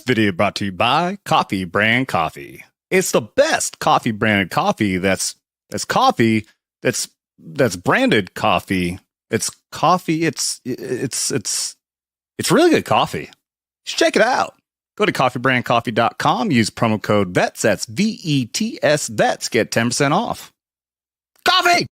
video brought to you by Coffee Brand Coffee. It's the best coffee branded coffee that's coffee that's branded coffee. It's coffee. It's really good coffee. You should check it out. Go to coffeebrandcoffee.com. Use promo code VETS. That's VETS VETS. Get 10% off. Coffee!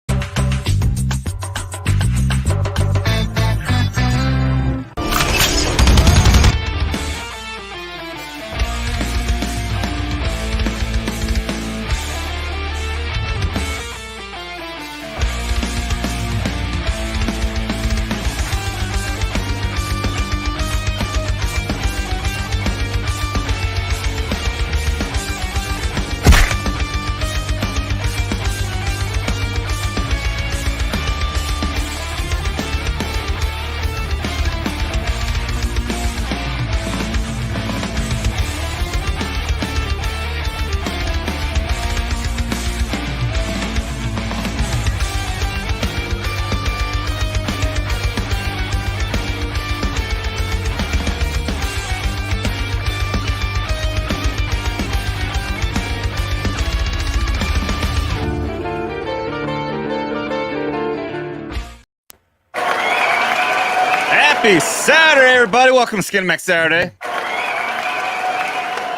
Happy Saturday, everybody. Welcome to Skin Max Saturday.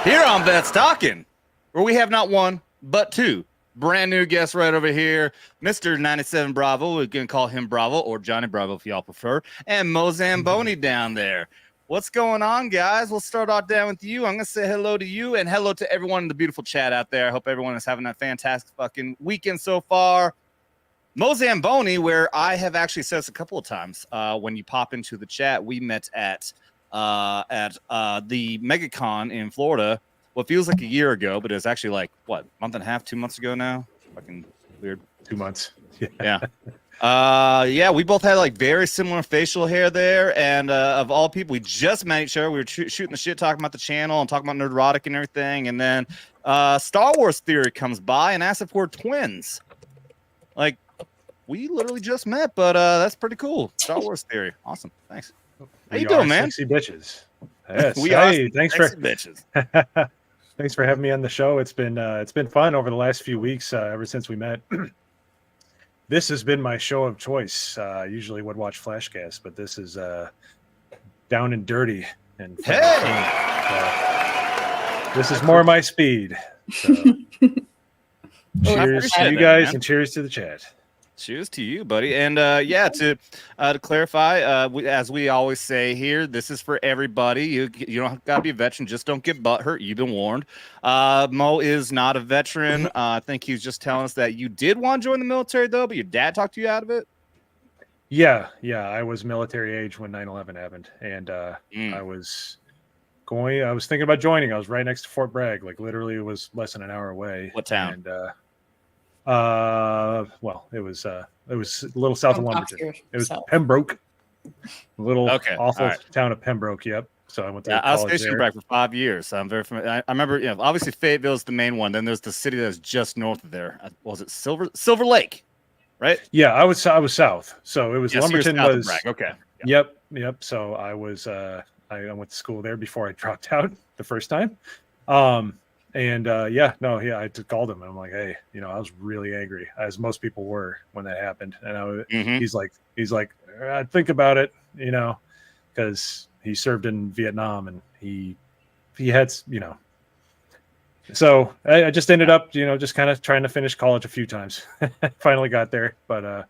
Here on Vets Talking, where we have not one, but two brand new guests right over here. Mr. 97Bravo, we're going to call him Bravo, or Johnny Bravo if y'all prefer, and Mo Zamboni down there. What's going on, guys? We'll start off down with you. I'm going to say hello to you and hello to everyone in the beautiful chat out there. I hope everyone is having a fantastic fucking weekend so far. Mo Zamboni, where I have actually said this a couple of times when you pop into the chat, we met at the MegaCon in Florida. What feels like a year ago, but it was actually like, what, month and a half, 2 months ago now? Fucking weird. 2 months. Yeah. Yeah, we both had like very similar facial hair there. And of all people, we just met each other. We were shooting the shit, talking about the channel and talking about Nerdrotic and everything. And then Star Wars Theory comes by and asks if we're twins. Like, we literally just met, but that's pretty cool. Star Wars Theory. Awesome. Thanks. How you doing, man? Sexy bitches. Yes. We are thanks sexy bitches. Thanks for having me on the show. It's been fun over the last few weeks, ever since we met. This has been my show of choice. I usually would watch Flashcast, but this is down and dirty. And this is more my speed. So. Cheers to you guys, and cheers to the chat. Cheers to you, buddy. And yeah, to clarify, as we always say here, this is for everybody. You don't got to be a veteran. Just don't get butthurt. You've been warned. Mo is not a veteran. I think he's just telling us that you did want to join the military, though, but your dad talked you out of it. Yeah. I was military age when 9/11 happened, and I was thinking about joining. I was right next to Fort Bragg. Like, literally, it was less than an hour away. What town? And well, it was a little south of Lumberton. It was Pembroke, little awful town of Pembroke. Yep. So I went to I was stationed in Bragg for 5 years. So I'm very familiar. I remember, obviously Fayetteville is the main one. Then there's the city that's just north of there. Was it Silver Lake? Right. Yeah, I was south. So it was Lumberton so was Bragg. Okay. Yep. So I was I went to school there before I dropped out the first time. I just called him and I'm like, hey, I was really angry, as most people were when that happened. And he's like, think about it, because he served in Vietnam and he had, so I just ended up, just kind of trying to finish college a few times. Finally got there, but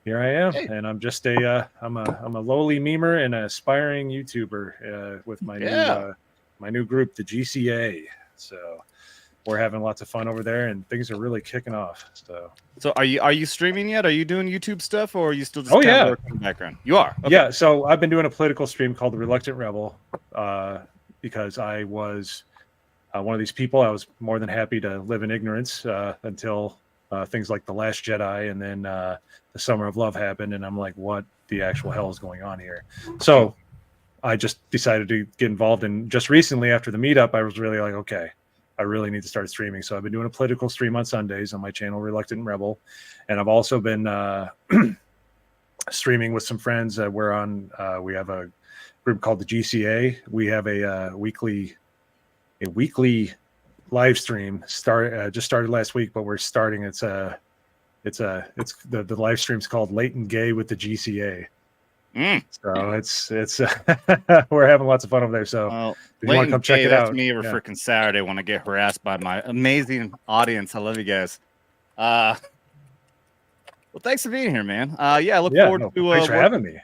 here I am, and I'm just I'm a lowly memer and an aspiring YouTuber with my new group, the GCA. So we're having lots of fun over there, and things are really kicking off. So are you streaming yet? Are you doing YouTube stuff, or are you still just working in the background? You are. Okay. Yeah. So I've been doing a political stream called The Reluctant Rebel, because I was one of these people. I was more than happy to live in ignorance until things like The Last Jedi and then The Summer of Love happened, and I'm like, what the actual hell is going on here? So I just decided to get involved, and just recently after the meetup, I was really like, okay, I really need to start streaming. So I've been doing a political stream on Sundays on my channel, Reluctant Rebel, and I've also been streaming with some friends. We have a group called the GCA. We have a weekly weekly live stream. Just started last week, but we're starting. It's the live stream's called Late and Gay with the GCA. So it's we're having lots of fun over there. So if you want to come check it out, that's me every freaking Saturday when I get harassed by my amazing audience. I love you guys. Well, thanks for being here, man. Yeah, I look forward to. Thanks for having me.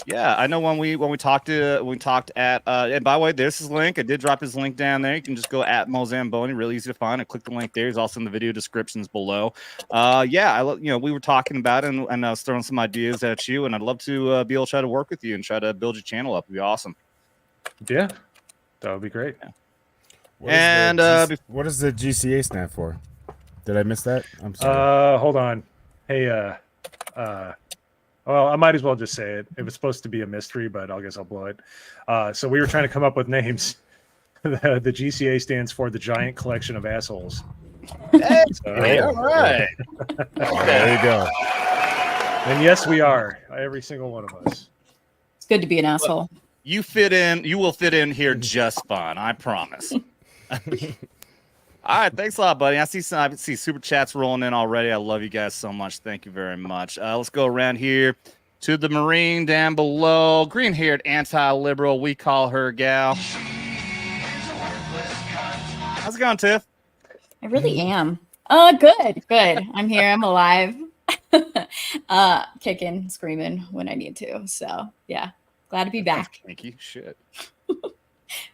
Yeah, I know when we talked at and by the way, there's his link. I did drop his link down there. You can just go at Mo Zamboni, really easy to find, and click the link there. He's also in the video descriptions below. Yeah, we were talking about it, and I was throwing some ideas at you, and I'd love to be able to try to work with you and try to build your channel up. It'd be awesome. Yeah, that would be great. Yeah. What does the GCA stand for? Did I miss that? I'm sorry. Hold on. Hey, well, I might as well just say it. It was supposed to be a mystery, but I guess I'll blow it. So we were trying to come up with names. The GCA stands for the Giant Collection of Assholes. Hey, all right. There you go. And yes, we are. Every single one of us. It's good to be an asshole. You fit in. You will fit in here just fine. I promise. All right, thanks a lot, buddy. I see super chats rolling in already. I love you guys so much. Thank you very much. Let's go around here to the Marine down below. Green-haired anti-liberal. We call her gal. How's it going, Tiff? I really am. Good. I'm here. I'm alive. Kicking, screaming when I need to. So yeah, glad to be back. Thank you. Shit.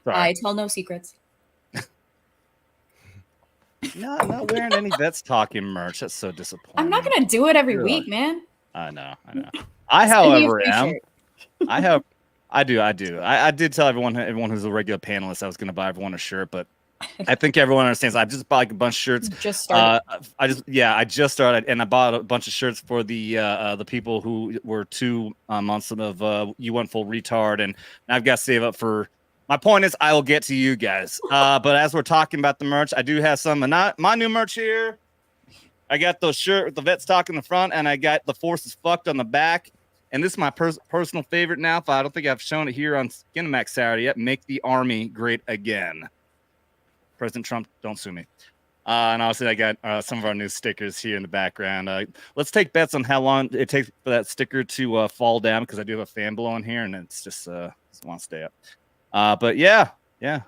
I tell no secrets. No, I'm not wearing any Vets Talking merch. That's so disappointing. I'm not gonna do it every week, man. I know. I, however, am. I do. I did tell everyone who's a regular panelist I was going to buy everyone a shirt, but I think everyone understands. I just bought like a bunch of shirts. Just started. I just started, and I bought a bunch of shirts for the people who were 2 months of you went full retard, and I've got to save up for. My point is, I will get to you guys. But as we're talking about the merch, I do have some. My new merch here. I got those shirt with the Vets Talk in the front, and I got the Force is Fucked on the back. And this is my personal favorite now. I don't think I've shown it here on Skinemax Saturday yet. Make the Army great again. President Trump, don't sue me. And obviously, I got some of our new stickers here in the background. Let's take bets on how long it takes for that sticker to fall down, because I do have a fan blowing here, and it's just want to stay up. But yeah.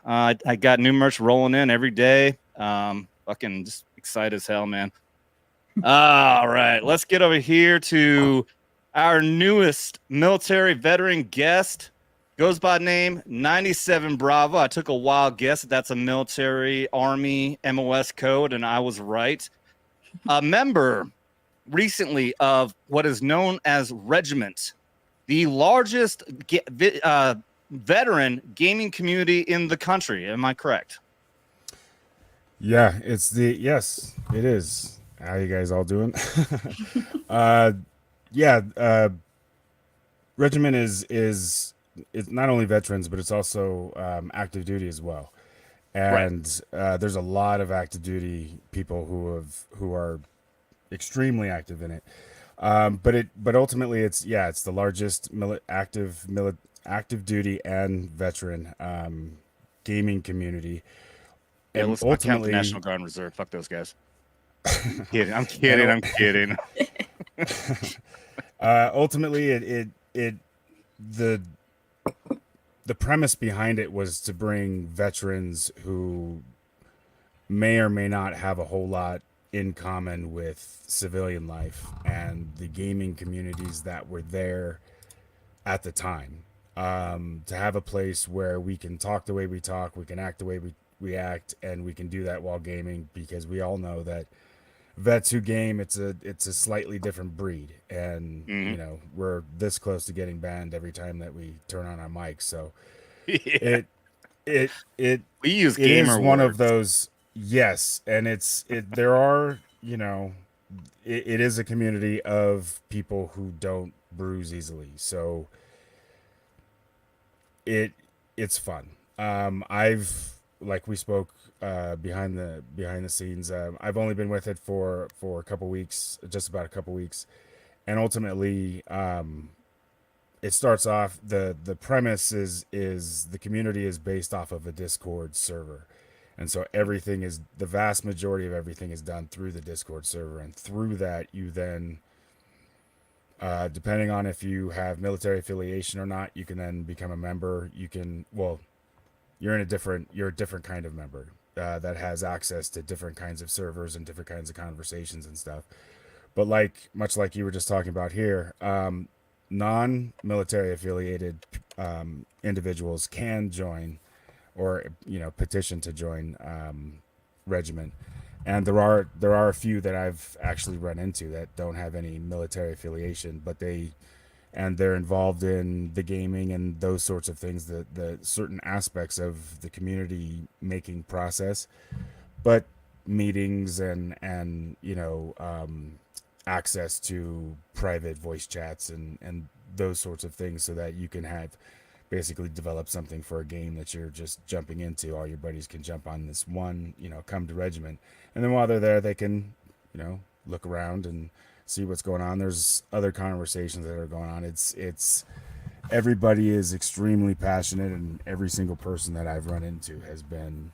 I got new merch rolling in every day. Fucking just excited as hell, man. All right, let's get over here to our newest military veteran guest. Goes by name 97Bravo. I took a wild guess that that's a military Army MOS code, and I was right. A member recently of what is known as Regiment, the largest veteran gaming community in the country. Am I correct? Yeah, yes, it is. How you guys all doing? Regiment is it's not only veterans, but it's also active duty as well. And there's a lot of active duty people who are extremely active in it. But ultimately it's the largest active duty and veteran gaming community. Yeah, And let's not count the National Guard and Reserve. Fuck those guys. I'm kidding. Ultimately, the premise behind it was to bring veterans who may or may not have a whole lot in common with civilian life and the gaming communities that were there at the time. To have a place where we can talk the way we talk, we can act the way we act, and we can do that while gaming, because we all know that vets who game, it's a slightly different breed, and you know, we're this close to getting banned every time that we turn on our mics. So we use gamer it is one words. of those. Yes, and there are, you know, it is a community of people who don't bruise easily, so it's fun. I've, like we spoke behind the scenes, I've only been with it for a couple weeks, just about a couple weeks, and ultimately it starts off, the premise is the community is based off of a Discord server, And so everything is, the vast majority of everything is done through the Discord server, and through that you then, depending on if you have military affiliation or not, you can then become a member. You can, well, you're a different kind of member that has access to different kinds of servers and different kinds of conversations and stuff. But much like you were just talking about here, non-military affiliated individuals can join, or petition to join Regiment. And there are a few that I've actually run into that don't have any military affiliation, but they're involved in the gaming and those sorts of things, the certain aspects of the community making process, but meetings and access to private voice chats and those sorts of things, so that you can have basically develop something for a game that you're just jumping into. All your buddies can jump on this one, come to Regiment, and then while they're there, they can look around and see what's going on. There's other conversations that are going on. It's everybody is extremely passionate, and every single person that I've run into has been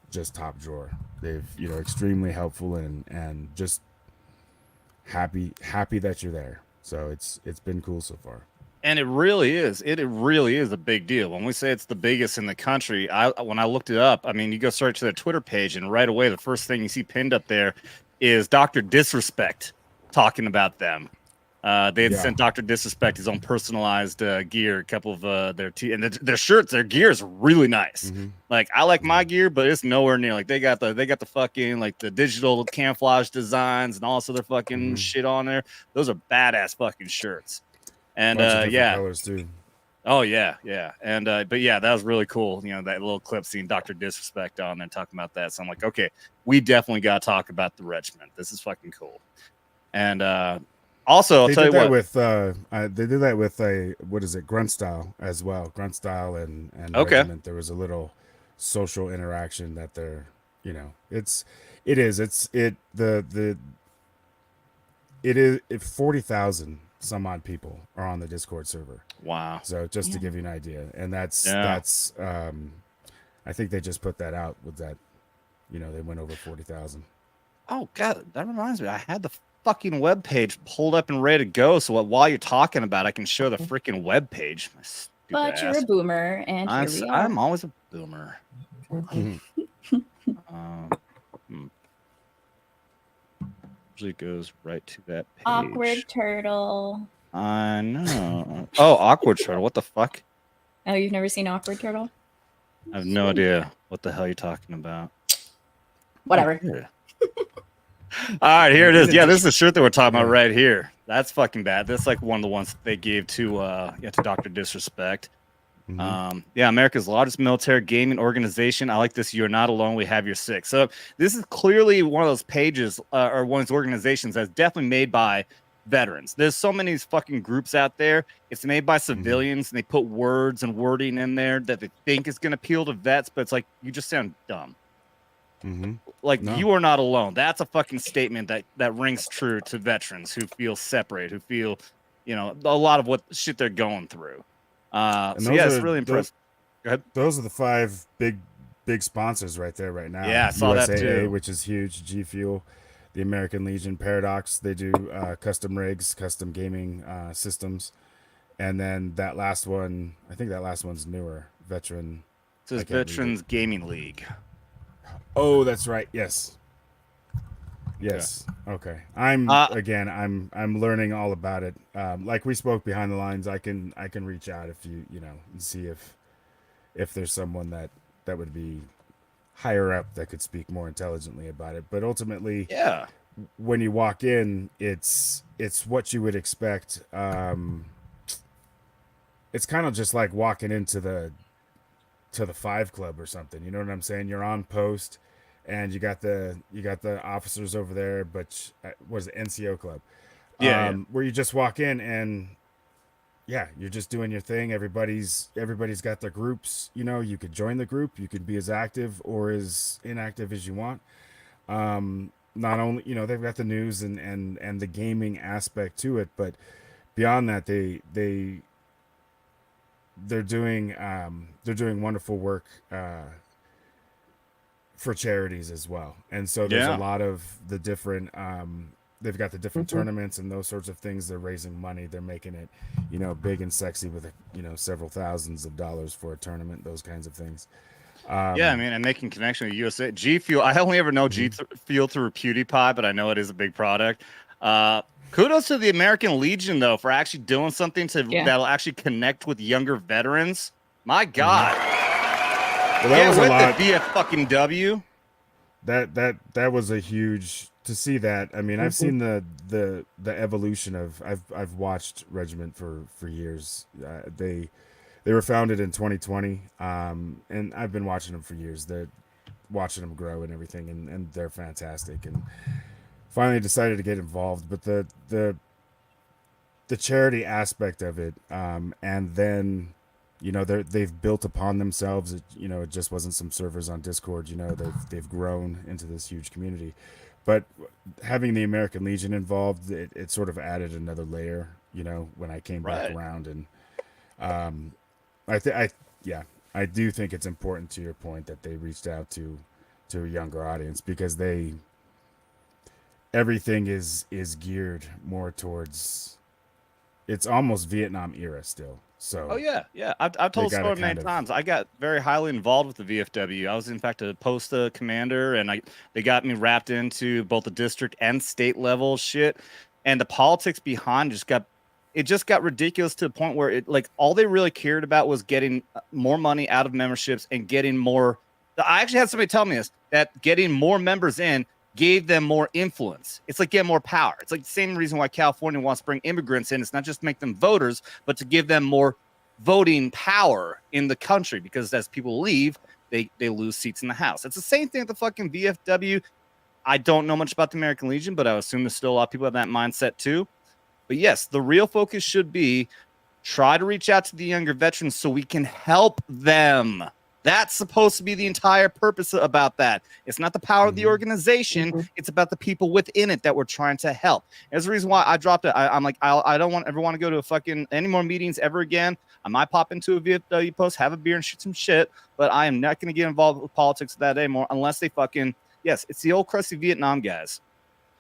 just top drawer. They've extremely helpful and just happy that you're there. So it's been cool so far. And it really is. It really is a big deal. When we say it's the biggest in the country, when I looked it up, I mean, you go search their Twitter page, and right away, the first thing you see pinned up there is Dr. Disrespect talking about them. They had sent Dr. Disrespect his own personalized gear, a couple of and their shirts, their gear is really nice. Mm-hmm. Like, I like my gear, but it's nowhere near. Like, they got the fucking like the digital camouflage designs and also their fucking shit on there. Those are badass fucking shirts. And colors too. Oh yeah. And but yeah, that was really cool. That little clip seeing Dr. Disrespect on there talking about that. So I'm like, okay, we definitely got to talk about the Regiment. This is fucking cool. And also, I'll tell you what. They did that with a, what is it, Grunt Style as well. Grunt Style and okay. Regiment. There was a little social interaction that they're, it is 40,000 some odd people are on the Discord server. Wow. So just to give you an idea, and that's I think they just put that out with that, they went over 40,000. Oh god, that reminds me. I had the fucking web page pulled up and ready to go. So while you're talking about it, I can show the freaking web page. But you're a boomer, and here we are. I'm always a boomer. Usually goes right to that page. Awkward Turtle. I know. Oh, Awkward Turtle. What the fuck? Oh, you've never seen Awkward Turtle? I have no idea what the hell you're talking about. Whatever. All right, here it is. Yeah, this is the shirt that we're talking about right here. That's fucking bad. That's like one of the ones that they gave to Dr. Disrespect. America's largest military gaming organization. I like this. You're not alone. We have your six. So this is clearly one of those pages or one of those organizations that's definitely made by veterans. There's so many fucking groups out there. It's made by civilians, and they put words and wording in there that they think is going to appeal to vets, but it's like, you just sound dumb. You are not alone. That's a fucking statement that rings true to veterans who feel separate, who feel, a lot of what shit they're going through. It's really impressive. Go ahead. Those are the 5 big sponsors right there right now. Yeah, I saw that too. Which is huge. G Fuel, the American Legion, Paradox. They do custom rigs, custom gaming systems, and then that last one. I think that last one's newer. Veteran. It says Veterans Gaming League. Oh, that's right. Yes. Okay. I'm learning all about it. Like we spoke behind the lines, I can reach out if you and see if there's someone that would be higher up that could speak more intelligently about it. But ultimately, when you walk in, it's what you would expect. It's kind of just like walking into the 5 Club or something. You know what I'm saying? You're on post, and you got the officers over there, but was the NCO Club? Where you just walk in and you're just doing your thing. Everybody's got their groups. You could join the group. You could be as active or as inactive as you want. Not only they've got the news and the gaming aspect to it, but beyond that, they're doing wonderful work for charities as well. And so there's Yeah. a lot of the different they've got the different tournaments and those sorts of things. They're raising money, they're making it, you know, big and sexy with, you know, several thousands of dollars for a tournament, those kinds of things. Yeah, I mean, and making connection with USA G Fuel. I only ever know G Fuel through PewDiePie, but I know it is a big product. Kudos to the American Legion though for actually doing something that'll actually connect with younger veterans. My God, Well, that was a with lot. the VF fucking W. That was a huge to see that. I mean, I've seen the evolution of I've watched Regiment for years. They were founded in 2020, and I've been watching them for years. They're watching them grow and everything, and they're fantastic. And finally decided to get involved, but the charity aspect of it, and then, you know, they've built upon themselves. You know, it just wasn't some servers on Discord. You know, they've grown into this huge community. But having the American Legion involved, it sort of added another layer. You know, when I came back around, and I do think it's important, to your point, that they reached out to a younger audience, because everything is geared more towards, it's almost Vietnam era still. So Oh yeah, yeah. I've told the story many times. I got very highly involved with the VFW. I was in fact a post commander, and they got me wrapped into both the district and state level shit. And the politics behind just got ridiculous to the point where it, like, all they really cared about was getting more money out of memberships and getting more. I actually had somebody tell me this, that getting more members in gave them more influence. It's like getting more power. It's like the same reason why California wants to bring immigrants in. It's not just to make them voters, but to give them more voting power in the country, because as people leave, they lose seats in the House. It's the same thing with the fucking VFW. I don't know much about the American Legion, but I assume there's still a lot of people have that mindset too. But yes, the real focus should be try to reach out to the younger veterans so we can help them. That's supposed to be the entire purpose about that. It's not the power of the organization. It's about the people within it that we're trying to help. That's the reason why I dropped it. I'm like, I don't ever want to go to a fucking any more meetings ever again. I might pop into a VFW post, have a beer, and shoot some shit, but I am not going to get involved with politics that anymore unless they fucking, yes, it's the old crusty Vietnam guys.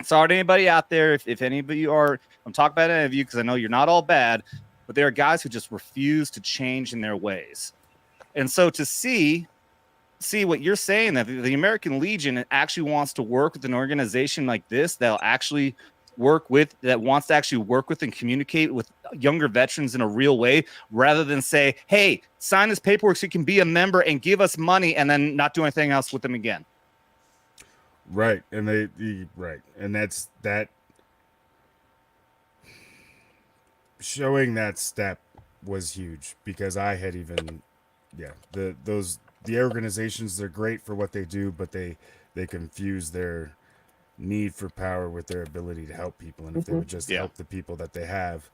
Sorry to anybody out there, if any of you are, I'm talking about any of you because I know you're not all bad, but there are guys who just refuse to change in their ways. And so to see what you're saying, that the American Legion actually wants to work with an organization like this that'll actually wants to actually work with and communicate with younger veterans in a real way, rather than say, hey, sign this paperwork so you can be a member and give us money, and then not do anything else with them again. Right. And and that's that. Showing that step was huge, because I had even, the organizations, they're great for what they do, but they confuse their need for power with their ability to help people. And if they would just help the people that they have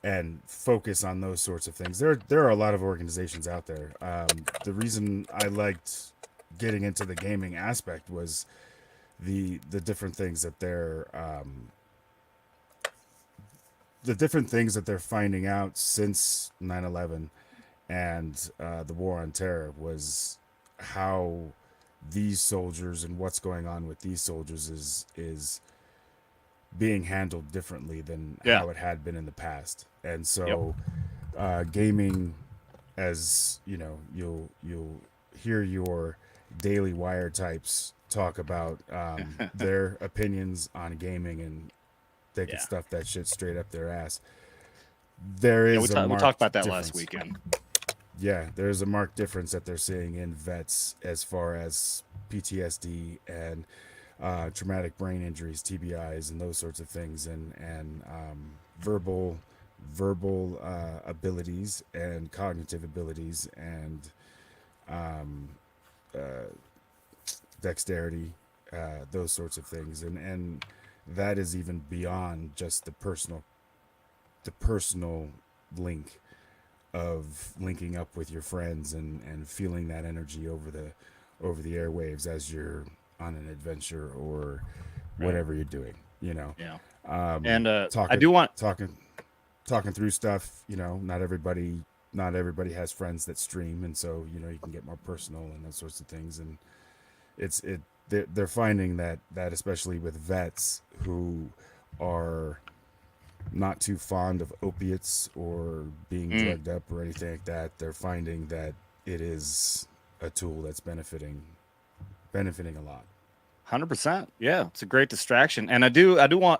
and focus on those sorts of things, there are a lot of organizations out there. The reason I liked getting into the gaming aspect was the different things that they're finding out since 9/11 and the war on terror, was how these soldiers and what's going on with these soldiers is being handled differently than how it had been in the past. And so gaming, as you know, you'll hear your Daily Wire types talk about their opinions on gaming, and they can stuff that shit straight up their ass. There is we talked about that last weekend. Yeah, there's a marked difference that they're seeing in vets as far as PTSD and traumatic brain injuries, TBIs, and those sorts of things, and verbal abilities and cognitive abilities and dexterity, those sorts of things, and that is even beyond just the personal link of linking up with your friends and feeling that energy over the airwaves as you're on an adventure or whatever you're doing, you know. And talking, I do want talking through stuff, you know. Not everybody has friends that stream, and so, you know, you can get more personal and those sorts of things. And they're finding that especially with vets who are not too fond of opiates or being drugged up or anything like that, they're finding that it is a tool that's benefiting a lot. 100%. Yeah, it's a great distraction, and I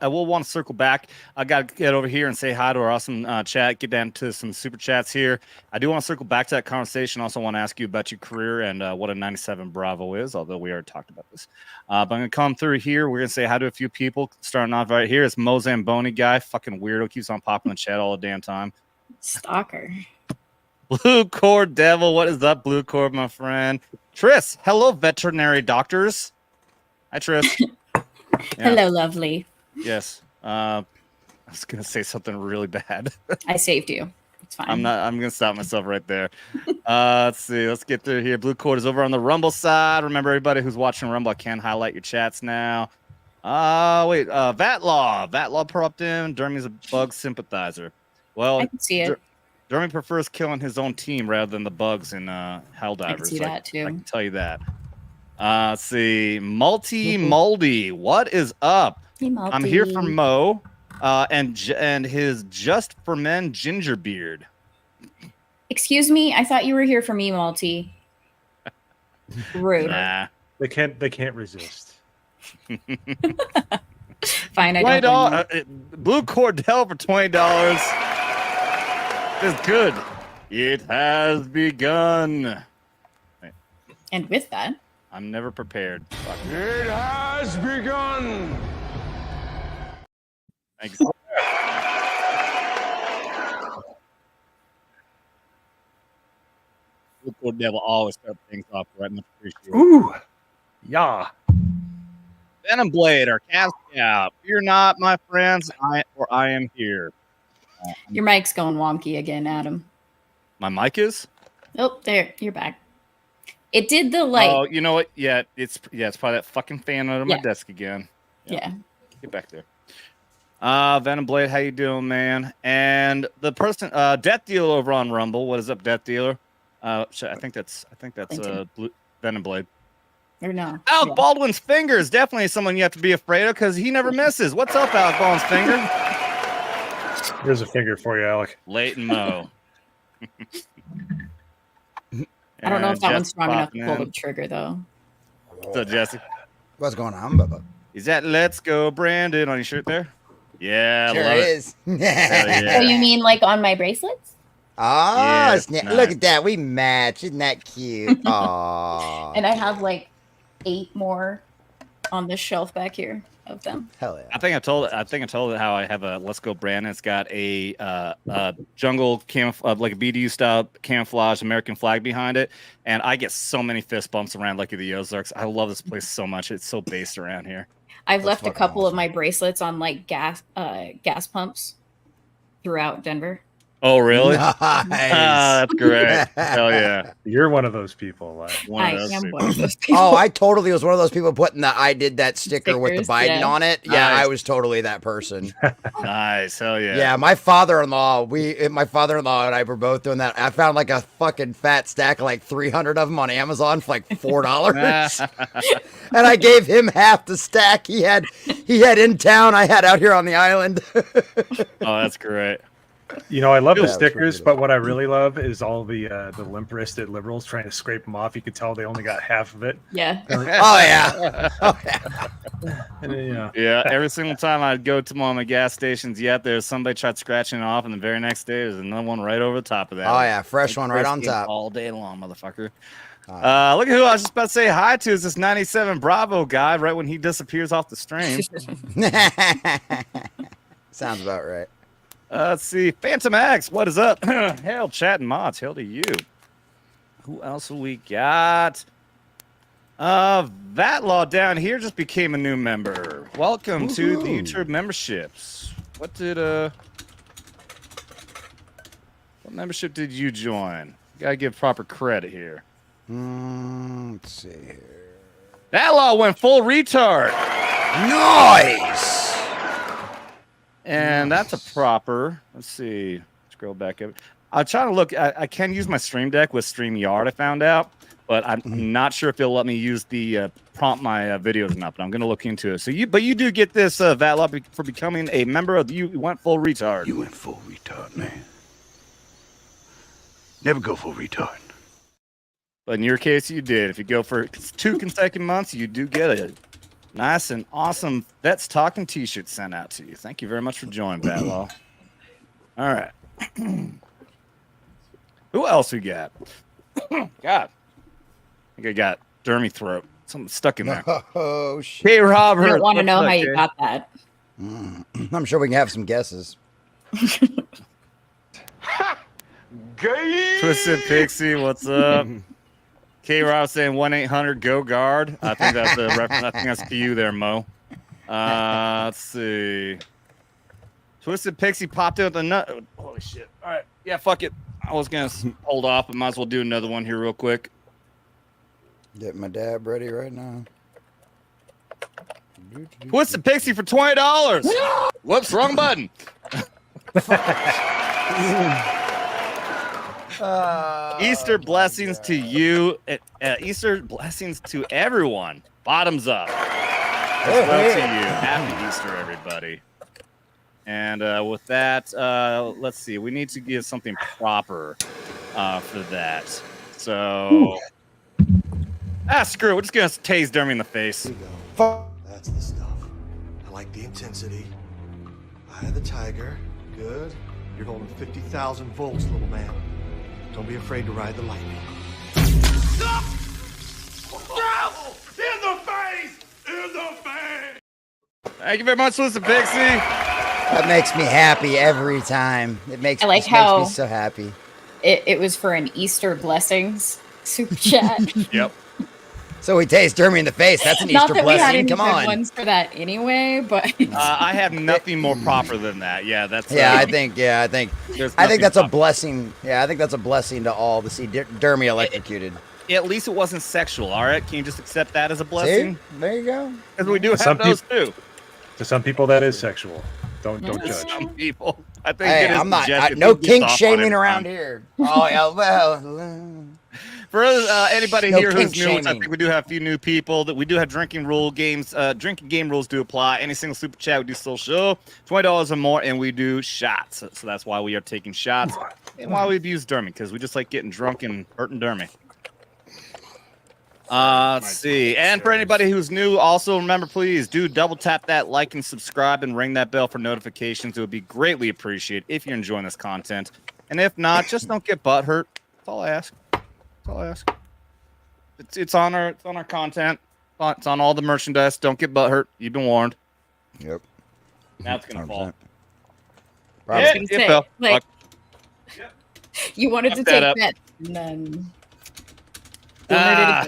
will want to circle back. I got to get over here and say hi to our awesome chat. Get down to some super chats here. I do want to circle back to that conversation. Also, want to ask you about your career and what a 97 Bravo is. Although we already talked about this, but I'm gonna come through here. We're gonna say hi to a few people. Starting off right here is Mo Zamboni guy, fucking weirdo, keeps on popping in the chat all the damn time. Stalker. Blue Cord Devil, what is up, Blue Cord, my friend? Tris, hello, veterinary doctors. Hi, Tris. Yeah. Hello, lovely. Yes. I was gonna say something really bad. I saved you. It's fine. I'm gonna stop myself right there. Let's see. Let's get through here. Blue Cord is over on the Rumble side. Remember, everybody who's watching Rumble, I can highlight your chats now. Wait. Vatlaw propped in. Dermy's a bug sympathizer. Well, I can see it. Dermy prefers killing his own team rather than the bugs in Helldivers. I can see that too. I can tell you that. Let's see. Moldy. What is up? Hey, Malty. I'm here for Mo and his Just for Men ginger beard. Excuse me, I thought you were here for me, Malty. Rude. Nah. They can't resist. Fine, I don't. Blue Cordell for $20. It's good. It has begun. And with that, I'm never prepared. Fuck. It has begun. Thanks. Blue Cordell will always start things off right. Much appreciated. Ooh, yeah. Venom Blade, our cast out. Fear not, my friends, I am here. your mic's going wonky again, Adam. My mic is? Oh, there, you're back. It did the light. Oh, you know what? Yeah, it's probably that fucking fan under my desk again. Yeah. Get back there. Venom Blade, how you doing, man? And the person, Death Dealer over on Rumble. What is up, Death Dealer? I think that's Venom Blade. Or no. Alec Baldwin's fingers, definitely someone you have to be afraid of because he never misses. What's up, Alec Baldwin's finger? Here's a finger for you, Alec. Leighton Mo. I don't know if that one's strong enough to pull in. the trigger, though. What's up, Jesse? What's going on, Bubba? Is that Let's Go Brandon on your shirt there? Yeah, Sure love it. is. Hell yeah. Oh, you mean like on my bracelets? Ah, Yes, snap. nice. Look at that. We match. Isn't that cute? Aw. And I have like 8 more on the shelf back here of them. Hell yeah. I think I told it how I have a Let's Go Brandon. It's got a jungle like a BDU style camouflage American flag behind it, and I get so many fist bumps around Lucky the Ozarks. I love this place so much. It's so based around here. I've left a fucking couple of awesome. my bracelets on like gas pumps throughout Denver. Oh, really? Nice. That's great. Hell yeah. You're one of those people. One I of those am people. one of those people. Oh, I totally was one of those people putting the I did that sticker with the Stickers, Biden yeah. on it. Yeah, Nice. I was totally that person. Nice. Hell yeah. Yeah, my father-in-law and I were both doing that. I found like a fucking fat stack of like 300 of them on Amazon for like $4. And I gave him half the stack he had in town. I had out here on the island. Oh, that's great. You know, I love the Yeah, that's pretty stickers, good. but what I really love is all the limp-wristed liberals trying to scrape them off. You could tell they only got half of it. Yeah. Oh yeah. Oh yeah. And then, you know, Yeah, every single time I'd go to one of my gas stations, there's somebody tried scratching it off, and the very next day there's another one right over the top of that. Oh yeah, fresh Like one right on frisky top. all day long, motherfucker. Look at who I was just about to say hi to. Is this 97 Bravo guy right when he disappears off the stream? Sounds about right. Let's see, Phantom X, what is up? Hell, chat and mods, hell to you. Who else have we got? Vatlaw down here just became a new member. Welcome to the YouTube memberships. What membership did you join? Gotta give proper credit here. Let's see here. Vatlaw went full retard. Nice. And that's a proper. Let's see. Scroll back up. I'm trying to look. I can use my Stream Deck with StreamYard, I found out. but I'm not sure if they'll let me use the prompt my videos or not. But I'm going to look into it. So you do get this Vatlaw for becoming a member of You Went Full Retard. You went full retard, man. Never go full retard. But in your case, you did. If you go for 2 consecutive months, you do get a nice and awesome Vets Talking t-shirt sent out to you. Thank you very much for joining, Vatlaw. All right. Who else we got? God. I think I got Dermy throat. Something stuck in there. Oh, shit. Hey, Robert. I don't want to what's know up, how you Kay? got that. I'm sure we can have some guesses. Gay. Twisted Pixie, what's up? K-Rob saying 1-800-GO-GUARD. I think that's a reference. I think that's to you there, Mo. Let's see. Twisted Pixie popped out the nut. Holy shit. All right. Yeah, fuck it. I was going to hold off, but might as well do another one here real quick. Get my dab ready right now. Twisted Pixie for $20. Whoops, wrong button. Easter blessings to you. Easter blessings to everyone. Bottoms up. As well to you. Happy Easter, everybody. And with that, let's see. We need to give something proper for that. So, screw it. We're just going to tase Dermy in the face. That's the stuff. I like the intensity. Eye of the tiger. Good. You're holding 50,000 volts, little man. Don't be afraid to ride the lightning. Stop! In the face! In the face! Thank you very much, Twisted Pixie. That makes me happy every time. It makes, I like makes how- me so happy. It was for an Easter blessings super chat. Yep. So we taste Dermy in the face. That's an Not Easter that we had blessing. any Come good on. ones for that anyway, but I have nothing more proper than that. Yeah, that's. Yeah, I think there's I think nothing that's a proper. blessing. Yeah, I think that's a blessing to all to see Dermy electrocuted. At least it wasn't sexual. All right, can you just accept that as a See? blessing? There you go. Because we do have Some those too. To some people, that is sexual. Don't Yeah. judge. Some people. I think Hey, it is I'm not. subjective. No It gets kink off on shaming it. around here. Oh yeah, well. For anybody No here who's kink new, which I shaming. think we do have a few new people, that we do have drinking game rules do apply. Any single super chat, we do still show $20 or more, and we do shots. So that's why we are taking shots, and why we abuse Dermy, because we just like getting drunk and hurting Dermy. Let's see. And for anybody who's new, also remember, please do double tap that like and subscribe and ring that bell for notifications. It would be greatly appreciated if you're enjoying this content. And if not, just don't get butthurt. That's all I ask. That's all I ask. It's on our content. It's on all the merchandise. Don't get butthurt. You've been warned. Yep. Now it's gonna fall. 100%. I was Yeah, gonna it say, fell. like, Fuck. you wanted to Fuck that take up. that, and then Ah.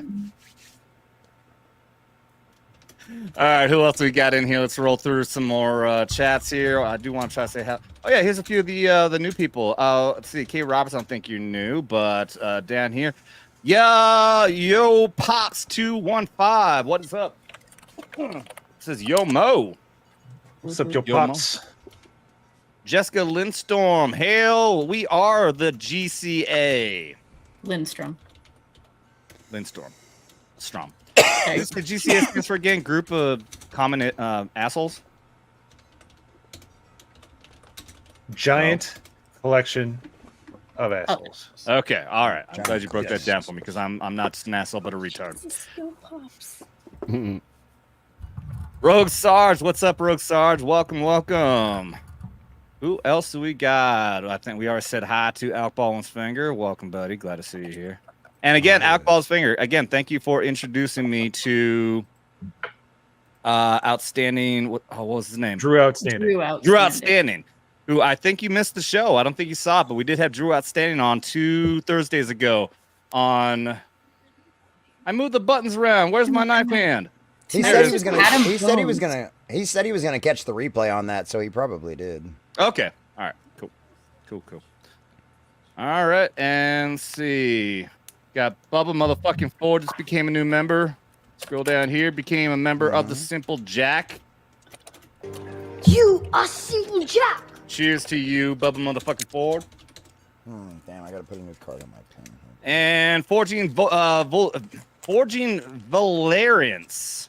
All right, who else we got in here? Let's roll through some more chats here. I do want to try to say how. Oh yeah, here's a few of the new people. Let's see, Kay Roberts. I don't think you're new, but down here, yeah, yo pops 215. What is up? It says yo Mo. What's up, yo Yo, Mo. pops? Jessica Lindstorm. Hail, we are the GCA. Lindstrom. Lindstorm. Strom. Okay. Is the GCA stands for again? Group of common assholes. Giant collection of assholes. Okay, all right. I'm Giant glad you broke yes. that down for me because I'm not just an asshole but a retard. Rogue Sarge, what's up, Rogue Sarge? Welcome, welcome. Who else do we got? I think we already said hi to Alkball's Finger. Welcome, buddy. Glad to see you here. And again, Alkball's Finger. Again, thank you for introducing me to outstanding. What was his name? Drew Outstanding. Drew Outstanding, who I think you missed the show. I don't think you saw it, but we did have Drew Outstanding on 2 Thursdays ago on. I moved the buttons around. Where's my knife hand? He There said it he is. was gonna. Adam He said he was Jones. gonna. He said he was gonna catch the replay on that, so he probably did. Okay. All right. Cool. Cool. All right. And see. Got Bubba motherfucking Ford just became a new member. Scroll down here. Became a member of the Simple Jack. You are Simple Jack. Cheers to you, Bubba motherfucking Ford. Damn, I gotta put a new card on my pen. And Forging Valerians.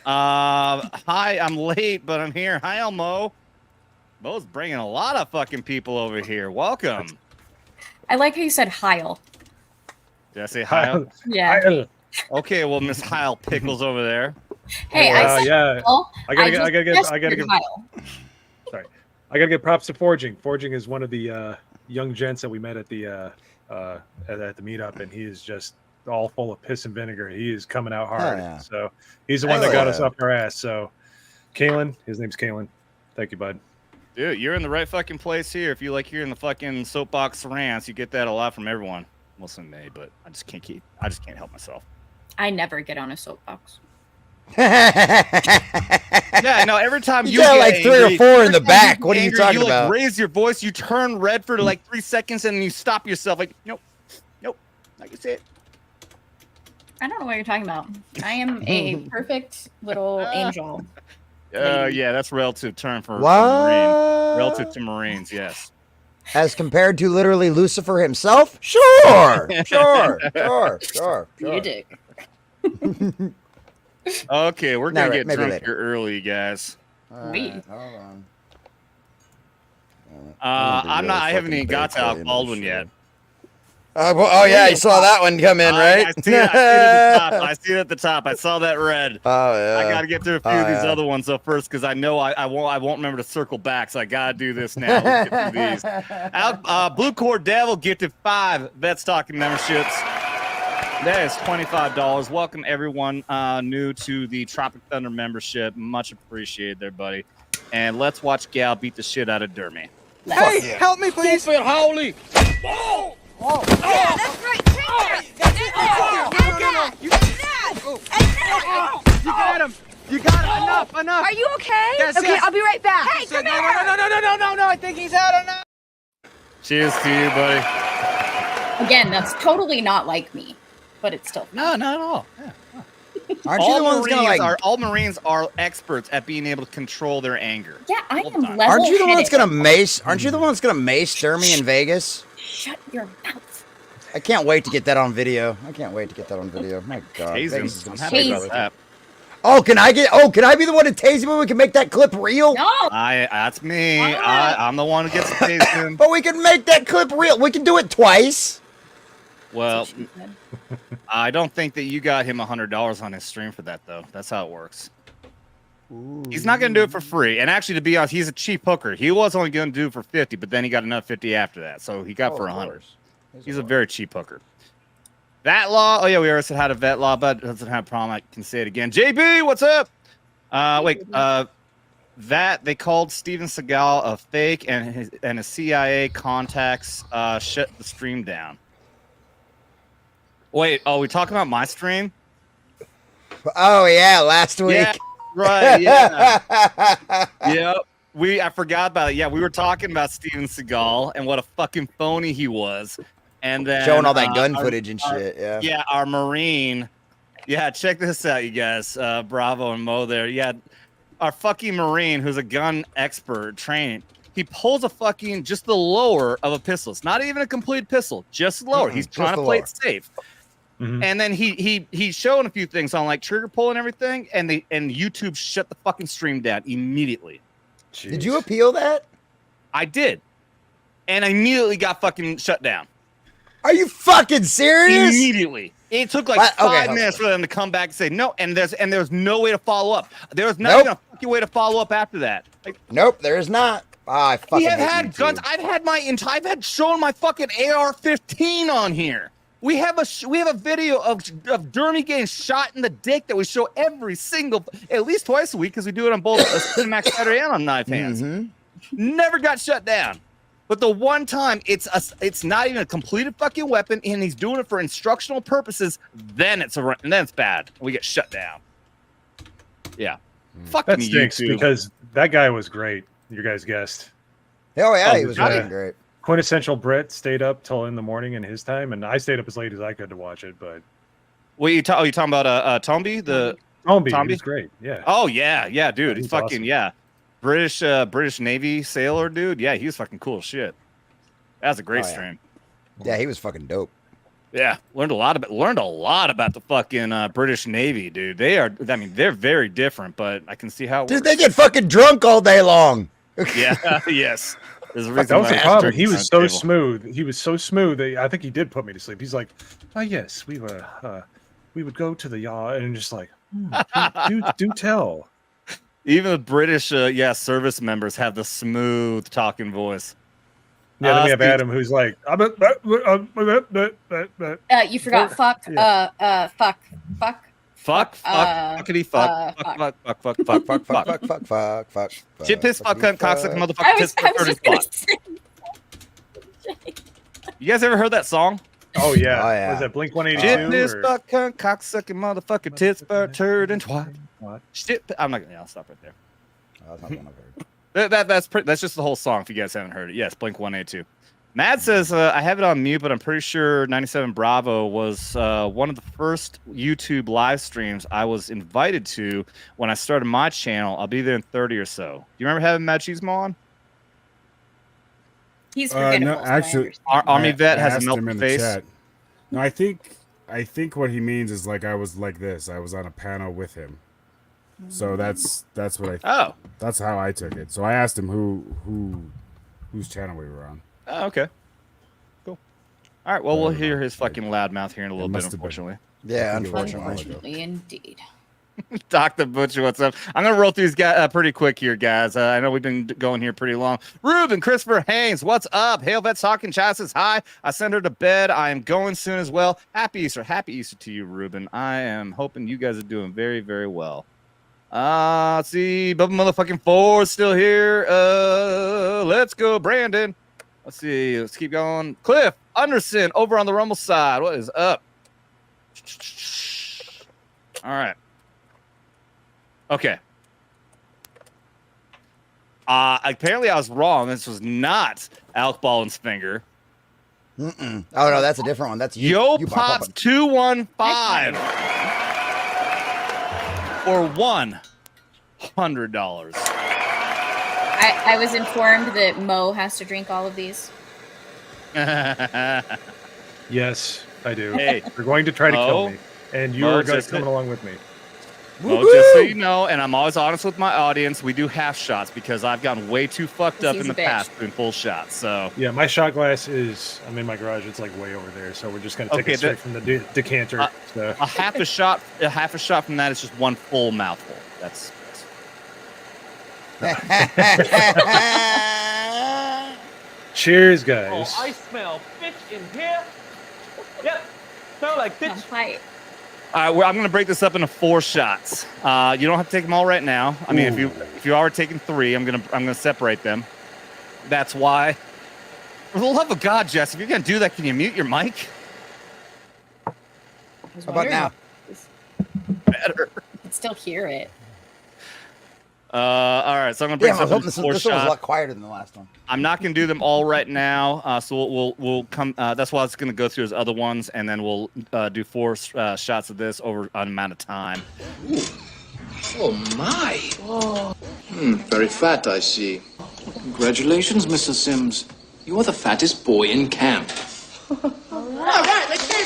Hi, I'm late, but I'm here. Hi, Elmo. Mo's bringing a lot of fucking people over here. Welcome. I like how you said Heil. Did I say Heil? Yeah. Okay, well, Miss Heil Pickles over there. Hey, I said yeah. Heil. I gotta get Heil. sorry. I gotta get props to Forging. Forging is one of the young gents that we met at the meetup, and he is just all full of piss and vinegar. He is coming out hard. yeah. So he's the one that got us up our ass. So Kalen, his name's Kalen. Thank you, bud. Dude, you're in the right fucking place here. If you like hearing the fucking soapbox rants, you get that a lot from everyone. Mostly me, but I just can't help myself. I never get on a soapbox. Yeah, no, every time you got get like angry, 3 or 4 in the every time back. you What are get you angry, talking you about? Raise your voice, you turn red for like 3 seconds, and then you stop yourself like, nope, like you said. I don't know what you're talking about. I am a perfect little angel. Yeah, that's relative term for What? Marine. Relative to Marines, yes. As compared to literally Lucifer himself? Sure. Sure. You dick. Okay, we're gonna get maybe drunk later. here early, guys. Wait. Hold on. I haven't even got to Alec Baldwin yet. Yeah, you saw that one come in, right? I see it at the top. I see it at the top. I saw that red. Oh yeah. I got to get through a few of these other ones up first because I know I won't remember to circle back. So I got to do this now. Let's get through these. Blue Core Devil gifted 5 Vets Talking memberships. That is $25. Welcome everyone new to the Tropic Thunder membership. Much appreciated there, buddy. And let's watch Gal beat the shit out of Dermy. Hey, help me, please. Stupid holy. Whoa! Yeah, that's right. Take that. Take that. You got him. You got him. Enough. Are you okay? Yes, Okay, yes. I'll be right back. Hey, Said, come here. No. I think he's out enough. Cheers to you, buddy. Again, that's totally not like me, but it's still. No, not at all. Yeah. Aren't you the ones gonna like? All Marines are experts at being able to control their anger. Yeah, I am level. Aren't you the one that's gonna mace? Aren't you the one that's gonna mace Dermy in Vegas? Shut your mouth. I can't wait to get that on video. My God, Tase him. Vegas is gonna I'm happy be about that. Oh, can I be the one to tase him? We can make that clip real. No. That's me. I'm the one who gets tasted. But we can make that clip real. We can do it twice. Well, I don't think that you got him $100 on his stream for that, though. That's how it works. Ooh. He's not going to do it for free. And actually, to be honest, he's a cheap hooker. He was only going to do it for 50, but then he got another 50 after that. So he got for 100. He's a very cheap hooker. Vet Law. Oh, yeah, we already said how to Vet Law, but doesn't have a problem. I can say it again. JB, what's up? That they called Steven Seagal a fake, and his CIA contacts shut the stream down. Wait, we talking about my stream? Oh yeah, last week. Yeah, right, yeah. Yep. I forgot about it. Yeah, we were talking about Steven Seagal and what a fucking phony he was. And then Showing all that gun footage and shit, yeah. Yeah, our Marine. Yeah, check this out, you guys. Bravo and Mo there. Yeah, our fucking Marine, who's a gun expert, training. He pulls a fucking just the lower of a pistol. It's not even a complete pistol, just lower. He's trying to play it safe. Mm-hmm. And then he's showing a few things on like trigger pull and everything, and YouTube shut the fucking stream down immediately. Jeez. Did you appeal that? I did, and I immediately got fucking shut down. Are you fucking serious? Immediately. It took like 5 minutes for them to come back and say no, and there's no way to follow up. There was not even a fucking way to follow up after that. Like, nope, there is not. I fucking we have had YouTube. guns. I've had shown my fucking AR-15 on here. We have a video of Dermy getting shot in the dick that we show every single, at least twice a week, because we do it on both Cinemax Saturday and on Knife Hands. Mm-hmm. Never got shut down. But the one time it's not even a completed fucking weapon, and he's doing it for instructional purposes, then it's bad. We get shut down. Yeah. Fucking that stinks YouTube. Because that guy was great. Your guys guessed. Oh yeah, he was fucking great. Quintessential Brit stayed up till in the morning in his time, and I stayed up as late as I could to watch it. But you talking about Tomby? Tomby, he was great. Yeah. Oh yeah, dude. He's fucking awesome. British Navy sailor, dude. Yeah, he was fucking cool as shit. That was a great stream. Yeah, he was fucking dope. Yeah, learned a lot about the fucking British Navy, dude. They're very different, but I can see how it Dude, works. they get fucking drunk all day long. Yeah, yes. There's a Fuck, reason that was why the I problem. drink He on was the so table. smooth. He was so smooth. I think he did put me to sleep. He's like, "Oh yes, we would go to the yacht," and just like, do tell. Even the British, service members have the smooth talking voice. Yeah, then we have Steve- Adam, who's like, You forgot fuck. Yeah. Fuck. Fuckity fuck. Fuck. Shit, piss, fuck, cunt, cocksucker, I motherfucker, was piss, fuck, just dirty gonna twat. say. You guys ever heard that song? Oh yeah. Oh, yeah. Was that Blink Shit, 182? piss, or- fuck, cunt, cocksucker, motherfucker, tits, butt, turd, and twat. What? Shit, I'm not gonna. Yeah, I'll stop right there. Oh, that's not the one I've heard. That's just the whole song. If you guys haven't heard it, yes, Blink 182. Matt says I have it on mute, but I'm pretty sure 97Bravo was one of the first YouTube live streams I was invited to when I started my channel. I'll be there in 30 or so. Do you remember having Machismo on? He's forgettable. no, actually, Army vet has a asked him melted in the face. chat. No, I think what he means is like I was like this. I was on a panel with him. So that's what that's how I took it. So I asked him whose channel we were on. Oh, okay. Cool. All right. Well, we'll Fair hear enough. his fucking loudmouth here in a little bit, must have been. unfortunately. Yeah, I think it was a while unfortunately. ago. Unfortunately, indeed. Dr. Butcher, what's up? I'm going to roll through these guys pretty quick here, guys. I know we've been going here pretty long. Ruben, Christopher Haynes, what's up? Hail Vets Talking Chat says hi. I sent her to bed. I am going soon as well. Happy Easter. Happy Easter to you, Ruben. I am hoping you guys are doing very, very well. Let's see. Bubba motherfucking Four is still here. Let's go, Brandon. Let's see. Let's keep going. Cliff Anderson over on the Rumble side. What is up? All right. Okay. Apparently I was wrong. This was not Alec Ballin's finger. Mm-mm. Oh no, that's a different one. That's Yo you Pops 215 for $100. I was informed that Mo has to drink all of these. Yes, I do. Hey, They're going to try to kill Mo, me, and you Mo, are just coming along with me. Well, just so you know, and I'm always honest with my audience, we do half shots because I've gotten way too fucked up He's in a the bitch. past doing full shots. So Yeah, my shot glass is. I'm in my garage. It's like way over there, so we're just gonna take Okay, it straight from the decanter. So. a half a shot from that is just one full mouthful. That's Cheers, guys. I smell fish in here. Yep, smell like fish. Fight. all right. Well, I'm gonna break this up into 4 shots. You don't have to take them all right now. I mean, if you are taking 3, I'm gonna separate them. That's why. For the love of God, Jess, if you're gonna do that, can you mute your mic? I was How about wondering now? if Better. I could still hear it. All right. So I'm gonna break Damn, I this was up hoping into this 4 one was a shots. lot quieter than the last one. I'm not gonna do them all right now. So we'll come. That's why I was gonna go through his other ones, and then we'll do 4 shots of this over an amount of time. Oh my! Very fat, I see. Congratulations, Mr. Sims. You are the fattest boy in camp. All right, let's get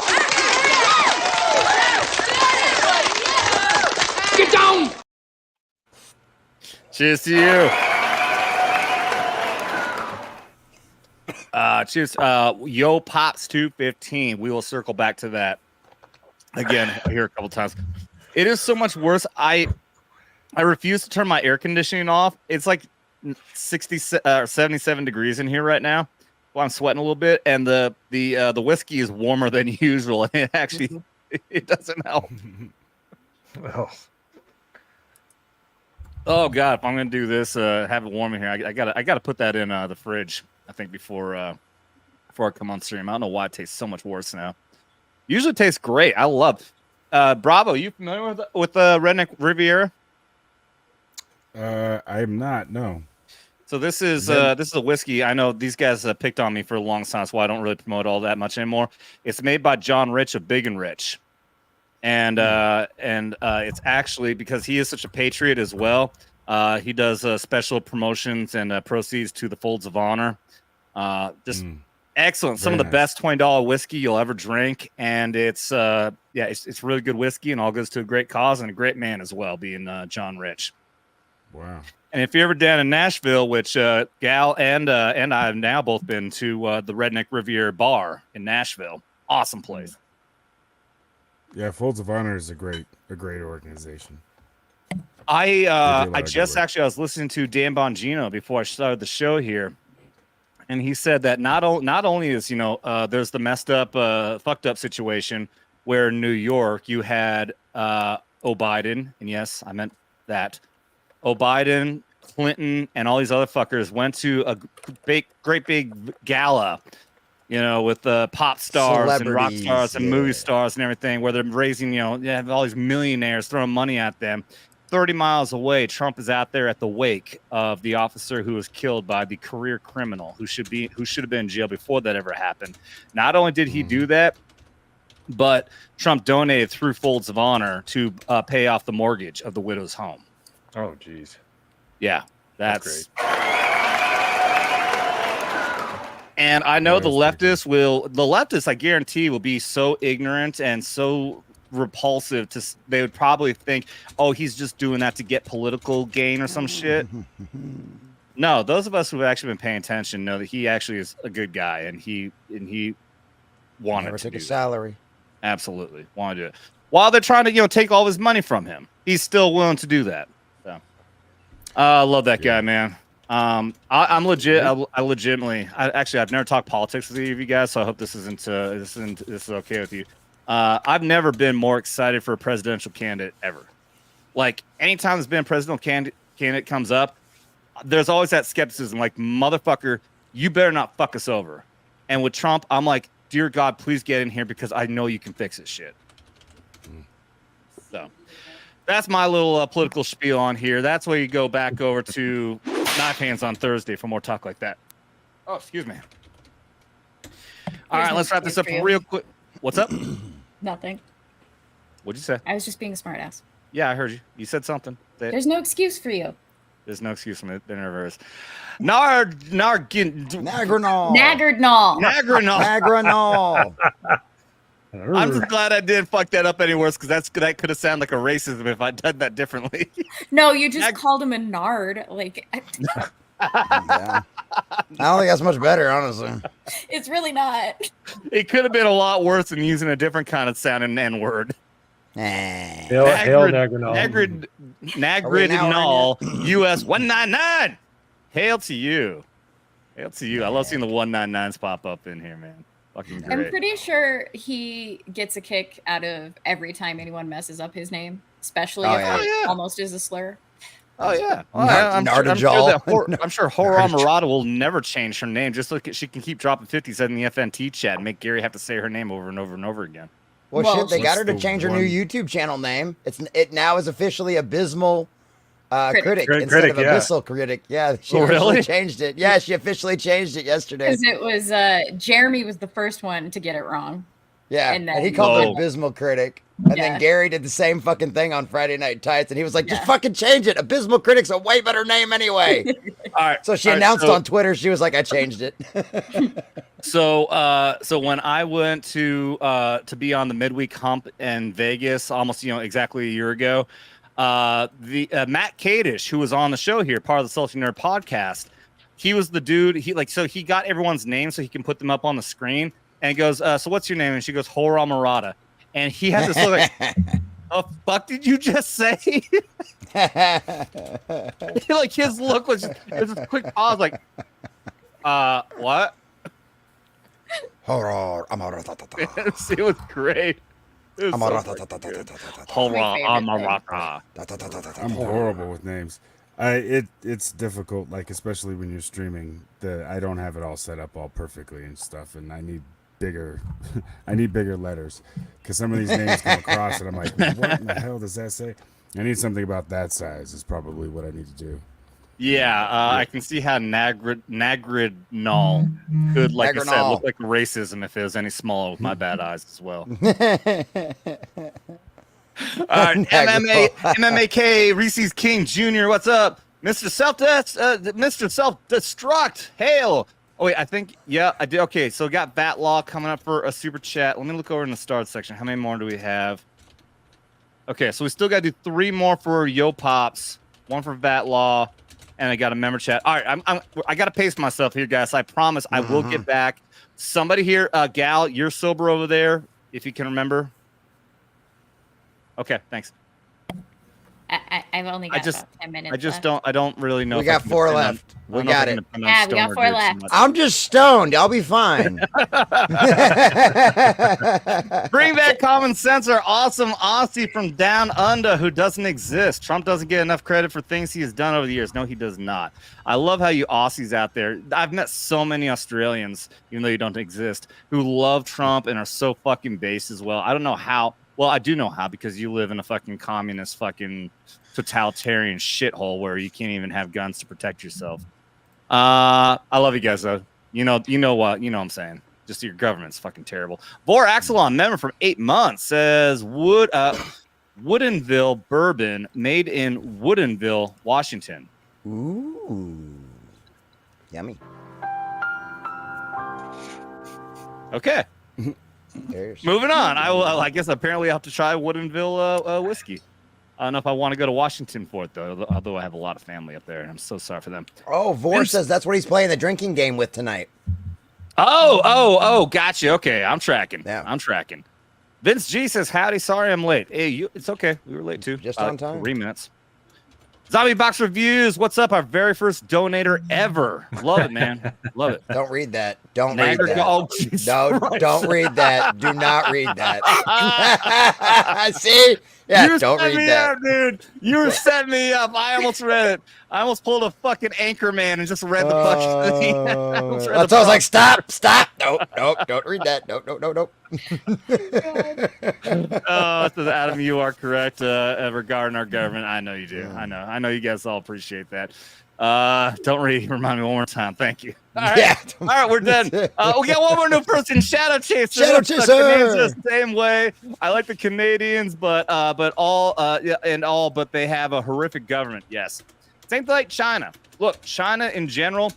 Get down! Cheers to you. Cheers. Yo Pops 215. We will circle back to that again here a couple times. It is so much worse. I refuse to turn my air conditioning off. It's like 77 degrees in here right now. Well, I'm sweating a little bit, and the whiskey is warmer than usual. And it actually it doesn't help. Oh God, if I'm gonna do this, have it warm in here, I gotta put that in the fridge. I think before I come on stream. I don't know why it tastes so much worse now. Usually it tastes great. I love. Bravo, you familiar with Redneck Riviera? I'm not. No. So this is a whiskey. I know these guys picked on me for a long time, so I don't really promote all that much anymore. It's made by John Rich of Big and Rich, and it's actually because he is such a patriot as well. He does special promotions and proceeds to the Folds of Honor. Excellent. Some of the best $20 whiskey you'll ever drink, and it's it's really good whiskey, and all goes to a great cause and a great man as well, being John Rich. Wow. And if you're ever down in Nashville, which Gal and I have now both been to the Redneck Riviera Bar in Nashville, awesome place. Yeah, Folds of Honor is a great organization. I was listening to Dan Bongino before I started the show here. And he said that not only is, there's the messed up, fucked up situation where in New York you had O'Biden, and yes, I meant that. O'Biden, Clinton, and all these other fuckers went to a great big gala, with pop stars and rock stars and movie stars and everything, where they're raising, you have all these millionaires throwing money at them. 30 miles away, Trump is out there at the wake of the officer who was killed by the career criminal who should have been in jail before that ever happened. Not only did he do that, but Trump donated through Folds of Honor to pay off the mortgage of the widow's home. Oh, geez. Yeah, that's great. And I know the leftists, I guarantee, will be so ignorant and so repulsive they would probably think, oh, he's just doing that to get political gain or some shit. No, those of us who have actually been paying attention know that he actually is a good guy, and he wanted Never to took do a salary. that. Absolutely wanted to do it. While they're trying to take all his money from him, he's still willing to do that. So I love that guy, man. I'm legit. I legitimately. I've never talked politics with either of you guys, so I hope this is okay with you. I've never been more excited for a presidential candidate ever. Like, anytime there's been a presidential candidate comes up, there's always that skepticism, like, motherfucker, you better not fuck us over. And with Trump, I'm like, dear God, please get in here because I know you can fix this shit. So that's my little political spiel on here. That's where you go back over to Knife Hands on Thursday for more talk like that. Oh, excuse me. All right, let's wrap this up real quick. What's up? Nothing. What'd you say? I was just being a smartass. Yeah, I heard you. You said something. There's no excuse for you. There's no excuse from it. There never is. Nagranol. I'm just glad I didn't fuck that up any worse, because that could have sounded like a racism if I'd done that differently. No, you just called him a nard. Like, Yeah. I don't think that's much better, honestly. It's really not. It could have been a lot worse than using a different kind of sounding N-word. Hail Nagranol. Nagranol, US 199. Hail to you. Hail to you. I love seeing the 199s pop up in here, man. Fucking great. I'm pretty sure he gets a kick out of every time anyone messes up his name, especially if it almost is a slur. Oh yeah, I'm sure Hora Murata will never change her name. Just look at, she can keep dropping 50s in the FNT chat and make Gary have to say her name over and over and over again. Well, shit, they got her to change her new YouTube channel name. It now is officially Abysmal Critic instead of Abyssal Critic. Yeah, she officially changed it. Yeah, she officially changed it yesterday. Because it was Jeremy was the first one to get it wrong. Yeah, and he called it Abysmal Critic. And then Gary did the same fucking thing on Friday Night Tights, and he was like, just fucking change it. Abysmal Critic's a way better name anyway. All right. So she announced on Twitter, she was like, I changed it. So when I went to be on the midweek hump in Vegas almost, exactly a year ago, the Matt Kadish, who was on the show here, part of the Salty Nerd podcast, he was the dude. He got everyone's name so he can put them up on the screen, and he goes, so what's your name? And she goes, Hora Murata. And he had this look like, the fuck did you just say? Like, his look was just, it was a quick pause, like, what? Horror. It was great. It was I'm horrible with names. It's difficult, like, especially when you're streaming. I don't have it all set up all perfectly and stuff, and I need bigger letters, because some of these names come across and I'm like, what in the hell does that say? I need something about that size is probably what I need to do. Yeah, I can see how Nagranol could, like I said, look like racism if it was any smaller with my bad eyes as well. All right, MMAK, Reese's King Jr., what's up? Mr. Self-Destruct, hail. Oh wait, I think I did. Okay, so we got Bat Law coming up for a super chat. Let me look over in the start section. How many more do we have? Okay, so we still got to do 3 more for Yo Pops, 1 for Bat Law, and I got a member chat. All right, I got to pace myself here, guys. I promise I will get back. Somebody here, Gal, you're sober over there, if you can remember. Okay, thanks. I've only got about 10 minutes. I don't really know. We got 4 left. We got it. Yeah, we got 4 left. I'm just stoned. I'll be fine. Bring back common sense, our awesome Aussie from down under who doesn't exist. Trump doesn't get enough credit for things he has done over the years. No, he does not. I love how you Aussies out there. I've met so many Australians, even though you don't exist, who love Trump and are so fucking based as well. I don't know how. Well, I do know how, because you live in a fucking communist fucking totalitarian shithole where you can't even have guns to protect yourself. I love you guys though. You know what I'm saying. Just your government's fucking terrible. Vor Axelon, member from 8 months, says Woodinville bourbon made in Woodinville, Washington. Ooh, yummy. Okay. Moving on. I guess apparently I have to try Woodinville whiskey. I don't know if I want to go to Washington for it though. Although I have a lot of family up there, and I'm so sorry for them. Oh, Vor says that's what he's playing the drinking game with tonight. Oh, gotcha. Okay, I'm tracking. Yeah. I'm tracking. Vince G says, howdy, sorry I'm late. Hey, it's okay. We were late too. Just on time. 3 minutes. Zombie Box Reviews, what's up? Our very first donator ever. Love it, man. Love it. Don't read that. Don't read that. Oh, don't read that. Do not read that. See? Yeah, don't read that. Up, dude. You were setting me up. I almost read it. I almost pulled a fucking anchor man and just read the fucking I was like, stop. Nope, don't read that. Nope. Oh, it says, Adam, you are correct regarding our government. I know you do. I know you guys all appreciate that. Don't remind me one more time. Thank you. All right. Yeah. All right, we're done. We got one more new person, Shadow Chaser. Shadow Chaser. The same way. I like the Canadians, but they have a horrific government. Yes. Same thing like China. Look, China in general,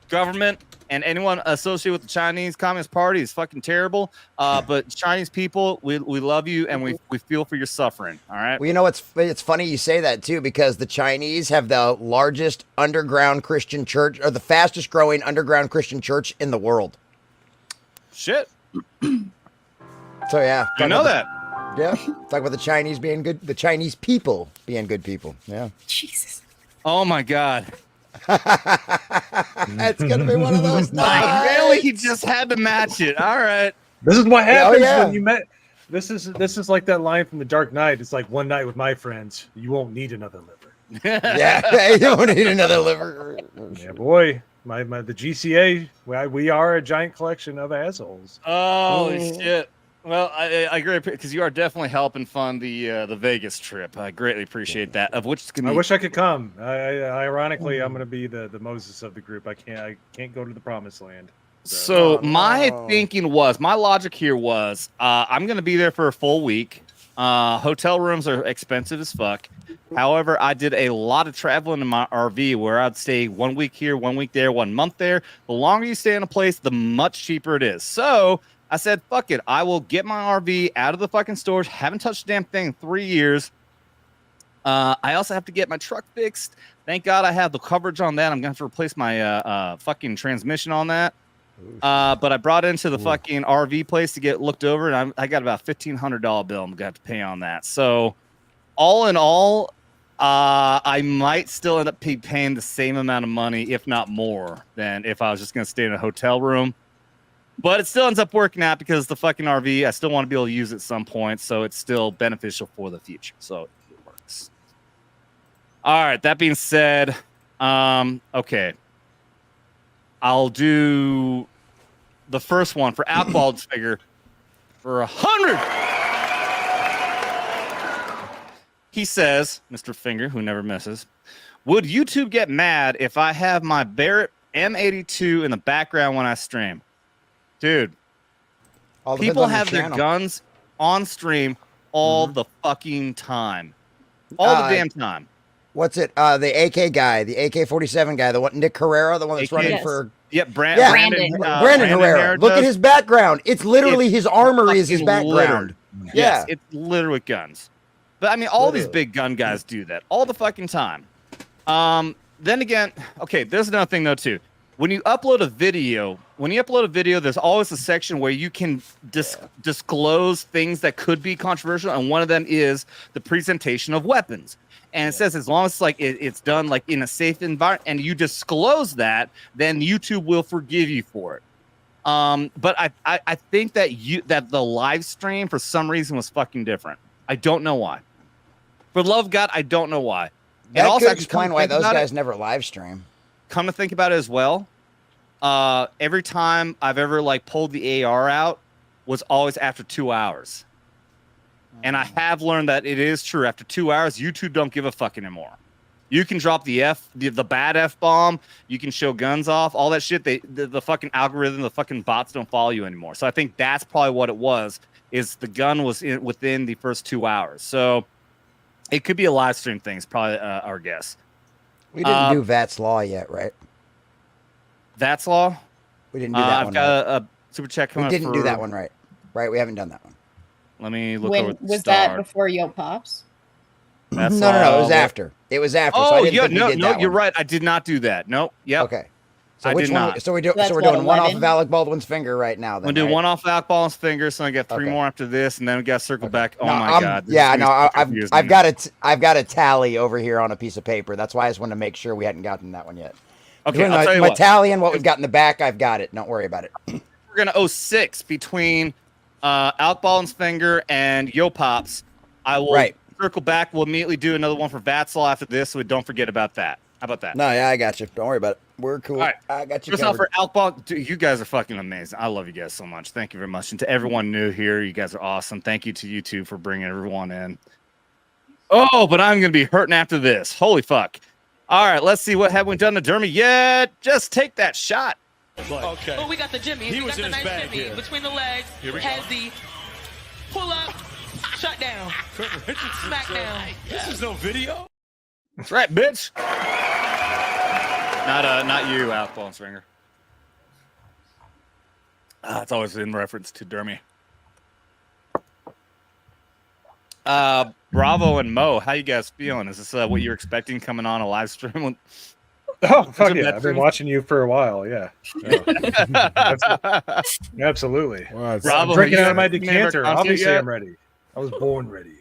government, and anyone associated with the Chinese Communist Party is fucking terrible. But Chinese people, we love you, and we feel for your suffering. All right. Well, you know, it's funny you say that too, because the Chinese have the largest underground Christian church, or the fastest growing underground Christian church in the world. Shit. So yeah, I know that. Yeah, talk about the Chinese being good, the Chinese people being good people. Yeah. Jesus. Oh my God. It's gonna be one of those nights. Really, he just had to match it. All right. This is what happens when you met. This is like that line from The Dark Knight. It's like, one night with my friends, you won't need another liver. Yeah, you don't need another liver. Yeah, boy. The GCA, we are a giant collection of assholes. Holy shit. Well, I agree, because you are definitely helping fund the Vegas trip. I greatly appreciate that. Of which I wish I could come. Ironically, I'm going to be the Moses of the group. I can't go to the promised land. So my logic here was, I'm going to be there for a full week. Hotel rooms are expensive as fuck. However, I did a lot of traveling in my RV where I'd stay 1 week here, 1 week there, 1 month there. The longer you stay in a place, the much cheaper it is. So I said, fuck it. I will get my RV out of the fucking storage. Haven't touched a damn thing in 3 years. I also have to get my truck fixed. Thank God I have the coverage on that. I'm going to have to replace my fucking transmission on that. But I brought it into the fucking RV place to get looked over, and I got about $1,500 bill I'm going to have to pay on that. So all in all, I might still end up paying the same amount of money, if not more, than if I was just going to stay in a hotel room. But it still ends up working out because the fucking RV, I still want to be able to use it at some point, so it's still beneficial for the future. So it works. All right, that being said, okay. I'll do the first one for alcohol figure for 100. He says, Mr. Finger, who never misses, would YouTube get mad if I have my Barrett M82 in the background when I stream? Dude, people have their guns on stream all the fucking time. All the damn time. What's it? The AK guy, the AK-47 guy, the one Nick Herrera, the one that's running Yes. for. Yep, Brandon Brandon Herrera. Look at his background. It's literally his armor is his background. Yes, Yeah, it's littered with guns. But I mean, all these Literally. big gun guys do that all the fucking time. Then again, okay, there's another thing though too. When you upload a video, there's always a section where you can disclose things that could be controversial, and one of them is the presentation of weapons. And it says as long as it's done like in a safe environment, and you disclose that, then YouTube will forgive you for it. But I think that the live stream for some reason was fucking different. I don't know why. For the love of God, I don't know why. that And also, could actually, explain why those guys never live stream. come to think about it as well, every time I've ever like pulled the AR out was always after 2 hours. And I have learned that it is true. After 2 hours, YouTube don't give a fuck anymore. You can drop the bad F-bomb. You can show guns off, all that shit. The fucking algorithm, the fucking bots don't follow you anymore. So I think that's probably what it was, is the gun was within the first 2 hours. So it could be a live stream thing. It's probably our guess. We didn't do Vat's Law yet, right? That's law. We didn't do that one. I've got a super chat coming We up didn't do that one right. Right, we haven't done that one. Let me look When over the was star. that before Yo Pops? That's No, it was all. after. It was after. So I Oh, didn't yeah, think we no, did no, that you're one. right. I did not do that. Nope. Yep. Okay. So I which did one? not. So we're That's doing what, one off 11? of Alec Baldwin's finger right now. I'm Then, gonna do right? one off Alec Baldwin's finger, so I got three Okay. more after this, and then we got to circle back. Oh No, my God! this Yeah, is no, gonna I've confuse I've me. got a tally over here on a piece of paper. That's why I just wanted to make sure we hadn't gotten that one yet. Okay, Doing I'll tell you my what. tally and what we've got in the back, I've got it. Don't worry about it. We're gonna 06 between Alec Baldwin's finger and Yo Pops. I will circle back. We'll immediately do another one for Vatslaw after this, so we don't forget about that. How about that? No, yeah, I got you. Don't worry about it. We're cool. All right. I got you First off, covered. for Alec Baldwin, dude, you guys are fucking amazing. I love you guys so much. Thank you very much. And to everyone new here, you guys are awesome. Thank you to you two for bringing everyone in. Oh, but I'm going to be hurting after this. Holy fuck. All right, let's see. What haven't we done to Dermy yet? Just take that shot. Okay. Oh, we got the Jimmy. He we was got in the his nice bag Jimmy here. between the legs. Here we has go. the pull up, shut down, smack down. This is no video. That's right, bitch. Not you, Alec Baldwin's finger. It's always in reference to Dermy. Bravo and Mo, how you guys feeling? Is this what you're expecting coming on a live stream? Oh, fuck yeah. I've been watching you for a while. Yeah. Absolutely. Well, I'm drinking out of my decanter. Obviously, I'm ready. I was born ready.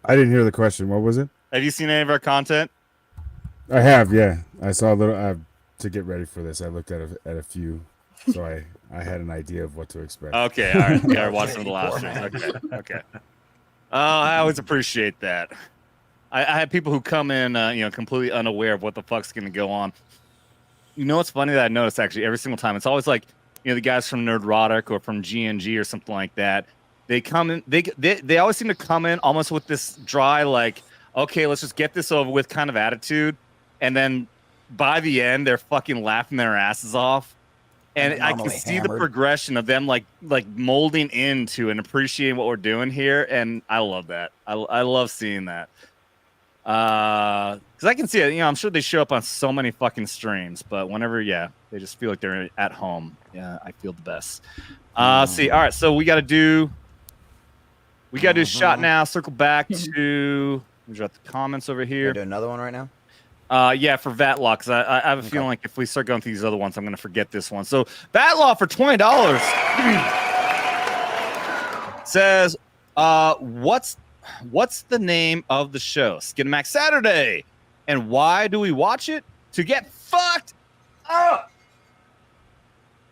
I didn't hear the question. What was it? Have you seen any of our content? I have, yeah. I saw a little. To get ready for this, I looked at a few, so I had an idea of what to expect. Okay, all right. Yeah, I watched some of the last streams. Okay. I always appreciate that. I have people who come in, completely unaware of what the fuck's going to go on. You know what's funny that I noticed actually every single time? It's always like, the guys from Nerdrotic or from GNG or something like that. They come in, they always seem to come in almost with this dry, like, okay, let's just get this over with kind of attitude. And then by the end, they're fucking laughing their asses off. And I can see the progression of them like molding into and appreciating what we're doing here. And I love that. I love seeing that. Because I can see it, I'm sure they show up on so many fucking streams, but whenever, they just feel like they're at home. Yeah, I feel the best. See, all right, so we got to do a shot now. Circle back to, we got the comments over here. Do another one right now. Yeah, for Vatlaw, because I have a feeling like if we start going through these other ones, I'm going to forget this one. So Vatlaw for $20 says, what's the name of the show? Skinamax Saturday. And why do we watch it? To get fucked up.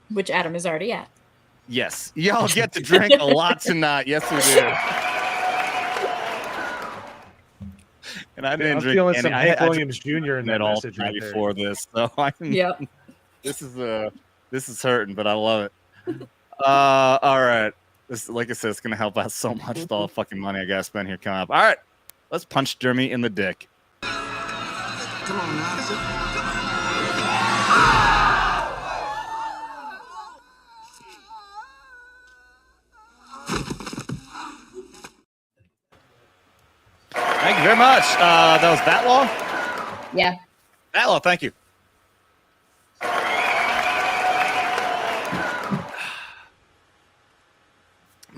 Which Adam is already at. Yes. Y'all get to drink a lot tonight. Yes, we do. And I didn't I'm drink feeling any. some Hank Williams Jr. in that all message right there. before this, so I can. Yep. This is hurting, but I love it. All right. This, like I said, it's gonna help out so much with all the fucking money I gotta spend here coming up. All right, let's punch Jeremy in the dick. Come on now. Thank you you very much. That was Batlaw? Yeah. Batlaw, thank you.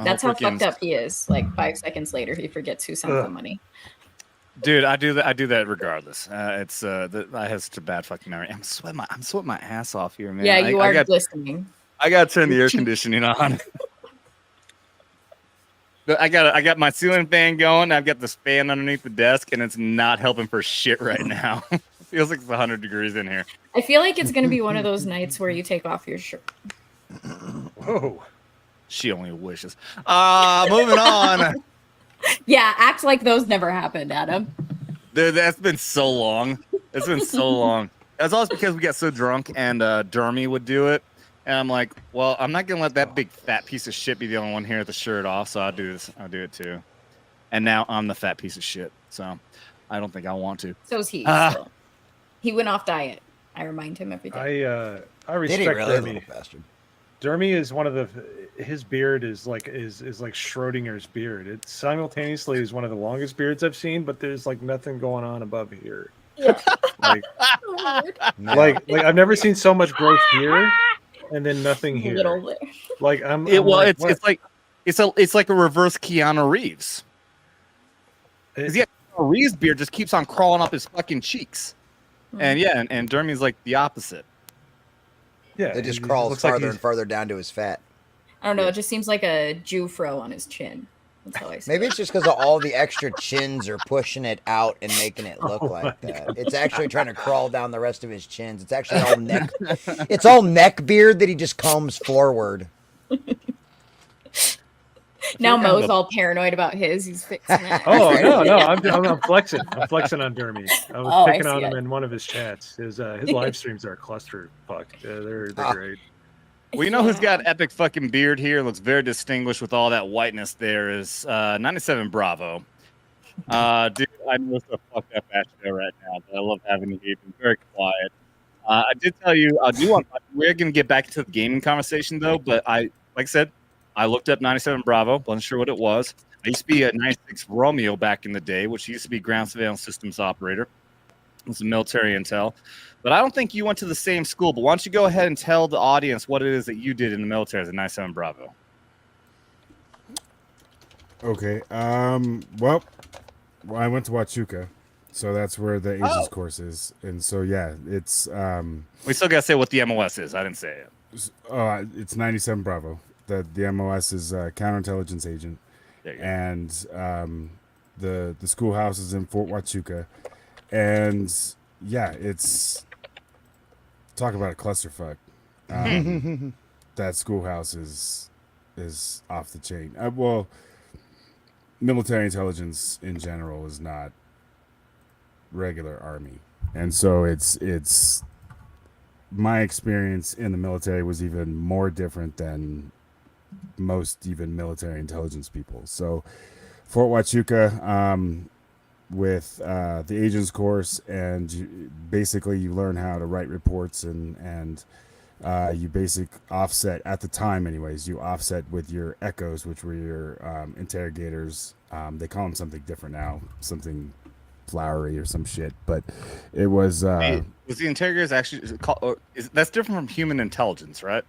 That's how fucked up he is. Like 5 seconds later, he forgets who sent the money. Dude, I do that regardless. I have such a bad fucking memory. I'm sweating my ass off here, man. Yeah, you are glistening. I gotta turn the air conditioning on. I got my ceiling fan going. I've got this fan underneath the desk, and it's not helping for shit right now. It feels like it's 100 degrees in here. I feel like it's gonna be one of those nights where you take off your shirt. Whoa. She only wishes. Moving on. Yeah, act like those never happened, Adam. Dude, that's been so long. It's been so long. That's always because we got so drunk, and Dermy would do it. And I'm like, well, I'm not gonna let that big fat piece of shit be the only one here with the shirt off, so I'll do this. I'll do it too. And now I'm the fat piece of shit, so I don't think I want to. So's he. So. He went off diet. I remind him every day. I respect Did he really, Dermy. little bastard? Dermy is one of his beard is like Schrodinger's beard. It simultaneously is one of the longest beards I've seen, but there's like nothing going on above here. Yeah. like I've never seen so much growth here, and then nothing here. Like it's like a reverse Keanu Reeves. Because Keanu Reeves' beard just keeps on crawling up his fucking cheeks, and Dermy's like the opposite. Yeah, it just crawls farther and farther down to his fat. I don't know. It just seems like a Jew fro on his chin. That's how I see Maybe it's just because of all the extra chins are pushing it out and making it look like that. It's actually trying to crawl down the rest of his chins. It's actually all neck. It's all neck beard that he just combs forward. Now Mo's all paranoid about his. He's fixing it. Oh no! I'm flexing. I'm flexing on Dermy. I was picking on him in one of his chats. His live streams are a clusterfuck. They're great. Well, you know who's got epic fucking beard here? Looks very distinguished with all that whiteness. There is 97Bravo. Dude, I know it's a fucked up ass show right now, but I love having you here. Been very quiet. I did tell you we're gonna get back into the gaming conversation though, but like I said, I looked up 97Bravo, wasn't sure what it was. I used to be a 96 Romeo back in the day, which used to be ground surveillance systems operator. It was military intel. But I don't think you went to the same school. But why don't you go ahead and tell the audience what it is that you did in the military as a 97Bravo? Okay. Well, I went to Huachuca, so that's where the Asians course is. And so, yeah, it's... we still got to say what the MOS is. I didn't say it. It's 97Bravo. The MOS is counterintelligence agent, and the schoolhouse is in Fort Huachuca, and yeah, it's talk about a clusterfuck. That schoolhouse is off the chain. Well, military intelligence in general is not regular army, and so it's my experience in the military was even more different than most even military intelligence people. So Fort Huachuca with the agents course, and basically you learn how to write reports and you basic offset at the time anyways, you offset with your echoes, which were your interrogators. They call them something different now, something flowery or some shit, but it was was the interrogators actually that's different from human intelligence, right?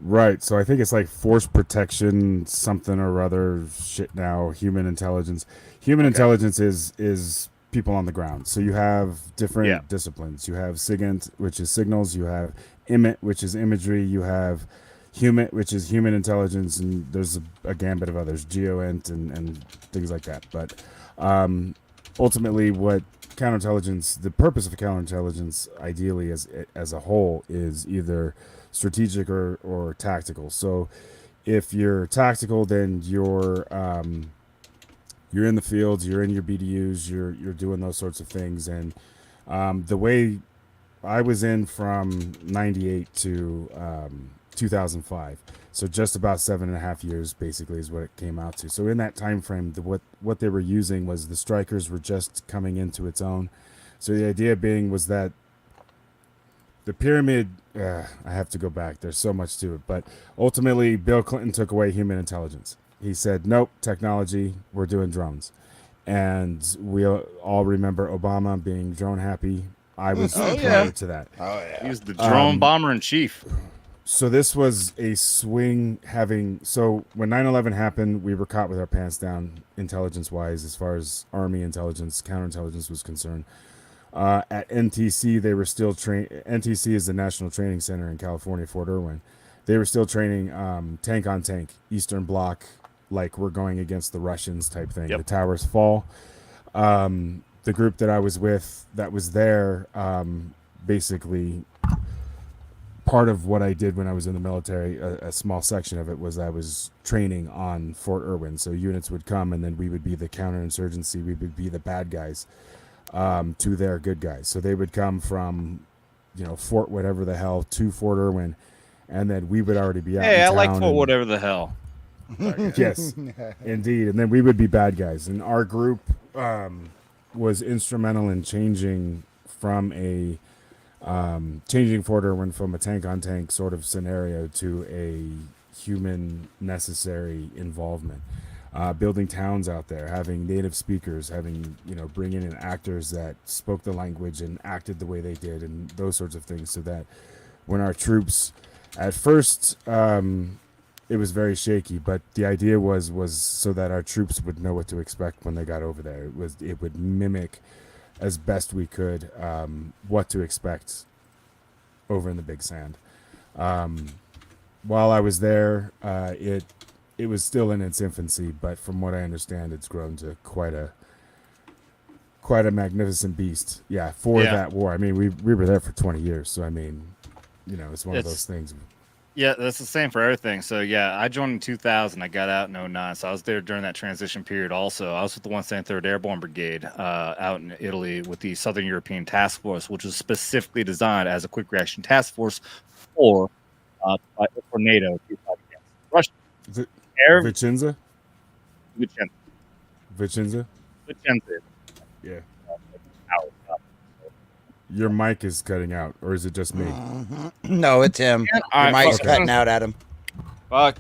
Right, so I think it's like force protection, something or other shit now. Human intelligence. Human intelligence is people on the ground. So you have different disciplines. You have SIGINT, which is signals. You have IMIT, which is imagery. You have HUMIT, which is human intelligence, and there's a gambit of others, GEOINT and things like that. But ultimately, what counterintelligence, the purpose of counterintelligence, ideally as a whole, is either strategic or tactical. So if you're tactical, then you're in the fields, you're in your BDUs, you're doing those sorts of things. And the way I was in from 98 to 2005, so just about 7.5 years basically is what it came out to. So in that time frame, what they were using was the strikers were just coming into its own. So the idea being was that the pyramid, I have to go back. There's so much to it. But ultimately, Bill Clinton took away human intelligence. He said, nope, technology, we're doing drones. and we all remember Obama being drone happy. I was prior to that. Oh yeah. He was the drone bomber in chief. So this was a swing so when 9/11 happened, we were caught with our pants down intelligence wise as far as Army intelligence, counterintelligence was concerned. At NTC, they were still NTC is the National Training Center in California, Fort Irwin. They were still training tank on tank, Eastern Bloc, like we're going against the Russians type thing. Yep. The towers fall. The group that I was with that was there, basically part of what I did when I was in the military, a small section of it was I was training on Fort Irwin. So units would come and then we would be the counterinsurgency. We would be the bad guys to their good guys. So they would come from, Fort whatever the hell to Fort Irwin. And then we would already be out in Hey, I town like Fort whatever the hell. Yes, indeed. And then we would be bad guys. And our group was instrumental in changing Fort Irwin from a tank on tank sort of scenario to a human necessary involvement. Building towns out there, having native speakers, bringing in actors that spoke the language and acted the way they did, and those sorts of things, so that when our troops, at first, it was very shaky, but the idea was so that our troops would know what to expect when they got over there. It would mimic as best we could what to expect over in the Big Sand. While I was there, it was still in its infancy, but from what I understand, it's grown to quite a magnificent beast. Yeah, that war. I mean, we were there for 20 years, so I mean, it's one of those things. Yeah, that's the same for everything. So yeah, I joined in 2000. I got out in 2009. So I was there during that transition period also. I was with the 173rd Airborne Brigade out in Italy with the Southern European Task Force, which was specifically designed as a quick reaction task force for NATO to fight against Russia. Vicenza? Vicenza. Yeah. Your mic is cutting out, or is it just me? No, it's him. Your mic's cutting out, Adam. Fuck.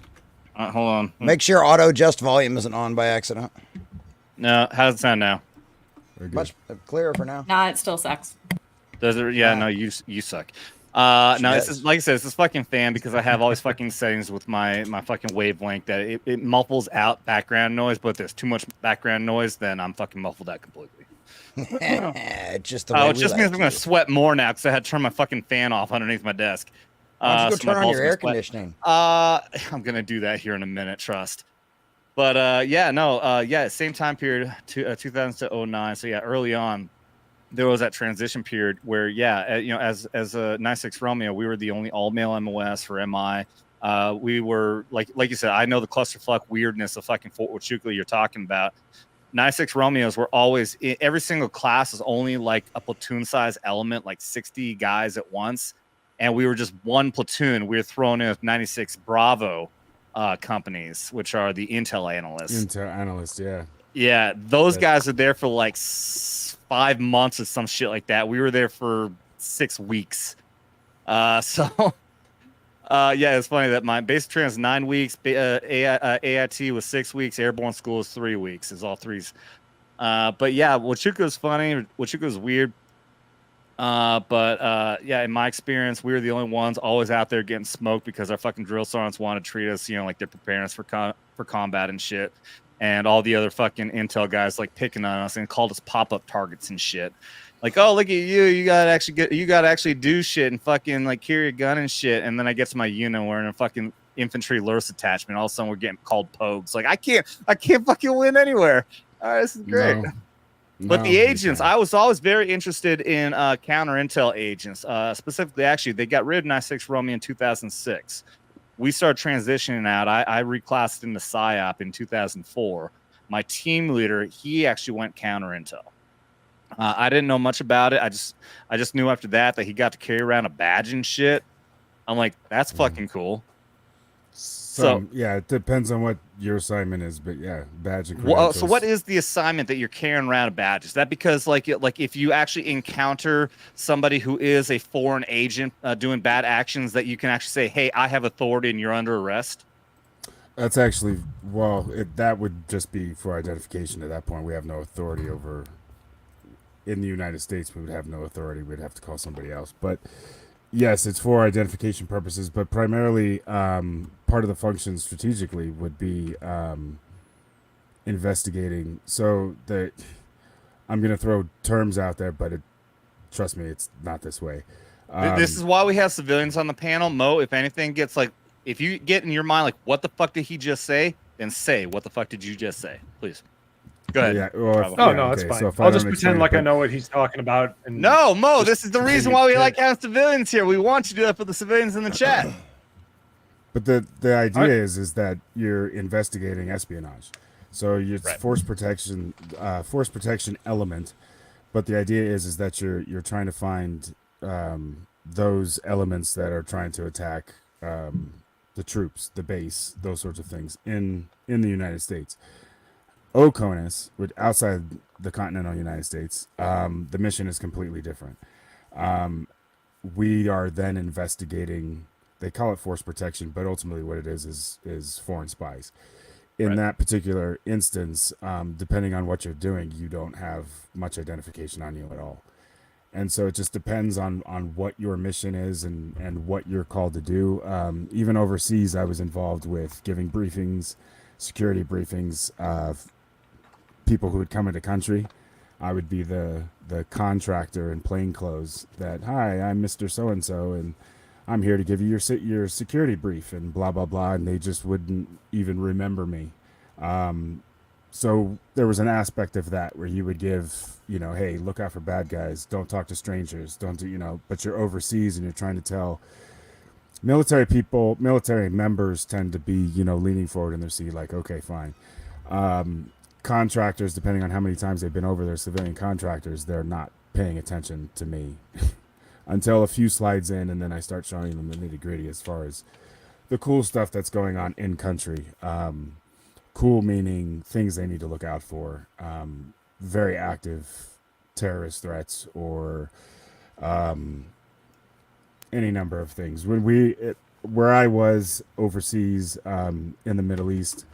Hold on. Make sure auto adjust volume isn't on by accident. No, how does it sound now? Much clearer for now. Nah, it still sucks. Does it? Yeah, no, you suck. No, it's just, like I said, it's this fucking fan because I have all these fucking settings with my fucking wavelength that it muffles out background noise, but if there's too much background noise, then I'm fucking muffled out completely. Just the way it just means I'm gonna sweat more now because I had to turn my fucking fan off underneath my desk. Why don't you go turn on your air conditioning? I'm gonna do that here in a minute, trust. But same time period, 2000 to 2009. So yeah, early on, there was that transition period where as a 96 Romeo, we were the only all male MOS for MI. We were like you said, I know the clusterfuck weirdness of fucking Fort Huachuca you're talking about. 96 Romeos were always every single class is only like a platoon size element, like 60 guys at once, and we were just one platoon. We were thrown in with 96Bravo companies, which are the intel analysts. Yeah, those guys are there for like 5 months or some shit like that. We were there for 6 weeks. It's funny that my basic training is 9 weeks, AIT was 6 weeks, airborne school is 3 weeks, is all threes. But yeah, Huachuca was funny. Huachuca was weird. In my experience, we were the only ones always out there getting smoked because our fucking drill sergeants want to treat us, like they're preparing us for combat and shit. And all the other fucking intel guys like picking on us and called us pop-up targets and shit. Like, oh, look at you! You gotta actually do shit and fucking like carry a gun and shit. And then I get to my unit, we're in a fucking infantry Lurse attachment. All of a sudden, we're getting called pogues. Like, I can't fucking win anywhere. All right, this is great. But the agents, I was always very interested in counter intel agents. Specifically, actually, they got rid of 96 Romeo in 2006. We started transitioning out. I reclassed into PSYOP in 2004. My team leader, he actually went counter intel. I didn't know much about it. I just knew after that he got to carry around a badge and shit. I'm like, that's fucking cool. So yeah, it depends on what your assignment is, but yeah, badge and credentials. So what is the assignment that you're carrying around a badge? Is that because like if you actually encounter somebody who is a foreign agent doing bad actions, that you can actually say, hey, I have authority and you're under arrest? That's actually, well, that would just be for identification at that point. We have no authority over, in the United States, we would have no authority. We'd have to call somebody else. But yes, it's for identification purposes, but primarily part of the function strategically would be investigating. So that I'm going to throw terms out there, but trust me, it's not this way. This is why we have civilians on the panel. Mo, if anything gets like, if you get in your mind like, what the fuck did he just say? Then say, what the fuck did you just say? Please. Go ahead. Yeah, well, That's fine. So I'll just pretend like I know what he's talking about. And no, Mo, this is the reason why we like having civilians here. We want you to do that for the civilians in the chat. But the idea is that you're investigating espionage. So it's force protection element. But the idea is that you're trying to find those elements that are trying to attack the troops, the base, those sorts of things in the United States. OCONUS, which outside the continental United States, the mission is completely different. We are then investigating. They call it force protection, but ultimately what it is foreign spies. In that particular instance, depending on what you're doing, you don't have much identification on you at all. And so it just depends on what your mission is and what you're called to do. Even overseas, I was involved with giving briefings, security briefings, people who would come into country. I would be the contractor in plain clothes that, hi, I'm Mr. So-and-so, and I'm here to give you your security brief and blah, blah, blah. And they just wouldn't even remember me. So there was an aspect of that where you would give, hey, look out for bad guys. Don't talk to strangers. Don't do, but you're overseas and you're trying to tell military members tend to be, leaning forward in their seat like, okay, fine. Contractors, depending on how many times they've been over there, civilian contractors, they're not paying attention to me until a few slides in, and then I start showing them the nitty gritty as far as the cool stuff that's going on in country. Cool meaning things they need to look out for. Very active terrorist threats or any number of things. Where I was overseas in the Middle East,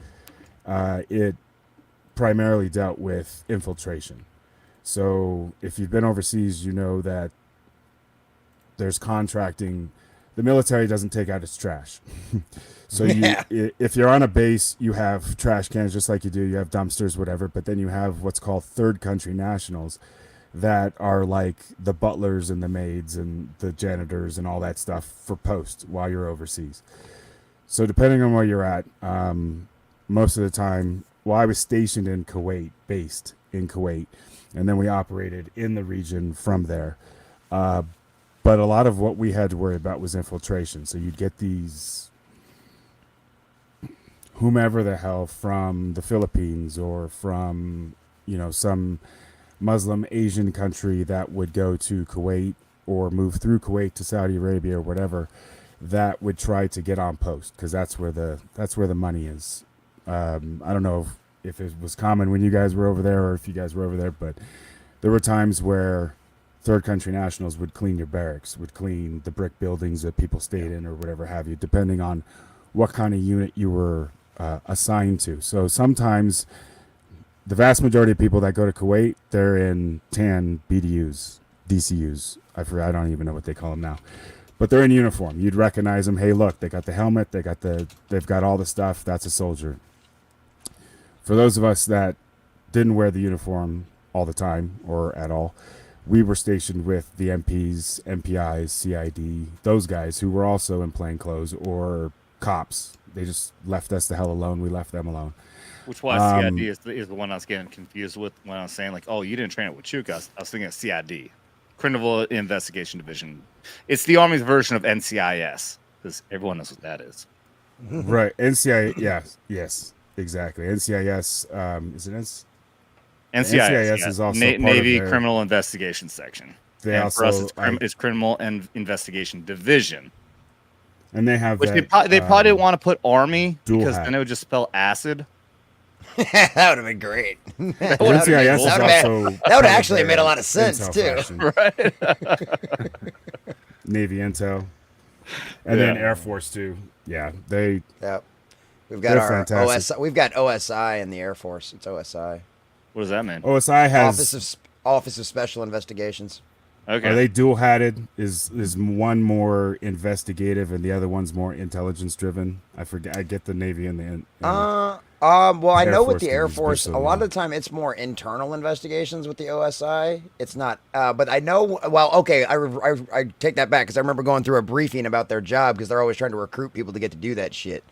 it primarily dealt with infiltration. So if you've been overseas, you know that there's contracting. The military doesn't take out its trash. So if you're on a base, you have trash cans just like you do. You have dumpsters, whatever. But then you have what's called third country nationals that are like the butlers and the maids and the janitors and all that stuff for post while you're overseas. So depending on where you're at, most of the time, I was stationed in Kuwait, based in Kuwait, and then we operated in the region from there. But a lot of what we had to worry about was infiltration. So you'd get these whomever the hell from the Philippines or from, some Muslim Asian country that would go to Kuwait or move through Kuwait to Saudi Arabia or whatever, that would try to get on post because that's where the money is. I don't know if it was common when you guys were over there or if you guys were over there, but there were times where third country nationals would clean your barracks, would clean the brick buildings that people stayed in or whatever have you, depending on what kind of unit you were assigned to. So sometimes the vast majority of people that go to Kuwait, they're in tan BDUs, DCUs. I forgot, I don't even know what they call them now. But they're in uniform. You'd recognize them. Hey, look, they got the helmet. They've got all the stuff. That's a soldier. For those of us that didn't wear the uniform all the time or at all, we were stationed with the MPs, MPIs, CID, those guys who were also in plain clothes or cops. They just left us the hell alone. We left them alone. Which why CID is the one I was getting confused with when I was saying like, oh, you didn't train it with Chukas. I was thinking of CID, Criminal Investigation Division. It's the Army's version of NCIS because everyone knows what that is. Right. NCIS. Yes, exactly. NCIS. Is it NCIS? NCIS is also Navy Criminal Investigation Section. They and also, for us, it's Criminal and Investigation Division. And they have which that, they probably didn't want to put Army because hat. then it would just spell acid. That would have been great. That would have actually made a lot of sense too. Right. Navy Intel. And then Air Force too. Yeah. We've got They're our fantastic. OSI. We've got OSI in the Air Force. It's OSI. What does that mean? OSI has Office of Special Investigations. Okay. Are they dual-hatted? Is one more investigative and the other one's more intelligence-driven? I forget. I get the Navy and the. Well, I Air know with Force the Air things, Force, so a lot of the time it's more internal investigations with the OSI. It's not, but I know. Well, okay, I take that back because I remember going through a briefing about their job because they're always trying to recruit people to get to do that shit.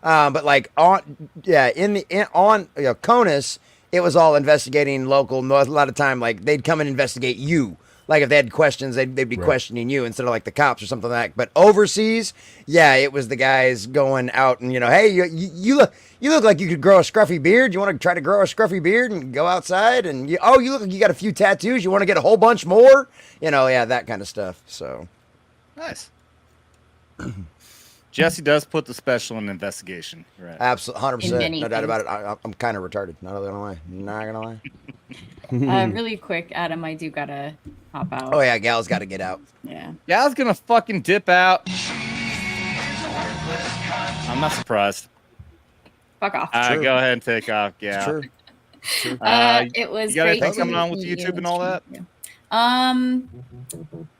But like on CONUS, it was all investigating local. A lot of time, like they'd come and investigate you. Like if they had questions, they'd be questioning you instead of like the cops or something like that. But overseas, yeah, it was the guys going out and hey, you look like you could grow a scruffy beard. You want to try to grow a scruffy beard and go outside and you look like you got a few tattoos. You want to get a whole bunch more? Yeah, that kind of stuff. So nice. Jesse does put the special in investigation, right? Absolutely, 100%, no doubt about it. I'm kind of retarded. Not gonna lie. Not gonna lie. Really quick, Adam, I do gotta hop out. Oh yeah, Gal's got to get out. Yeah. Gal's gonna fucking dip out. I'm not surprised. Fuck off. Go ahead and take off, Gal. True. It was you got great anything coming to on with meet YouTube you. and all that?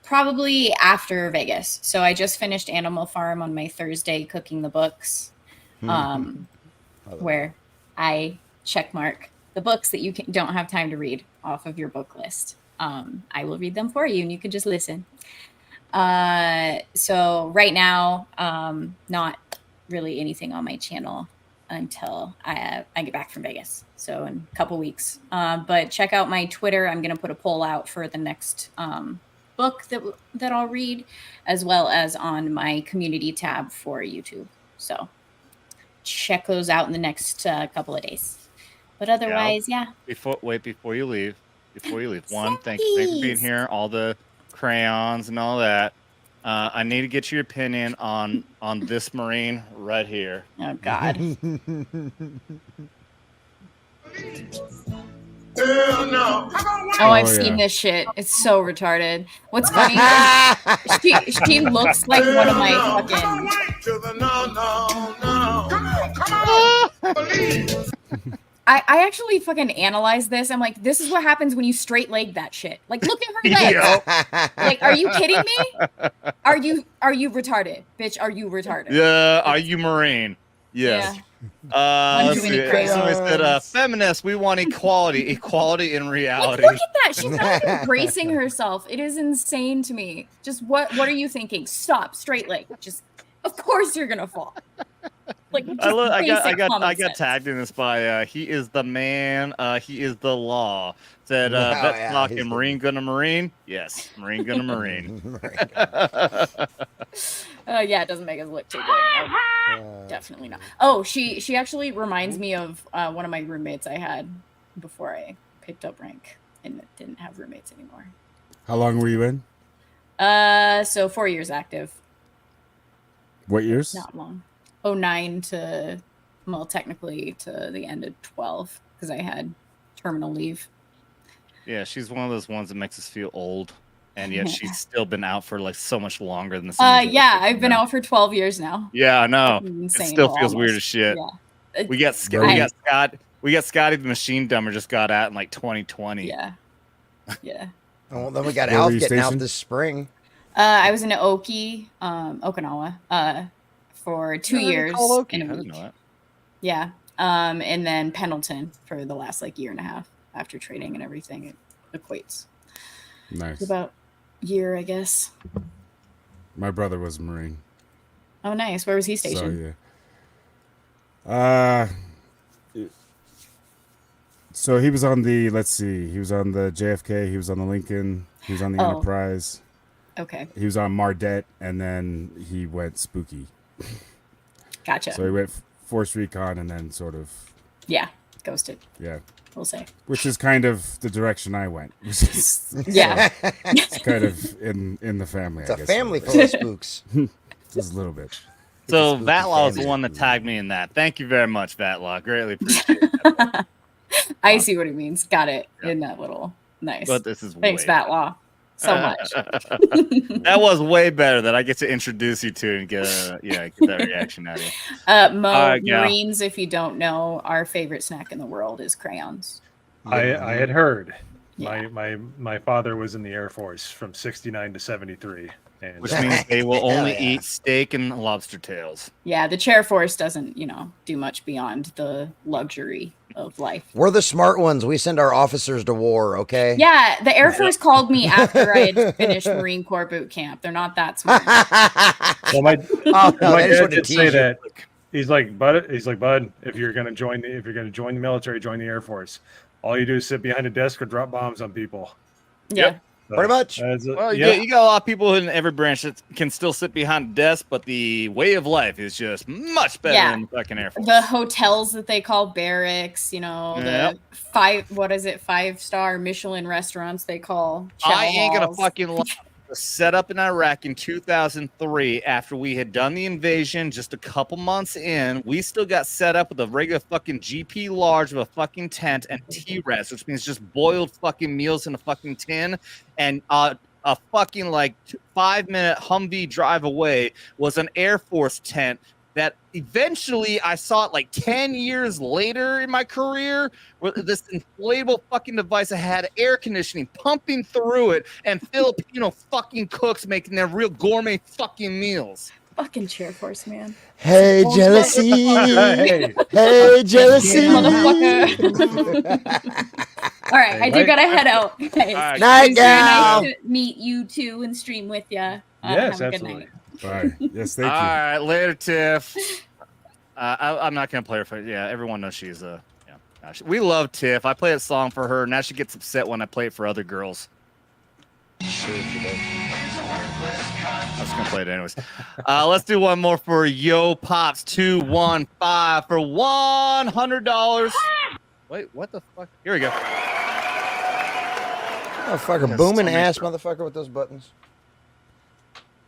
Probably after Vegas. So I just finished Animal Farm on my Thursday cooking the books, where I check mark the books that you don't have time to read off of your book list. I will read them for you and you can just listen. So right now, not really anything on my channel until I get back from Vegas. So in a couple weeks. But check out my Twitter. I'm going to put a poll out for the next book that I'll read, as well as on my community tab for YouTube. So check those out in the next couple of days. But otherwise, yeah. Before you leave, one, thanks for being here. All the crayons and all that. I need to get your opinion on this Marine right here. Oh God. Hell no. Oh, I've seen this shit. It's so retarded. What's funny is she looks like one of my fucking. I actually fucking analyzed this. I'm like, this is what happens when you straight leg that shit. Like, look at her legs. Like, are you kidding me? Are you retarded, bitch? Are you retarded? Yeah. Are you Marine? Yes. Yeah. Let's see. Somebody said, feminists, we want equality. Equality in reality. Like, look at that. She's not even bracing herself. It is insane to me. Just what are you thinking? Stop. Straight leg. Just, of course you're gonna fall. Like, I got tagged in this by he is the man, he is the law. Said Marine gonna Marine? Yes, Marine gonna Marine. Yeah, it doesn't make us look too good. Definitely not. Oh, she actually reminds me of one of my roommates I had before I picked up rank and didn't have roommates anymore. How long were you in? So 4 years active. What years? Not long. 09 to, well, technically to the end of 12 because I had terminal leave. Yeah, she's one of those ones that makes us feel old, and yet she's still been out for like so much longer than the. Yeah, I've been out for 12 years now. Yeah, I know. It still feels weird as shit. Yeah. We got Scotty the Machine Dumber just got out in like 2020. Yeah. Yeah. Well, then we got Alf getting out this spring. I was in Okinawa, for 2 years. I didn't know that. Yeah. And then Pendleton for the last like year and a half after training and everything. It equates. Nice. About a year, I guess. My brother was a Marine. Oh, nice. Where was he stationed? So, yeah. So he was on the, let's see, he was on the JFK, he was on the Lincoln, he was on the Enterprise. Okay. He was on Mardet, and then he went Spooky. Gotcha. So he went Force Recon and then sort of... Yeah, ghosted. Yeah. We'll say. Which is kind of the direction I went. Yeah. It's kind of in the family, It's I a guess. family full of spooks. Just a little bit. So Vatlaw is the one that tagged me in that. Thank you very much, Vatlaw. Greatly appreciate it. I see what he means. Got it. In that little... Nice. But this is Thanks, way Vatlaw. so much. That was way better that I get to introduce you to and get that reaction out of you. Marines, if you don't know, our favorite snack in the world is crayons. I had heard. Yeah. My father was in the Air Force from 69 to 73. And, Which means they will only eat steak and lobster tails. Yeah, the chair force doesn't, do much beyond the luxury of life. We're the smart ones. We send our officers to war, okay? Yeah, the Air Force called me after I had finished Marine Corps boot camp. They're not that smart. Well, my they just dad wanted to did tease say you. that. He's like, bud, if you're gonna join the military, join the Air Force. All you do is sit behind a desk or drop bombs on people. Yeah. So, pretty much. Well, you got a lot of people in every branch that can still sit behind a desk, but the way of life is just much better than the fucking Air Force. The hotels that they call barracks, the 5-star Michelin restaurants they call chow I ain't gonna halls. fucking lie. Set up in Iraq in 2003 after we had done the invasion just a couple months in. We still got set up with a regular fucking GP large of a fucking tent and T-rest, which means just boiled fucking meals in a fucking tin. And a fucking 5-minute Humvee drive away was an Air Force tent that eventually I saw it 10 years later in my career, where this inflatable fucking device that had air conditioning pumping through it and Filipino fucking cooks making their real gourmet fucking meals. Fucking chair force, man. Hey, jealousy. Hey, jealousy. All right, I do gotta head out, guys. Right. Night, Nice to meet you too and stream with you. Yes, have a good absolutely. night. All right. Yes, thank you. All right, later, Tiff. I'm not gonna play her for. Yeah, everyone knows she's a. We love Tiff. I play a song for her. Now she gets upset when I play it for other girls. I was gonna play it anyways. Let's do one more for Yo Pops 215 for $100. Wait, what the fuck? Here we go. Motherfucker, booming ass motherfucker with those buttons.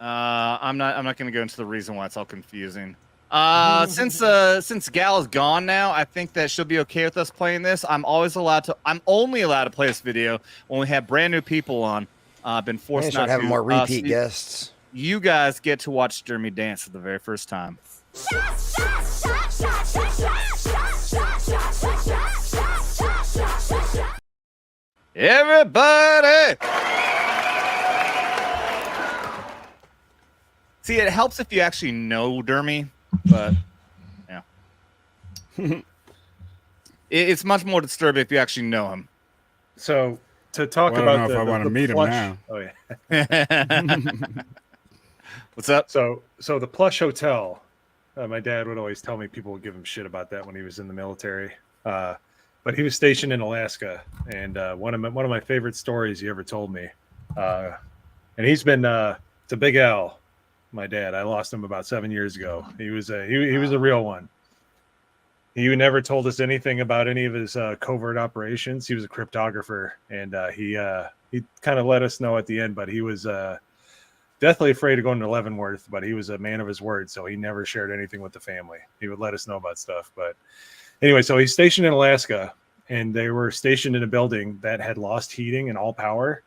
I'm not gonna go into the reason why it's all confusing. Since Gal is gone now, I think that she'll be okay with us playing this. I'm only allowed to play this video when we have brand new people on. I've been forced not to having more repeat so guests. You guys get to watch Jeremy dance for the very first time. Everybody! See, it helps if you actually know Dermy, but yeah. It's much more disturbing if you actually know him. So to talk Well, I about don't know if I want to meet him plush, now. Oh yeah. What's up? So the plush hotel. My dad would always tell me people would give him shit about that when he was in the military. But he was stationed in Alaska, and one of my favorite stories he ever told me. And he's been to Big Al. My dad, I lost him about 7 years ago. He was a real one. He never told us anything about any of his covert operations. He was a cryptographer, and he kind of let us know at the end. But he was deathly afraid of going to Leavenworth. But he was a man of his word, so he never shared anything with the family. He would let us know about stuff. But anyway, so he's stationed in Alaska, and they were stationed in a building that had lost heating and all power.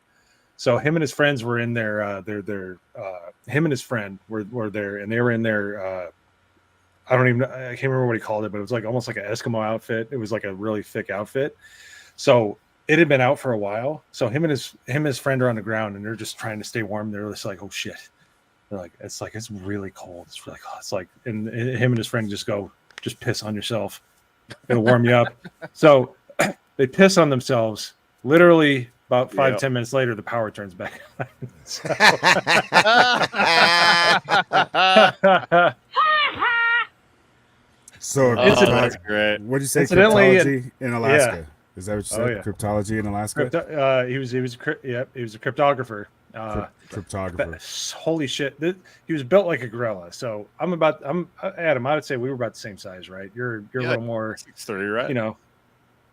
So him and his friends were in there. Him and his friend were there, and they were in their. I can't remember what he called it, but it was almost like an Eskimo outfit. It was like a really thick outfit. So it had been out for a while. So him and his friend are on the ground, and they're just trying to stay warm. They're just like, oh shit. They're like, it's really cold. It's really cold. It's like, and him and his friend just piss on yourself. It'll warm you up. So they piss on themselves. Literally about 5-10 minutes later, the power turns back on. So that's great. What did you say? Incidentally, Cryptology in Alaska. yeah. Is that what you said? Yeah. Cryptology in Alaska. He was a cryptographer. Cryptographer. Holy shit! He was built like a gorilla. So I'm Adam. I would say we were about the same size, right? You're a little more 6'3", right? You know,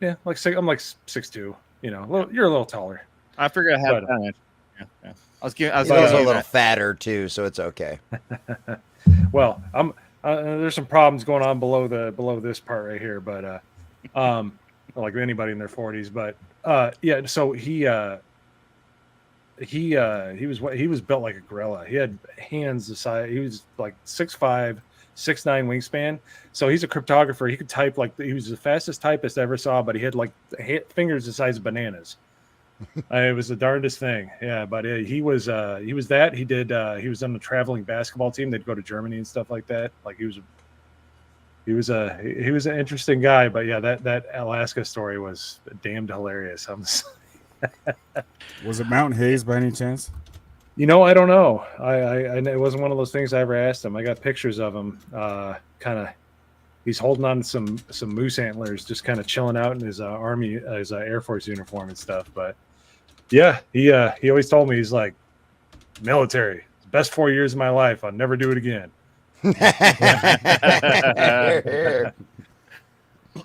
yeah, I'm like 6'2". You know, you're a little taller. I figured I had that. Yeah. I was a little fatter too, so it's okay. Well, there's some problems going on below this part right here, but like anybody in their 40s, but yeah. So he he was built like a gorilla. He had hands the size. He was like 6'5", 6'9" wingspan. So he's a cryptographer. He could type like he was the fastest typist I ever saw, but he had like fingers the size of bananas. It was the darndest thing. Yeah, but he was that. He was on the traveling basketball team. They'd go to Germany and stuff like that. Like he was an interesting guy. But yeah, that Alaska story was damned hilarious. Was it Mount Hayes by any chance? You know, I don't know. I it wasn't one of those things I ever asked him. I got pictures of him. He's holding on to some moose antlers, just kind of chilling out in his Air Force uniform and stuff. But yeah, he always told me, he's like, military, best 4 years of my life. I'll never do it again.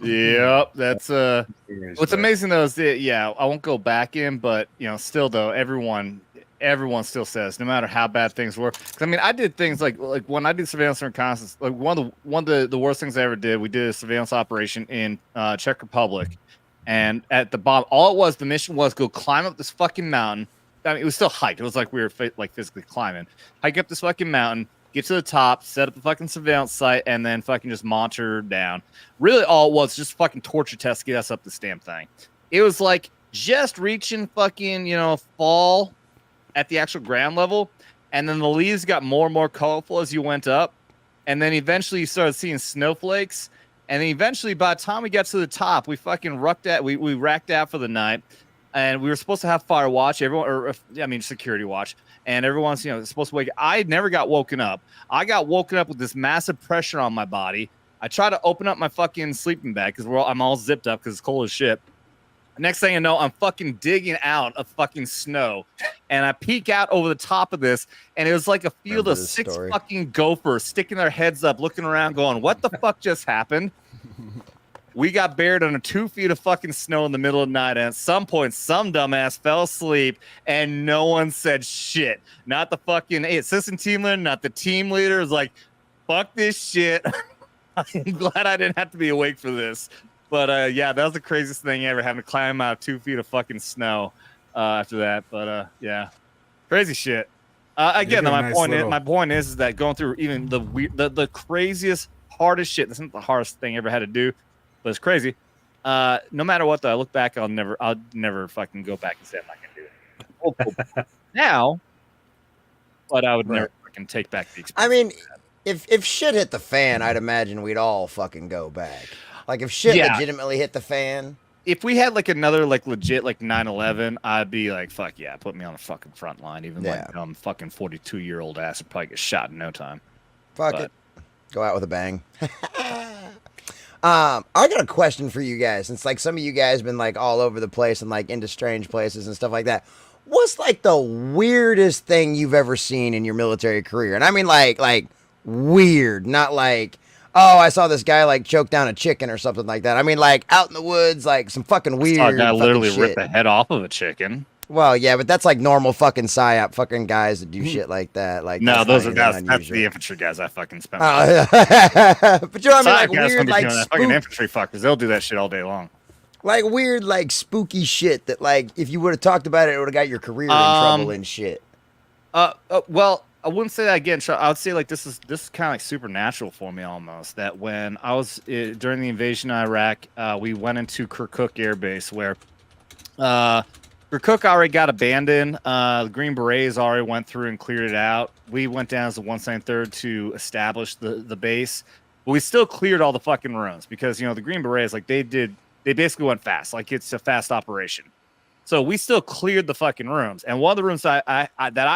Yep, that's what's amazing though is that I won't go back in, but still though, everyone still says no matter how bad things were. 'Cause, I mean, I did things like when I did surveillance and reconnaissance, like one of the worst things I ever did. We did a surveillance operation in Czech Republic, and at the bottom, the mission was go climb up this fucking mountain. I mean, it was still hiked. It was like we were physically climbing, hike up this fucking mountain. Get to the top, set up a fucking surveillance site, and then fucking just monitor down. Really, all it was just fucking torture test to get us up this damn thing. It was like just reaching fucking, fall at the actual ground level, and then the leaves got more and more colorful as you went up, and then eventually you started seeing snowflakes, and then eventually by the time we got to the top, we fucking we racked out for the night, and we were supposed to have fire watch, security watch. And everyone's, supposed to wake. I never got woken up. I got woken up with this massive pressure on my body. I tried to open up my fucking sleeping bag because I'm all zipped up because it's cold as shit. Next thing you know, I'm fucking digging out of fucking snow, and I peek out over the top of this, and it was like a field of six fucking gophers sticking their heads up, looking around, going, "What the fuck just happened?" We got buried under 2 feet of fucking snow in the middle of the night. And at some point, some dumbass fell asleep and no one said shit. Not the fucking assistant team leader, not the team leader. It was like, fuck this shit. I'm glad I didn't have to be awake for this. But that was the craziest thing ever, having to climb out 2 feet of fucking snow after that. But crazy shit. Again, my point is that going through even the craziest, hardest shit, that's not the hardest thing I ever had to do. But it's crazy. No matter what, though, I look back, I'll never fucking go back and say I'm not gonna do it now. But I would never fucking take back the experience. I mean, if shit hit the fan, I'd imagine we'd all fucking go back. Like if shit legitimately hit the fan. If we had like another legit 9/11, I'd be like, fuck yeah, put me on the fucking front line. Even fucking 42-year-old ass would probably get shot in no time. Fuck it. Go out with a bang. I got a question for you guys, since some of you guys been all over the place and into strange places and stuff like that. What's the weirdest thing you've ever seen in your military career? And I mean like weird, not oh, I saw this guy choke down a chicken or something like that. I mean out in the woods, some fucking weird. I saw a guy literally rip the head off of a chicken. Well, yeah, but that's normal fucking psyop fucking guys that do shit like that. No, those are guys. That's the infantry guys I fucking spent. But you know what I mean? Weird, fucking infantry fuckers. They'll do that shit all day long. Weird, spooky shit that, if you would have talked about it, it would have got your career in trouble and shit. Well, I wouldn't say that again. I would say this is kind of supernatural for me almost. That when I was during the invasion of Iraq, we went into Kirkuk Air Base where. Kirkuk already got abandoned. The Green Berets already went through and cleared it out. We went down as the 173rd to establish the base. But we still cleared all the fucking rooms because, the Green Berets, they basically went fast. It's a fast operation. So we still cleared the fucking rooms. And one of the rooms that I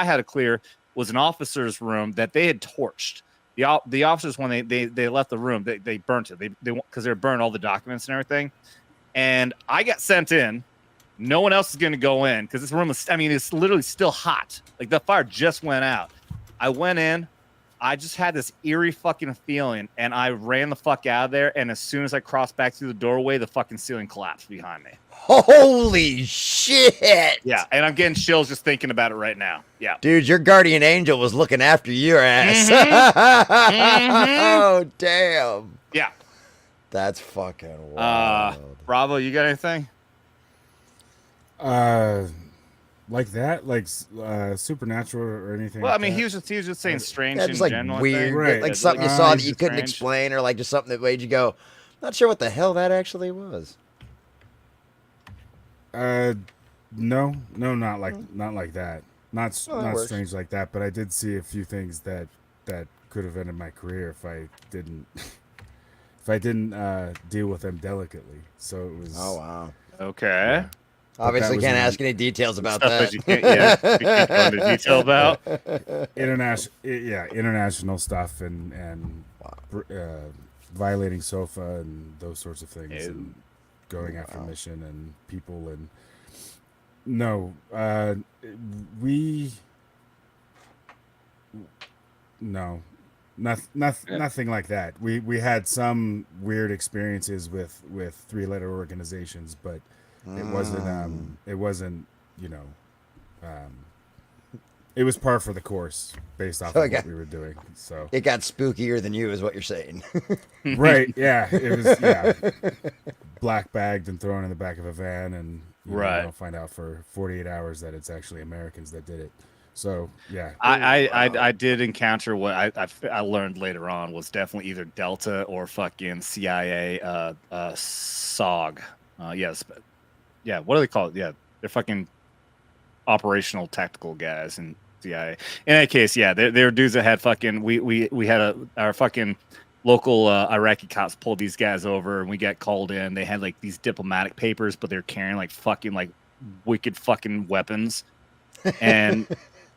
had to clear was an officer's room that they had torched. The officers, when they left the room, they burnt it. Because they burned all the documents and everything. And I got sent in. No one else is going to go in because this room is, it's literally still hot. The fire just went out. I went in. I just had this eerie fucking feeling, and I ran the fuck out of there. And as soon as I crossed back through the doorway, the fucking ceiling collapsed behind me. Holy shit! Yeah, and I'm getting chills just thinking about it right now. Yeah. Dude, your guardian angel was looking after your ass. Oh, damn. Yeah. That's fucking wild. Bravo, you got anything? like that, like supernatural or anything. Well, like I mean, that? he was just saying strange Yeah, in just like general. I weird, think. Right. like something you Like, saw that he's you just couldn't strange. explain, or like just something that made you go, not sure what the hell that actually was. No, not like that. Not Oh, that not works. strange like that. But I did see a few things that could have ended my career if I didn't deal with them delicately. So it was. Oh wow. Okay. But Obviously, that was can't in ask any details about Stuff that. that you can't, you can't go into detail about. international stuff and violating SOFA and those sorts of things and going after mission and people and no, nothing like that. We had some weird experiences with 3-letter organizations, but it wasn't it was par for the course based off of what we were doing. So it got spookier than you, is what you're saying. Right? Yeah, it was black bagged and thrown in the back of a van, and I'll find out for 48 hours that it's actually Americans that did it. So yeah, I did encounter what I learned later on was definitely either Delta or fucking CIA SOG. Yes, yeah. What do they call it? Yeah, they're fucking operational tactical guys and CIA. In that case, yeah, they're dudes that had fucking we had our fucking local Iraqi cops pulled these guys over and we got called in. They had like these diplomatic papers, but they're carrying like fucking like wicked fucking weapons. And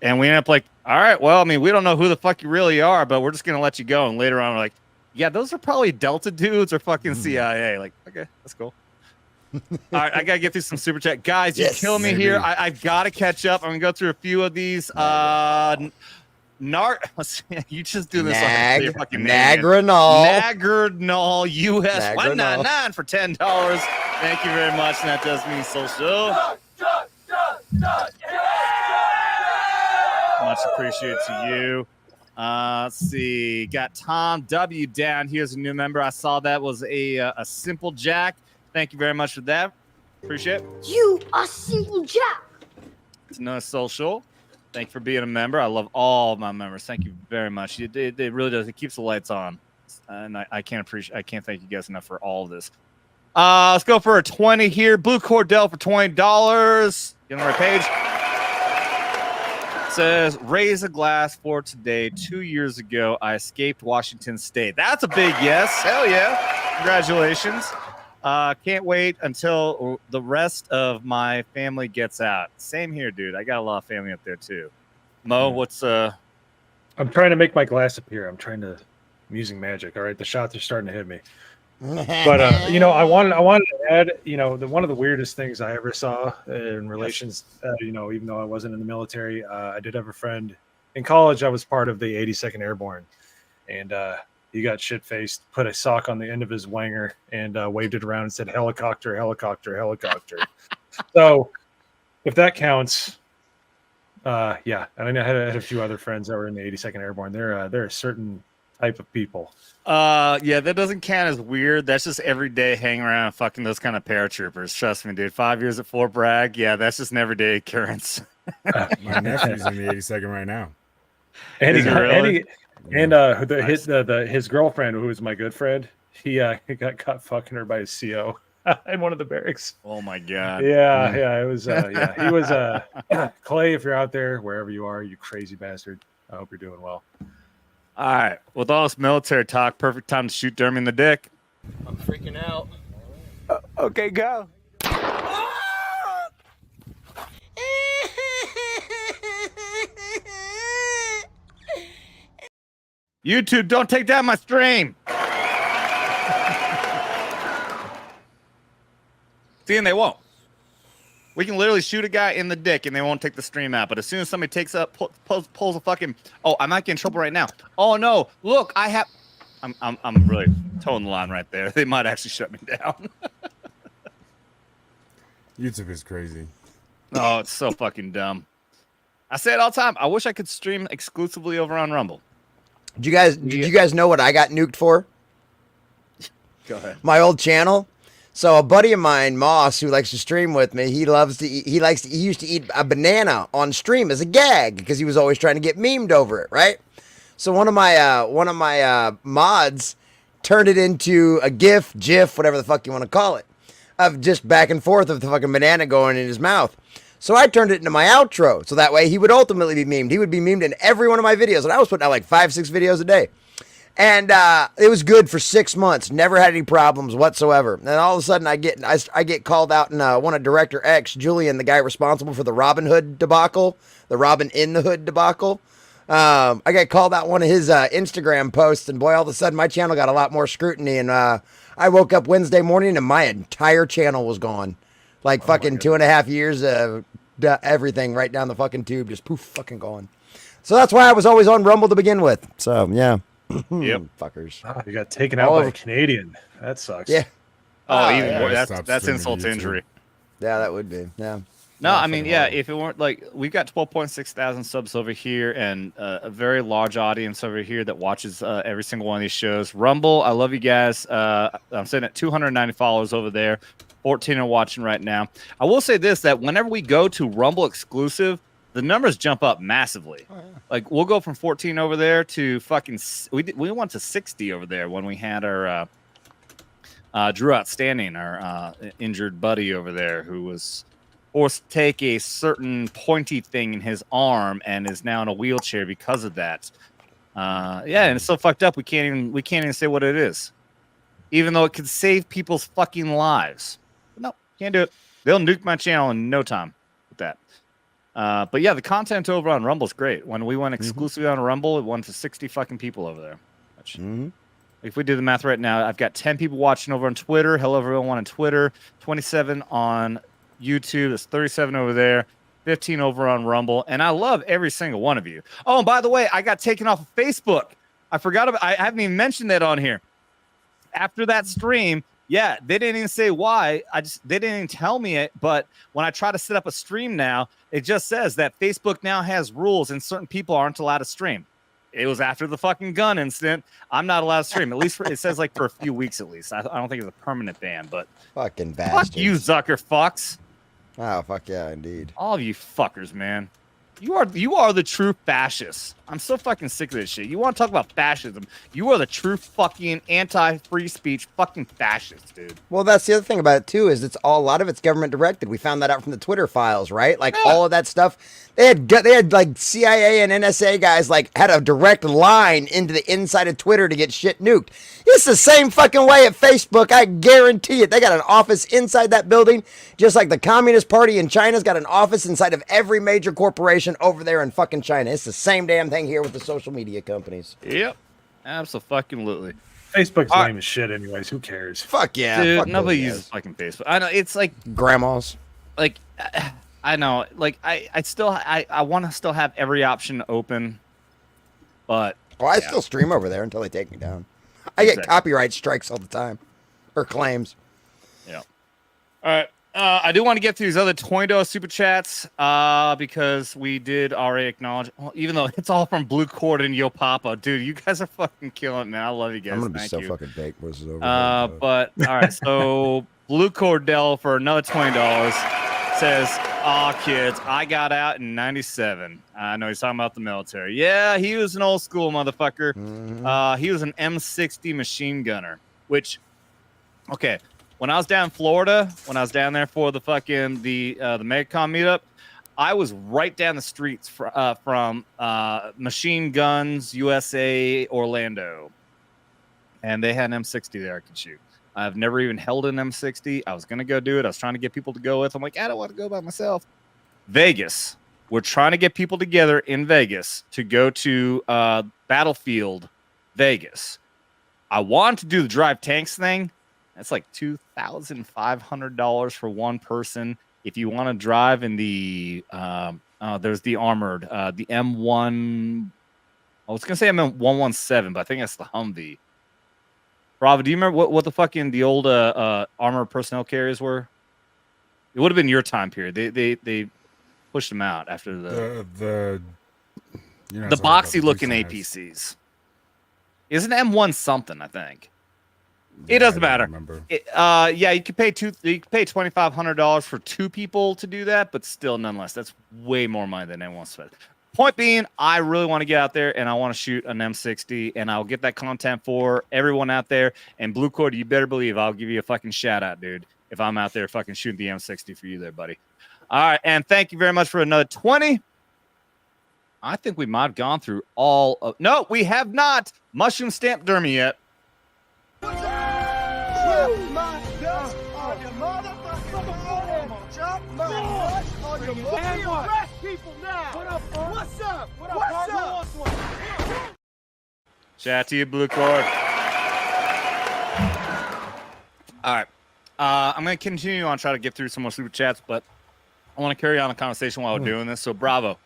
and we end up like, all right, well, I mean, we don't know who the fuck you really are, but we're just gonna let you go. And later on, we're like, yeah, those are probably Delta dudes or fucking CIA. Like, okay, that's cool. All right, I gotta get through some super chat, guys. You're killing me here. I've got to catch up. I'm gonna go through a few of these. You just do this on your fucking Nagrinol US 199 for $10. Thank you very much, and that does me social. Much appreciated to you. Let's see. Got Tom W down. Here's a new member. I saw that was a Simple Jack. Thank you very much for that. Appreciate it. You are Simple Jack. It's no social. Thank you for being a member. I love all of my members. Thank you very much. It really does. It keeps the lights on, and I can't thank you guys enough for all of this. Let's go for a 20 here. Blue Cordell for $20. Get on the right page. Says, raise a glass for today. 2 years ago, I escaped Washington State. That's a big yes. Hell yeah. Congratulations. Can't wait until the rest of my family gets out. Same here, dude. I got a lot of family up there too. Mo, what's I'm trying to make my glass appear. I'm using magic. All right, the shots are starting to hit me. But I wanted to add, one of the weirdest things I ever saw in relations, even though I wasn't in the military, I did have a friend in college. I was part of the 82nd Airborne, and he got shit-faced, put a sock on the end of his wanger, and waved it around and said, "Helicopter, helicopter, helicopter." So, if that counts, yeah. And I had a few other friends that were in the 82nd Airborne. They're a certain type of people. Yeah, that doesn't count as weird. That's just every day hanging around fucking those kind of paratroopers. Trust me, dude. 5 years at Fort Bragg. Yeah, that's just an everyday occurrence. My nephew's in the 82nd right now. And his girlfriend, who was my good friend, he got caught fucking her by his CO in one of the barracks. Oh my god. Yeah, it was he was Clay, if you're out there, wherever you are, you crazy bastard. I hope you're doing well. All right, with all this military talk, perfect time to shoot Dermy in the dick. I'm freaking out. Okay, go. YouTube, don't take down my stream. See, and they won't. We can literally shoot a guy in the dick and they won't take the stream out. But as soon as somebody takes up, pulls a fucking, oh, I might get in trouble right now. Oh no, look, I'm really towing the line right there. They might actually shut me down. YouTube is crazy. Oh, it's so fucking dumb. I say it all the time. I wish I could stream exclusively over on Rumble. Did you guys know what I got nuked for? Go ahead. My old channel. So a buddy of mine, Moss, who likes to stream with me, he loves to eat, he used to eat a banana on stream as a gag because he was always trying to get memed over it, right? So one of my mods turned it into a GIF, whatever the fuck you want to call it, of just back and forth of the fucking banana going in his mouth. So I turned it into my outro, so that way he would ultimately be memed. He would be memed in every one of my videos, and I was putting out like 5-6 videos a day. And it was good for 6 months. Never had any problems whatsoever. And all of a sudden, I get called out in one of Director X, Julian, the guy responsible for the Robin Hood debacle, the Robin in the Hood debacle. I got called out one of his Instagram posts, and boy, all of a sudden, my channel got a lot more scrutiny. And I woke up Wednesday morning, and my entire channel was gone. Like fucking 2.5 years of everything right down the fucking tube, just poof, fucking gone. So that's why I was always on Rumble to begin with. So yeah. Yep. Fuckers. Oh, you got taken out by a Canadian. That sucks. Yeah. Oh, even yeah, more. I That's stopped insult to streaming injury. Yeah, that would be. Yeah. No, I mean, yeah, if it weren't like we've got 12.6 thousand subs over here and a very large audience over here that watches every single one of these shows. Rumble, I love you guys. I'm sitting at 290 followers over there. 14 are watching right now. I will say this, that whenever we go to Rumble exclusive, the numbers jump up massively. Oh, yeah. Like we'll go from 14 over there to fucking we went to 60 over there when we had our Drew Outstanding, our injured buddy over there who was forced to take a certain pointy thing in his arm and is now in a wheelchair because of that. Yeah, and it's so fucked up we can't even say what it is, even though it could save people's fucking lives. But no, can't do it. They'll nuke my channel in no time with that. But yeah, the content over on Rumble is great. When we went exclusively on Rumble, it went to 60 fucking people over there. Which, if we do the math right now, I've got 10 people watching over on Twitter. Hello, everyone on Twitter. 27 on YouTube. That's 37 over there. 15 over on Rumble. And I love every single one of you. Oh, and by the way, I got taken off of Facebook. I forgot about. I haven't even mentioned that on here. After that stream. Yeah, they didn't even say why. They didn't even tell me it. But when I try to set up a stream now, it just says that Facebook now has rules and certain people aren't allowed to stream. It was after the fucking gun incident. I'm not allowed to stream. At least it says like for a few weeks at least. I don't think it's a permanent ban, but fucking bastards. Fuck you, Zucker fucks. Oh, fuck yeah, indeed. All of you fuckers, man. You are the true fascists. I'm so fucking sick of this shit. You want to talk about fascism? You are the true fucking anti-free speech fucking fascist, dude. Well, that's the other thing about it too, is a lot of it's government directed. We found that out from the Twitter files, right? Like all of that stuff. They had like CIA and NSA guys like had a direct line into the inside of Twitter to get shit nuked. It's the same fucking way at Facebook. I guarantee it. They got an office inside that building, just like the Communist Party in China's got an office inside of every major corporation over there in fucking China. It's the same damn thing here with the social media companies. Yep. Absolutely. Facebook's lame as shit anyways. Who cares? Fuck yeah. Dude, fuck nobody uses fucking Facebook. I know. It's like grandmas. Like, I know. Like, I want to still have every option open. But. Well, I still stream over there until they take me down. I get copyright strikes all the time. Or claims. Yeah. All right. I do want to get to these other $20 super chats because we did already acknowledge, well, even though it's all from Blue Cord and Yo Papa. Dude, you guys are fucking killing it, man. I love you guys. I'm going to be Thank so you. fucking baked when this is over. But, all right. So, Blue Cordell for another $20 says, "Aw, kids, I got out in 97. I know he's talking about the military. Yeah, he was an old school motherfucker. He was an M60 machine gunner, which, okay. When I was down in Florida, when I was down there for the fucking the MegaCon meetup, I was right down the streets from Machine Guns USA Orlando, and they had an M60 there I could shoot. I've never even held an M60. I was gonna go do it. I was trying to get people to go with. I'm like, I don't want to go by myself. Vegas. We're trying to get people together in Vegas to go to Battlefield Vegas. I want to do the drive tanks thing. That's like $2,500 for one person. If you want to drive in the, there's the armored, the M1. I was gonna say M117, but I think that's the Humvee. Bravo, do you remember what the fucking the old armored personnel carriers were? It would have been your time period. They pushed them out after the boxy looking APCs. Isn't M1 something? I think. It doesn't I don't matter. remember. Yeah, you can pay $2,500 for 2 people to do that, but still, nonetheless, that's way more money than anyone spent. Point being, I really want to get out there and I want to shoot an M60, and I'll get that content for everyone out there. And Blue Cord, you better believe I'll give you a fucking shout out, dude, if I'm out there fucking shooting the M60 for you there, buddy. All right, and thank you very much for another 20. I think we might have gone through all of. No, we have not mushroom stamp dermy yet. Shout out to you, Blue Cord. All right. I'm going to continue on, try to get through some more super chats, but I want to carry on a conversation while we're doing this. So, Bravo.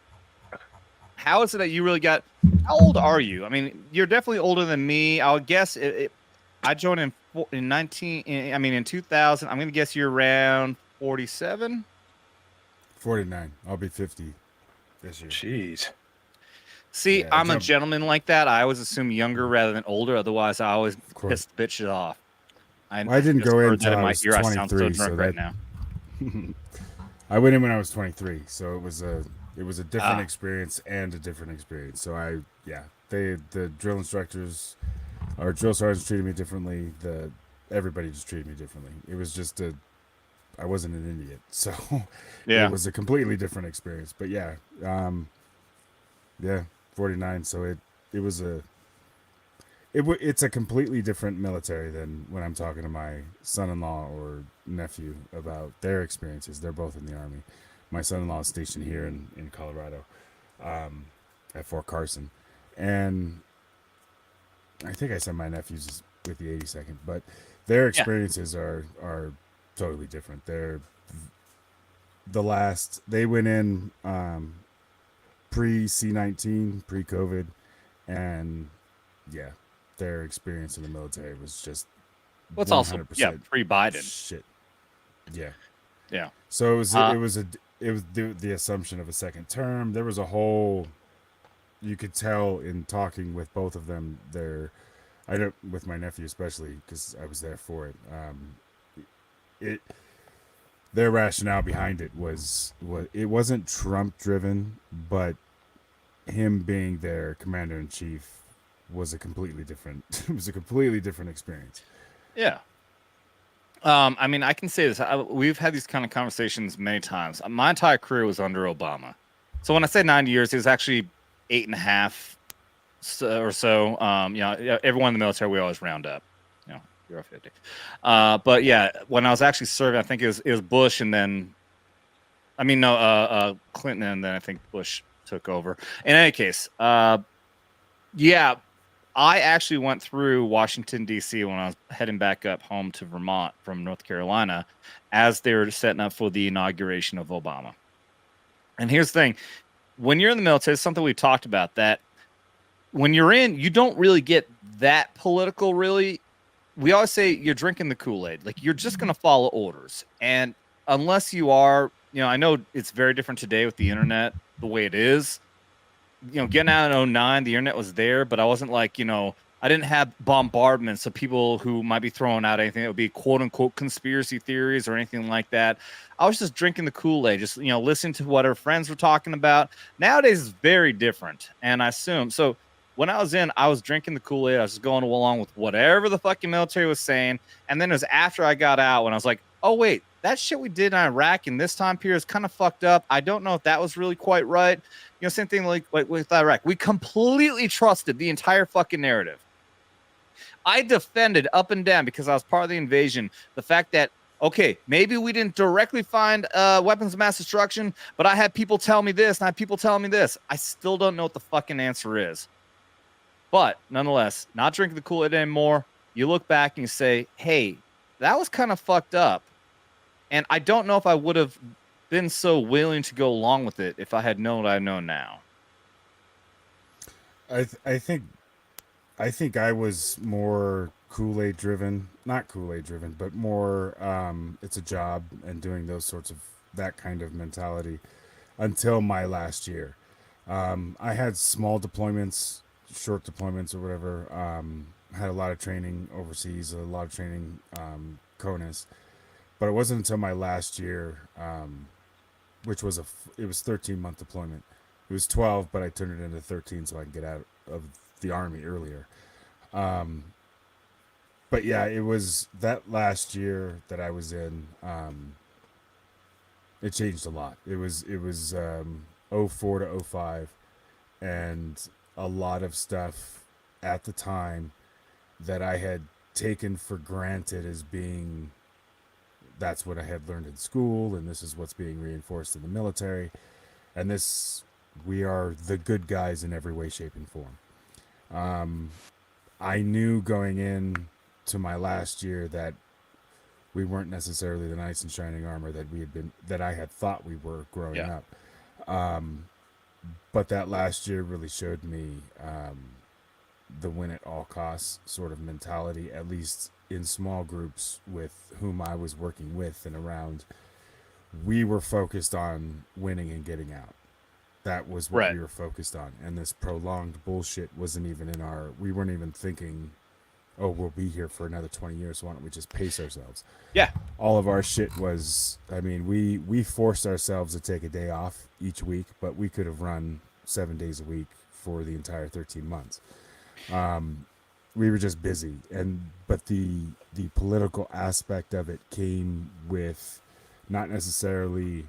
How is it that you really got... How old are you? I mean, you're definitely older than me. I would guess I joined in 2000. I'm going to guess you're around 47? 49. I'll be 50 this year. Jeez. See, Yeah, I'm a gentleman like that. I always assume younger rather than older. Otherwise, I always piss the bitches off. I didn't go in until I was 23. I sound so drunk right now. I went in when I was 23, so it was a different experience and a different experience. So the drill instructors, our drill sergeants treated me differently. Everybody just treated me differently. It was just I wasn't an idiot, so it was a completely different experience. But 49. So it's a completely different military than when I'm talking to my son-in-law or nephew about their experiences. They're both in the Army. My son-in-law is stationed here in Colorado, at Fort Carson, and I think I said my nephew's with the 82nd, but their experiences are totally different. They went in pre-C-19, pre-COVID, and their experience in the military was just it's also pre-Biden shit. Yeah. So it was the assumption of a second term. There was a whole, you could tell in talking with both of them, with my nephew especially, because I was there for it. Their rationale behind it was it wasn't Trump driven, but him being their commander in chief was a completely different experience. Yeah. I mean, I can say this. We've had these kind of conversations many times. My entire career was under Obama. So when I say 90 years, it was actually 8.5 or so. Everyone in the military, we always round up. You're 50. But yeah, when I was actually serving, I think it was Bush, and then, Clinton, and then I think Bush took over. In any case, I actually went through Washington, D.C. when I was heading back up home to Vermont from North Carolina as they were setting up for the inauguration of Obama. And here's the thing. When you're in the military, it's something we've talked about, that when you're in, you don't really get that political, really. We always say you're drinking the Kool-Aid. Like, you're just going to follow orders. And unless you are, I know it's very different today with the internet, the way it is. Getting out in 2009, the internet was there, but I wasn't like, I didn't have bombardments of people who might be throwing out anything that would be quote unquote conspiracy theories or anything like that. I was just drinking the Kool-Aid, just, listening to what our friends were talking about. Nowadays it's very different. And I assume, so when I was in, I was drinking the Kool-Aid. I was just going along with whatever the fucking military was saying. And then it was after I got out when I was like, oh wait, that shit we did in Iraq in this time period is kind of fucked up. I don't know if that was really quite right. Same thing like with Iraq. We completely trusted the entire fucking narrative. I defended up and down, because I was part of the invasion, the fact that, okay, maybe we didn't directly find weapons of mass destruction, but I had people tell me this, and I had people telling me this. I still don't know what the fucking answer is. But nonetheless, not drinking the Kool-Aid anymore. You look back and you say, hey, that was kind of fucked up. And I don't know if I would have been so willing to go along with it if I had known what I know now. I think I was more Kool-Aid driven, not Kool-Aid driven, but more it's a job and doing those sorts of that kind of mentality until my last year. I had small deployments, short deployments or whatever. had a lot of training overseas, a lot of training CONUS, but it wasn't until my last year, which was it was 13-month deployment. It was 12, but I turned it into 13 so I could get out of the Army earlier. But yeah, it was that last year that I was in. It changed a lot. It was 04 to 05, and a lot of stuff at the time that I had taken for granted as being, that's what I had learned in school, and this is what's being reinforced in the military, and we are the good guys in every way, shape, and form. I knew going in to my last year that we weren't necessarily the knights in shining armor that I had thought we were growing up. But that last year really showed me the win at all costs sort of mentality, at least in small groups with whom I was working with and around. We were focused on winning and getting out. That was what we were focused on. And this prolonged bullshit wasn't even we weren't even thinking, oh, we'll be here for another 20 years, so why don't we just pace ourselves? Yeah. All of our shit was, I mean, we forced ourselves to take a day off each week, but we could have run 7 days a week for the entire 13 months. We were just busy. But the political aspect of it came with not necessarily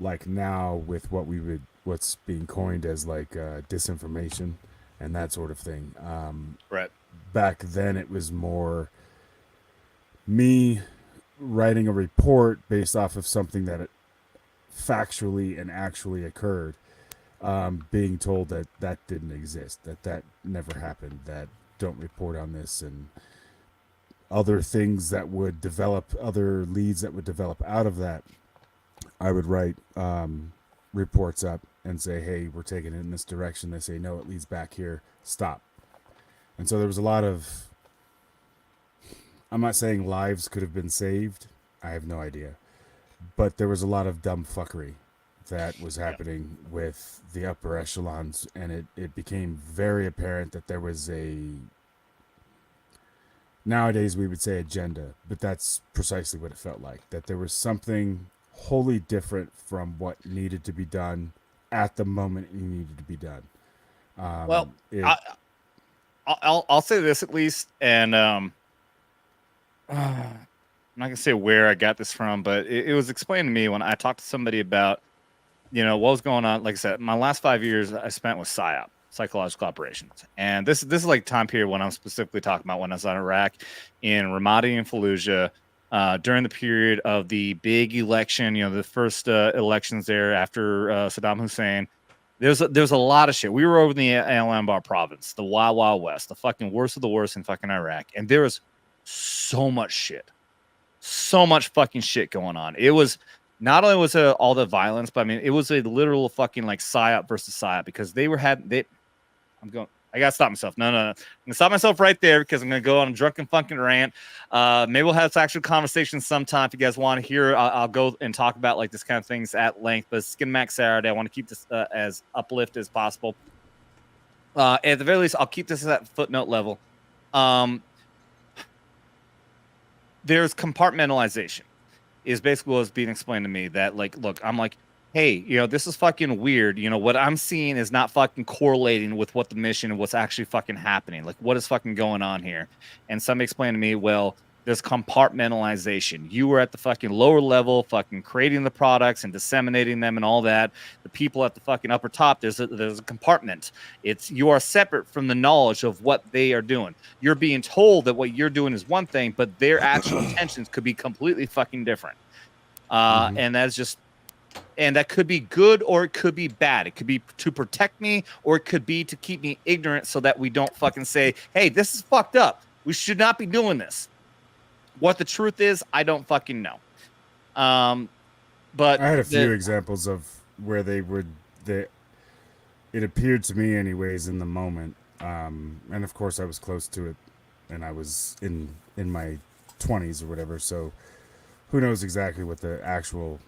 like now with what's being coined as like disinformation and that sort of thing. Right. Back then it was more me writing a report based off of something that factually and actually occurred, being told that didn't exist, that never happened, that don't report on this, and other things that would develop, other leads that would develop out of that. I would write reports up and say, hey, we're taking it in this direction. They say, no, it leads back here. Stop. And so there was a lot of, I'm not saying lives could have been saved. I have no idea. But there was a lot of dumb fuckery that was happening with the upper echelons. And it became very apparent that there was nowadays we would say agenda, but that's precisely what it felt like. That there was something wholly different from what needed to be done at the moment it needed to be done. I'll say this at least, and I'm not gonna say where I got this from, but it was explained to me when I talked to somebody about, what was going on. Like I said, my last 5 years I spent with PSYOP, psychological operations, and this is like time period when I'm specifically talking about when I was in Iraq, in Ramadi and Fallujah, during the period of the big election, the first elections there after Saddam Hussein. There's a lot of shit. We were over in the Al-Anbar province, the Wild Wild West, the fucking worst of the worst in fucking Iraq. And there was so much shit. So much fucking shit going on. It was, not only was all the violence, but I mean, it was a literal fucking like PSYOP versus PSYOP, because I gotta stop myself. No. I'm gonna stop myself right there because I'm gonna go on a drunken fucking rant. Maybe we'll have actual conversations sometime if you guys want to hear. I'll go and talk about like this kind of things at length. But Skin Max Saturday, I want to keep this as uplift as possible. At the very least, I'll keep this at footnote level. There's compartmentalization, is basically what's being explained to me. That like, look, I'm like, hey, this is fucking weird. What I'm seeing is not fucking correlating with what the mission and what's actually fucking happening. Like, what is fucking going on here? And somebody explained to me, well, there's compartmentalization. You were at the fucking lower level, fucking creating the products and disseminating them and all that. The people at the fucking upper top, there's a compartment. You are separate from the knowledge of what they are doing. You're being told that what you're doing is one thing, but their actual intentions could be completely fucking different. And that's just, and that could be good or it could be bad. It could be to protect me or it could be to keep me ignorant so that we don't fucking say, hey, this is fucked up. We should not be doing this. What the truth is, I don't fucking know. But I had a few examples of where it appeared to me anyways in the moment. And of course I was close to it and I was in my 20s or whatever. So who knows exactly what the actual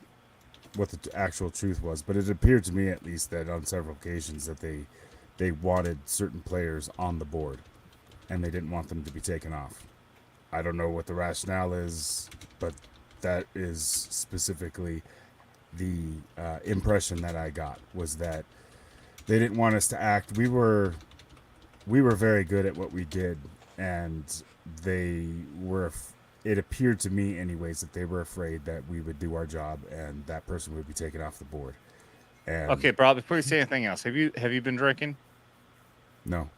truth was, but it appeared to me at least that on several occasions that they wanted certain players on the board, and they didn't want them to be taken off. I don't know what the rationale is, but that is specifically the impression that I got, was that they didn't want us to act. We were very good at what we did, and they were. It appeared to me, anyways, that they were afraid that we would do our job and that person would be taken off the board. And Okay, bro. Before you say anything else, have you been drinking? No.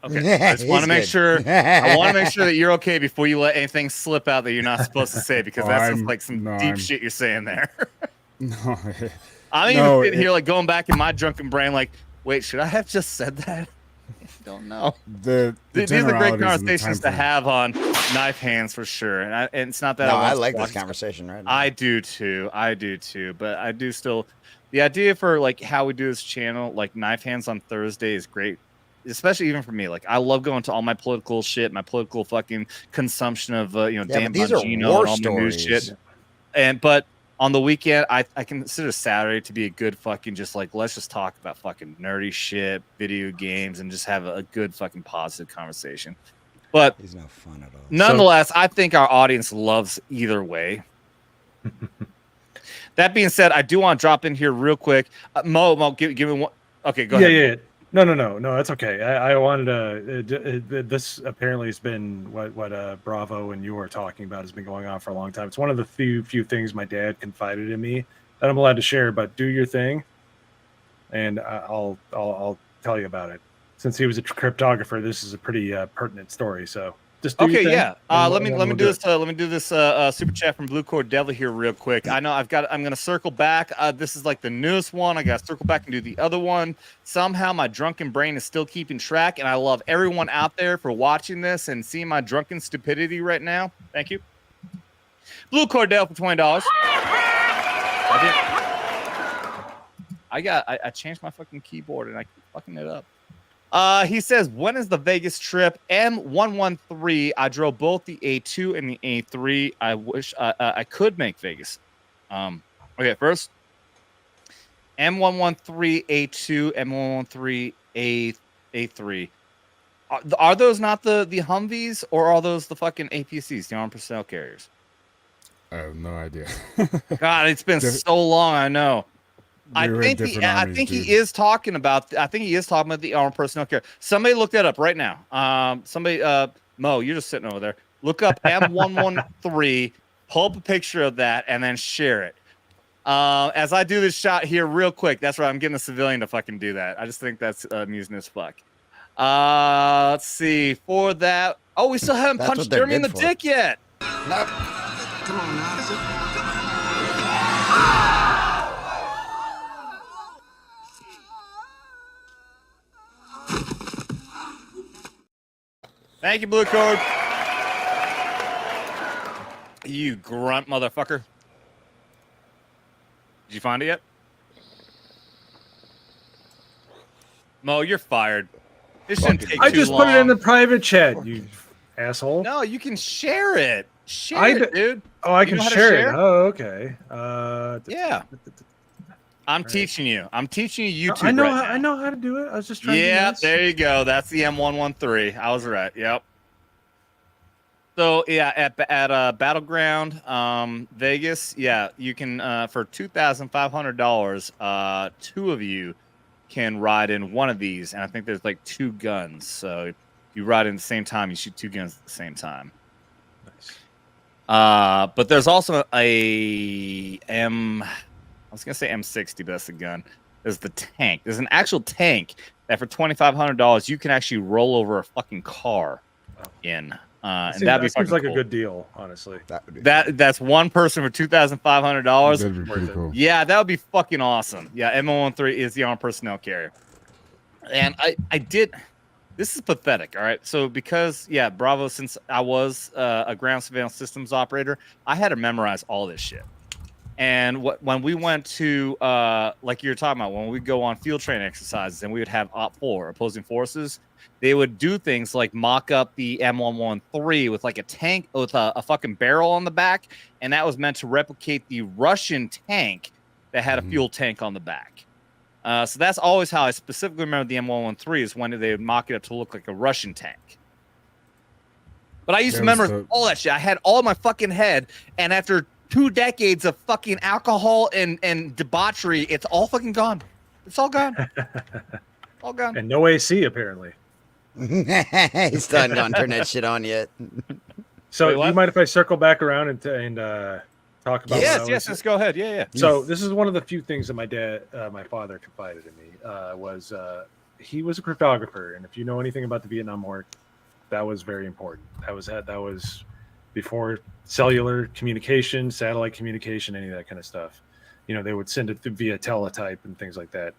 Okay, I just want to make sure. I want to make sure that you're okay before you let anything slip out that you're not supposed to say, because that's just like some deep shit you're saying there. No. I'm even sitting here like going back in my drunken brain, like, wait, should I have just said that? I don't know. These are great conversations to have on Knife Hands for sure, and it's not that I like this conversation right now. I do too, but I do still. The idea for like how we do this channel, like Knife Hands on Thursday, is great, especially even for me. Like I love going to all my political shit, my political fucking consumption of Dan these are Bongino war and all my news stories. shit. But on the weekend, I consider Saturday to be a good fucking just like, let's just talk about fucking nerdy shit, video games, and just have a good fucking positive conversation. But he's no fun at all. Nonetheless, I think our audience loves either way. That being said, I do want to drop in here real quick. Mo, give me one. Okay, go ahead. Yeah. No, that's okay. I wanted to. This apparently has been what Bravo and you were talking about has been going on for a long time. It's one of the few things my dad confided in me that I'm allowed to share. But do your thing, and I'll tell you about it. Since he was a cryptographer, this is a pretty pertinent story. So just do your thing, let me do this. Let me do this super chat from Blue Cord Devil here real quick. I know I'm gonna circle back. This is like the newest one. I gotta circle back and do the other one. Somehow my drunken brain is still keeping track, and I love everyone out there for watching this and seeing my drunken stupidity right now. Thank you, Blue Cord Devil, for $20. I changed my fucking keyboard and I keep fucking it up. He says, when is the Vegas trip? M113. I drove both the A2 and the A3. I wish I could make Vegas. Okay, first, M113 A2, M113 A3. Are those not the Humvees, or are those the fucking APCs, the armed personnel carriers? I have no idea. God, it's been so long. I know. I think he is talking about the armed personnel carrier. Somebody look that up right now. Mo, you're just sitting over there. Look up M113, pull up a picture of that, and then share it. As I do this shot here real quick, that's right, I'm getting a civilian to fucking do that. I just think that's amusing as fuck. Let's see. For that, we still haven't punched Jeremy in the dick yet. Nope. Come on now. Thank you, Blue Cord. You grunt motherfucker. Did you find it yet? Mo, you're fired. This shouldn't take too long. I just put it in the private chat, you asshole. No, you can share it. Share it, dude. Oh, I can share it. Oh, okay. Yeah. I'm teaching you. I'm teaching you YouTube. I know how to do it. I was just trying to do this. There you go. That's the M113. I was right. Yep. So yeah, at Battleground, Vegas, yeah, you can for $2,500, two of you can ride in one of these, and I think there's like 2 guns. So if you ride in the same time, you shoot 2 guns at the same time. Nice. But there's also I was gonna say M60, but that's the gun. There's the tank. There's an actual tank that for $2,500 you can actually roll over a fucking car in. And that seems like a good deal, honestly. That's one person for $2,500. That'd be pretty cool. Yeah, that would be fucking awesome. Yeah, M113 is the armed personnel carrier. And I did. This is pathetic. All right. So because Bravo, since I was a ground surveillance systems operator, I had to memorize all this shit. And when we went to, like you were talking about, when we go on field training exercises and we would have OP4, opposing forces, they would do things like mock up the M113 with like a tank with a fucking barrel on the back. And that was meant to replicate the Russian tank that had a fuel tank on the back. So that's always how I specifically remember the M113 is when they would mock it up to look like a Russian tank. But I used to There was remember all that shit. I had all in my fucking head, and after 2 decades of fucking alcohol and debauchery, it's all fucking gone. It's all gone. All gone. And no AC apparently. He still hadn't gone turn that shit on yet. So Wait, do what? you mind if I circle back around and talk about? Yes, let's go ahead. Yeah. So this is one of the few things that my father confided in me. He was a cryptographer, and if you know anything about the Vietnam War, that was very important. That was before cellular communication, satellite communication, any of that kind of stuff. You know, they would send it via teletype and things like that.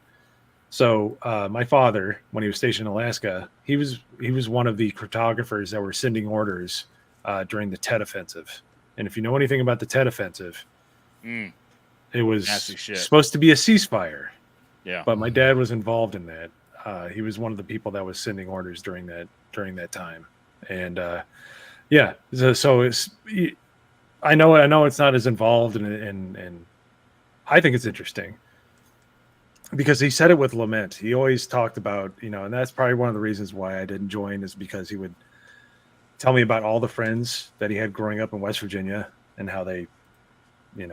So my father, when he was stationed in Alaska, he was one of the cryptographers that were sending orders during the Tet Offensive. And if you know anything about the Tet Offensive, it was supposed to be a ceasefire. Yeah. But my dad was involved in that. He was one of the people that was sending orders during that time. And yeah, so it's, I know it's not as involved, and I think it's interesting because he said it with lament. He always talked about, and that's probably one of the reasons why I didn't join, is because he would tell me about all the friends that he had growing up in West Virginia and how they, a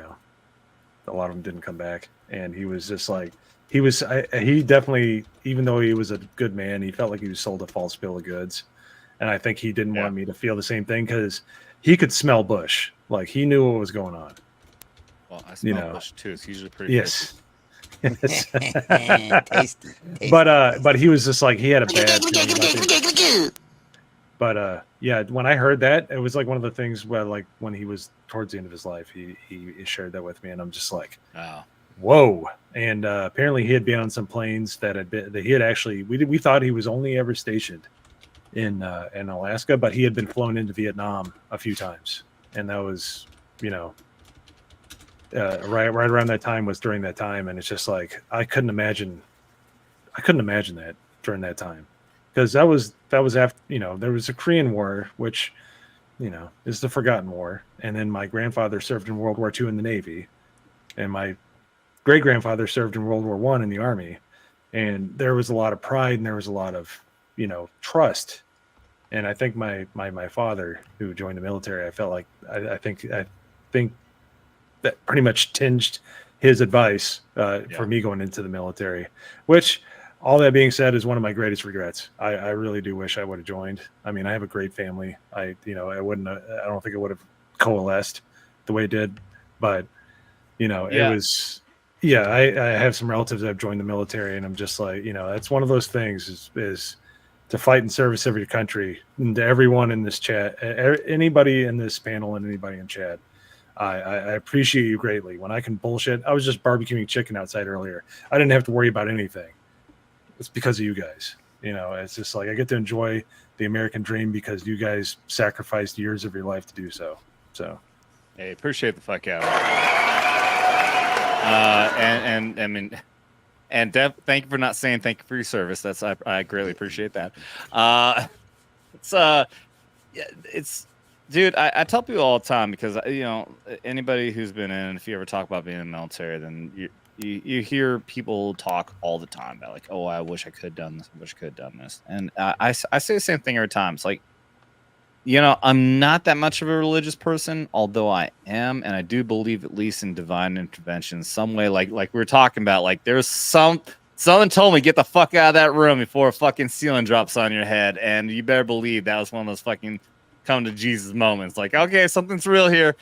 lot of them didn't come back. And he was just like, he definitely, even though he was a good man, he felt like he was sold a false bill of goods. And I think he didn't want me to feel the same thing because he could smell Bush. Like, he knew what was going on. Well, I smell Bush too. It's usually pretty yes. Tasty. But he was just like, he had a bad feeling about it. But yeah, when I heard that, it was like one of the things where, like, when he was towards the end of his life, he shared that with me, and I'm just like, whoa. And apparently he had been on some planes that he had actually, we thought he was only ever stationed in Alaska, but he had been flown into Vietnam a few times, and that was, right around that time was during that time. And it's just like, I couldn't imagine that during that time, because that was after, there was a Korean War, which, is the forgotten war. And then my grandfather served in World War II in the Navy, and my great grandfather served in World War I in the Army. And there was a lot of pride, and there was a lot of, trust. And I think my father, who joined the military, I felt like, I think that pretty much tinged his advice for me going into the military, which, all that being said, is one of my greatest regrets. I really do wish I would have joined. I mean, I have a great family. I don't think it would have coalesced the way it did, but it was, I have some relatives that have joined the military, and I'm just like, that's one of those things is to fight in service of your country. And to everyone in this chat, anybody in this panel and anybody in chat, I appreciate you greatly. When I can bullshit, I was just barbecuing chicken outside earlier. I didn't have to worry about anything. It's because of you guys. It's just like, I get to enjoy the American dream because you guys sacrificed years of your life to do so. So, hey, appreciate the fuck out. And I mean, and Dev, thank you for not saying thank you for your service. I greatly appreciate that. It's dude, I tell people all the time, because anybody who's been in, if you ever talk about being in the military, then you hear people talk all the time about, like, oh, I wish I could have done this, I wish I could have done this. And I say the same thing every time. It's like, I'm not that much of a religious person, although I am, and I do believe at least in divine intervention in some way. Like we were talking about, like, there's someone told me, get the fuck out of that room before a fucking ceiling drops on your head, and you better believe that was one of those fucking come to Jesus moments. Like, okay, something's real here.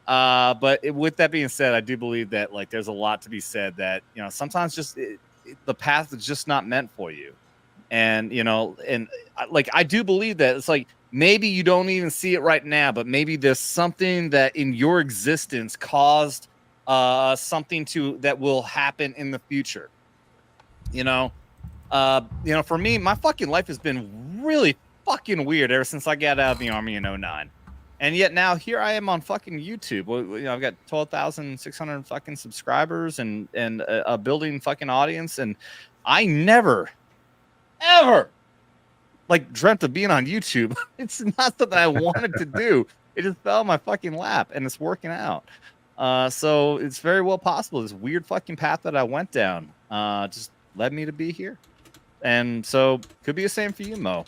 But with that being said, I do believe that, like, there's a lot to be said that, sometimes just the path is just not meant for you. And, like, I do believe that it's like, maybe you don't even see it right now, but maybe there's something that in your existence caused something that will happen in the future. For me, my fucking life has been really fucking weird ever since I got out of the Army in 2009. And yet now here I am on fucking YouTube. I've got 12,600 fucking subscribers and a building fucking audience. And I never, ever, like, dreamt of being on YouTube. It's not something I wanted to do. It just fell in my fucking lap, and it's working out. So it's very well possible this weird fucking path that I went down just led me to be here. And so could be the same for you, Mo.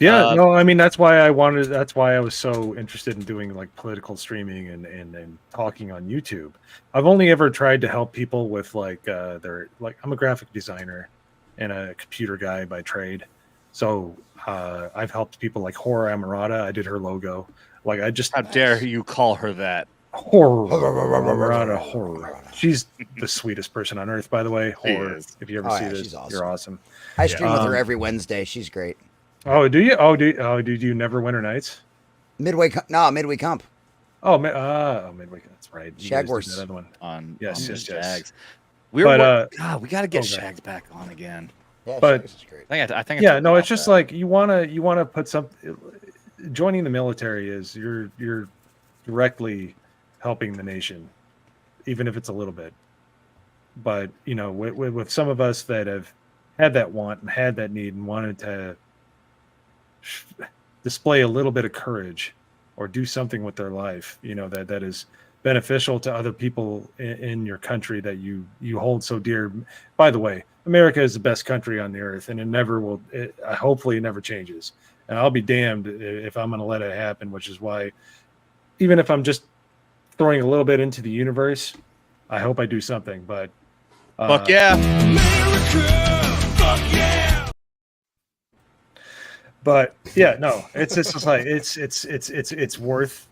Yeah, no, I mean that's why I was so interested in doing like political streaming and talking on YouTube. I've only ever tried to help people with like I'm a graphic designer and a computer guy by trade. So I've helped people like Horror Amarada. I did her logo. Like I just How dare you call her that? Horror Amarada Horror. She's the sweetest person on earth, by the way. Horror. If you ever see this, she's awesome. you're awesome. I stream with her every Wednesday. She's great. Oh, do you? Did you never Winter Nights? Midway Comp. Midway. That's right. You Shag guys did Wars that other one. Yes. Shags. We got to get Shags back on again. Yeah, but Shags is great. I think. Yeah, no, it's just like you wanna put some. Joining the military is you're directly helping the nation, even if it's a little bit. But with some of us that have had that want and had that need and wanted to display a little bit of courage or do something with their life, that is beneficial to other people in your country that you hold so dear. By the way, America is the best country on the earth, and it never will. Hopefully, it never changes. And I'll be damned if I'm going to let it happen. Which is why, even if I'm just throwing a little bit into the universe, I hope I do something. But fuck yeah, America, fuck yeah. But yeah, no, it's just like it's worth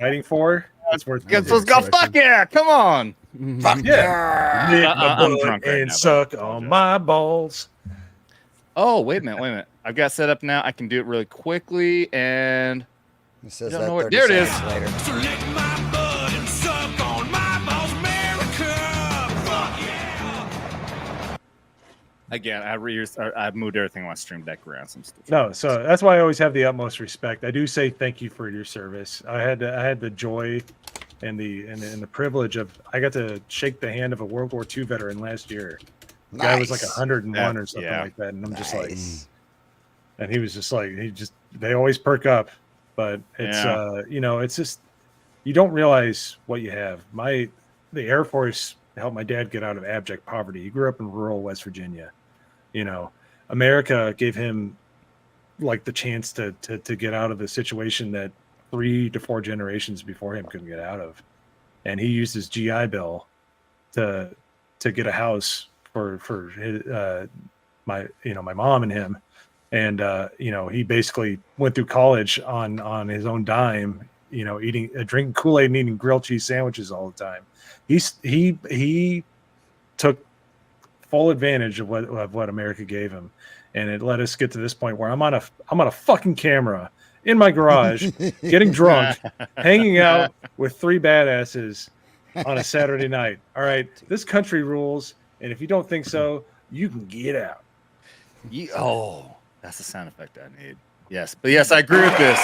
fighting for. It's worth. Let's go! Fuck yeah! Come on! Fuck yeah! I'm drunk right and now, suck on my balls. Oh, wait a minute! I've got set up now. I can do it really quickly, and it says that there it is. Later. So lick my butt and suck on my balls, America. Fuck yeah! Again, I've moved everything on my stream deck around some stuff. No, so that's why I always have the utmost respect. I do say thank you for your service. I had the joy and the privilege of I got to shake the hand of a World War II veteran last year. The guy was like 101 or something like that, and I'm just like, and he was just like, they always perk up, but it's it's just you don't realize what you have. The Air Force helped my dad get out of abject poverty. He grew up in rural West Virginia. America gave him like the chance to get out of the situation that 3 to 4 generations before him couldn't get out of, and he used his GI Bill to get a house for his, my mom and him, and he basically went through college on his own dime, drinking Kool-Aid and eating grilled cheese sandwiches all the time. He took full advantage of what America gave him, and it let us get to this point where I'm on a fucking camera in my garage, getting drunk, hanging out with 3 badasses on a Saturday night. All right, this country rules, and if you don't think so, you can get out. That's the sound effect I need. Yes, but yes, I agree with this.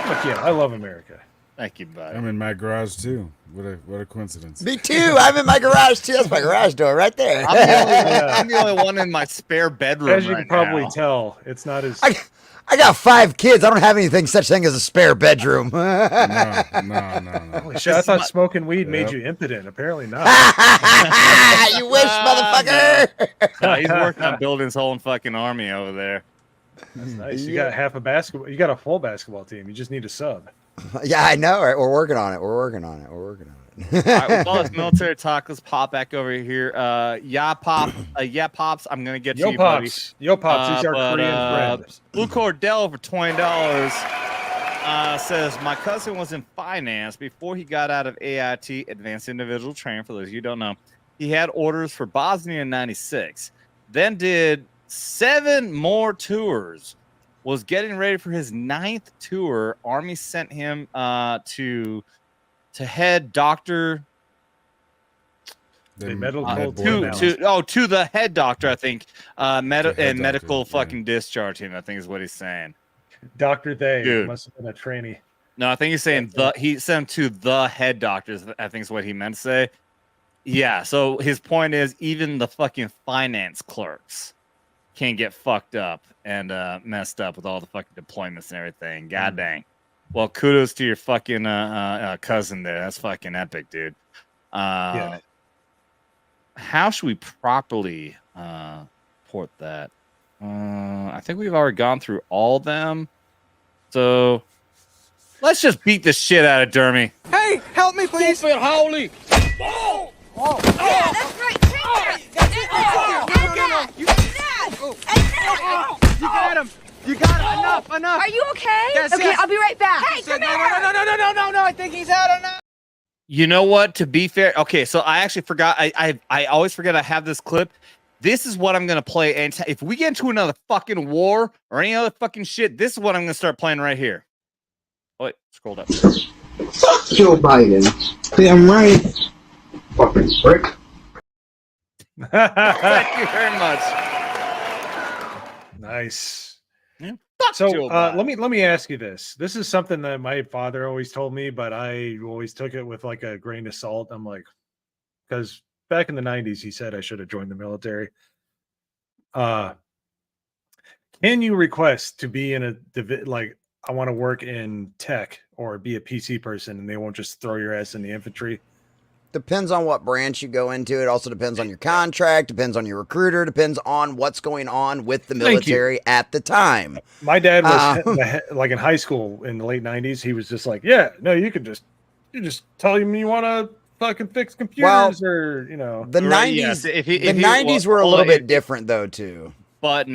Fuck yeah, I love America. Thank you, buddy. I'm in my garage too. What a coincidence. Me too. I'm in my garage too. That's my garage door right there. I'm the only one in my spare bedroom. As you can probably tell, it's not as. I got 5 kids. I don't have anything such thing as a spare bedroom. No. Holy shit, I thought smoking weed made you impotent. Apparently not. You wish, motherfucker. No, he's working on building his whole fucking army over there. That's nice. You got half a basketball. You got a full basketball team. You just need a sub. Yeah, I know. Right? We're working on it. All right, with all this military talk, let's pop back over here. Pops, I'm gonna get to you, buddy. Yo Pops, these are Korean friends. Blue Cordell for $20 says my cousin was in finance before he got out of AIT, Advanced Individual Training. For those of you who don't know, he had orders for Bosnia in '96, then did 7 more tours. Was getting ready for his 9th tour. Army sent him to head doctor. To the head doctor, I think. Medical fucking discharge him, I think is what he's saying. Dr. They Dude. must have been a trainee. No, I think he's saying he sent him to the head doctors, I think is what he meant to say. Yeah, so his point is even the fucking finance clerks can't get fucked up and messed up with all the fucking deployments and everything. God dang. Well, kudos to your fucking cousin there. That's fucking epic, dude. Yeah. How should we properly port that? I think we've already gone through all of them. So let's just beat the shit out of Dermy. Hey, help me, please. Stupid holy. Whoa! Yeah, that's right. Take that. And that. You And that. got him. You got him. Enough. Are you okay? Yes, Okay, yes. I'll be right back. Hey, come No. here. I think he's out enough. You know what? To be fair, okay. So I actually forgot. I always forget I have this clip. This is what I'm gonna play. And if we get into another fucking war or any other fucking shit, this is what I'm gonna start playing right here. Oh wait, scroll down. Fuck Joe Biden. Damn right. Fucking prick. Thank you very much. Nice. Yeah. Fuck So Joe Biden. let me ask you this. This is something that my father always told me, but I always took it with like a grain of salt. I'm like, because back in the 90s, he said I should have joined the military. Can you request to be in a like I want to work in tech or be a PC person, and they won't just throw your ass in the infantry? Depends on what branch you go into. It also depends on your contract, depends on your recruiter, depends on what's going on with the military at the time. My dad was like in high school in the late 90s. He was just like, yeah, no, you just tell him you want to fucking fix computers or, you know. The 90s, yes. the 90s were a little bit different though too. But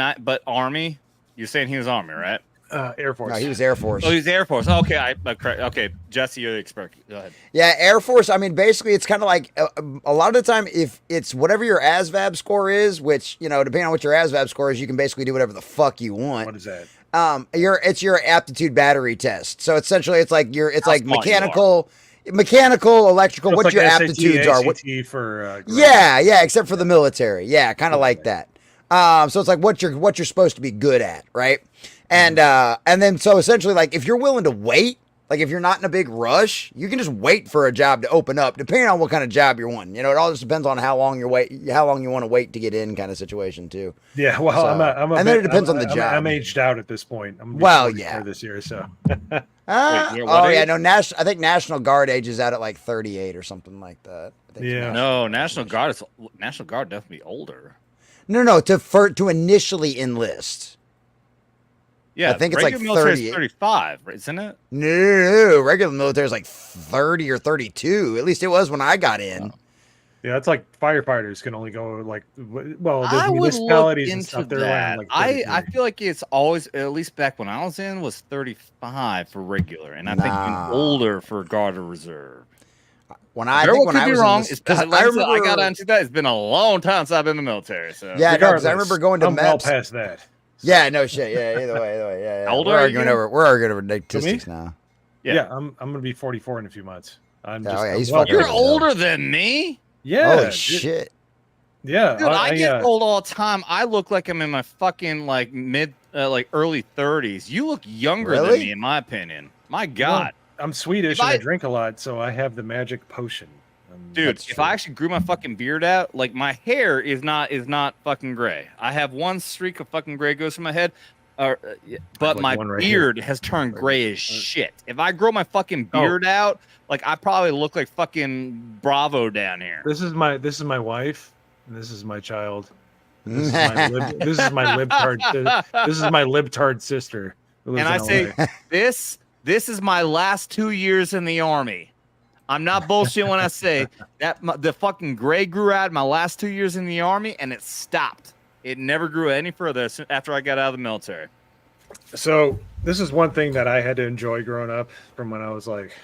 Army. You're saying he was Army, right? Air Force. No, he was Air Force. Oh, he's Air Force. Oh, okay, correct. Okay, Jesse, you're the expert. Go ahead. Yeah, Air Force. I mean, basically, it's kind of like a lot of the time, if it's whatever your ASVAB score is, which, you know, depending on what your ASVAB score is, you can basically do whatever the fuck you want. What is that? It's your aptitude battery test. So essentially, it's like mechanical, electrical. So what like your SAT, aptitudes are. What, ACT for yeah, except for the military. Yeah, kind of like that. So it's like what you're supposed to be good at, right? And then so essentially, like if you're willing to wait, like if you're not in a big rush, you can just wait for a job to open up, depending on what kind of job you're wanting. You know, it all just depends on how long you want to wait to get in, kind of situation too. Yeah, well, So, and then it depends on the job. I'm aged out at this point. I'm this year, so. I think National Guard age is out at like 38 or something like that. I think Yeah. No, National Guard definitely older. No, to initially enlist. Yeah, I think it's like regular military 30. is 35, isn't it? No, regular military is like 30 or 32. At least it was when I got in. Yeah, it's like firefighters can only go like, well, I there's would municipalities look and into stuff. They're that. like I feel like it's always, at least back when I was in, was 35 for regular, and I think even older for Guard or Reserve. When I was wrong. I got onto that. It's been a long time since I've been in the military. So yeah, because I remember going to I'm well MEPS. past that. Yeah, no shit. Yeah, either way. Yeah. How old We're are arguing you? over statistics now. Yeah, I'm gonna be 44 in a few months. He's well fucking You're old. older than me. Yeah. Holy shit. Yeah. Dude, I get old all the time. I look like I'm in my fucking like early 30s. You look younger than Really? me, in my opinion. My God. I'm Swedish and I drink a lot, so I have the magic potion. Dude, if I actually grew my fucking beard out, like my hair is not fucking gray. I have one streak of fucking gray goes through my head, but like my one right beard has turned gray as shit. If I grow my fucking beard out, like I probably look like fucking Bravo down here. This is my wife, and this is my child. This is my libtard sister. who lives And I in say LA. this is my last 2 years in the Army. I'm not bullshitting when I say that the fucking gray grew out my last 2 years in the Army, and it stopped. It never grew any further after I got out of the military. So this is one thing that I had to enjoy growing up from when I was like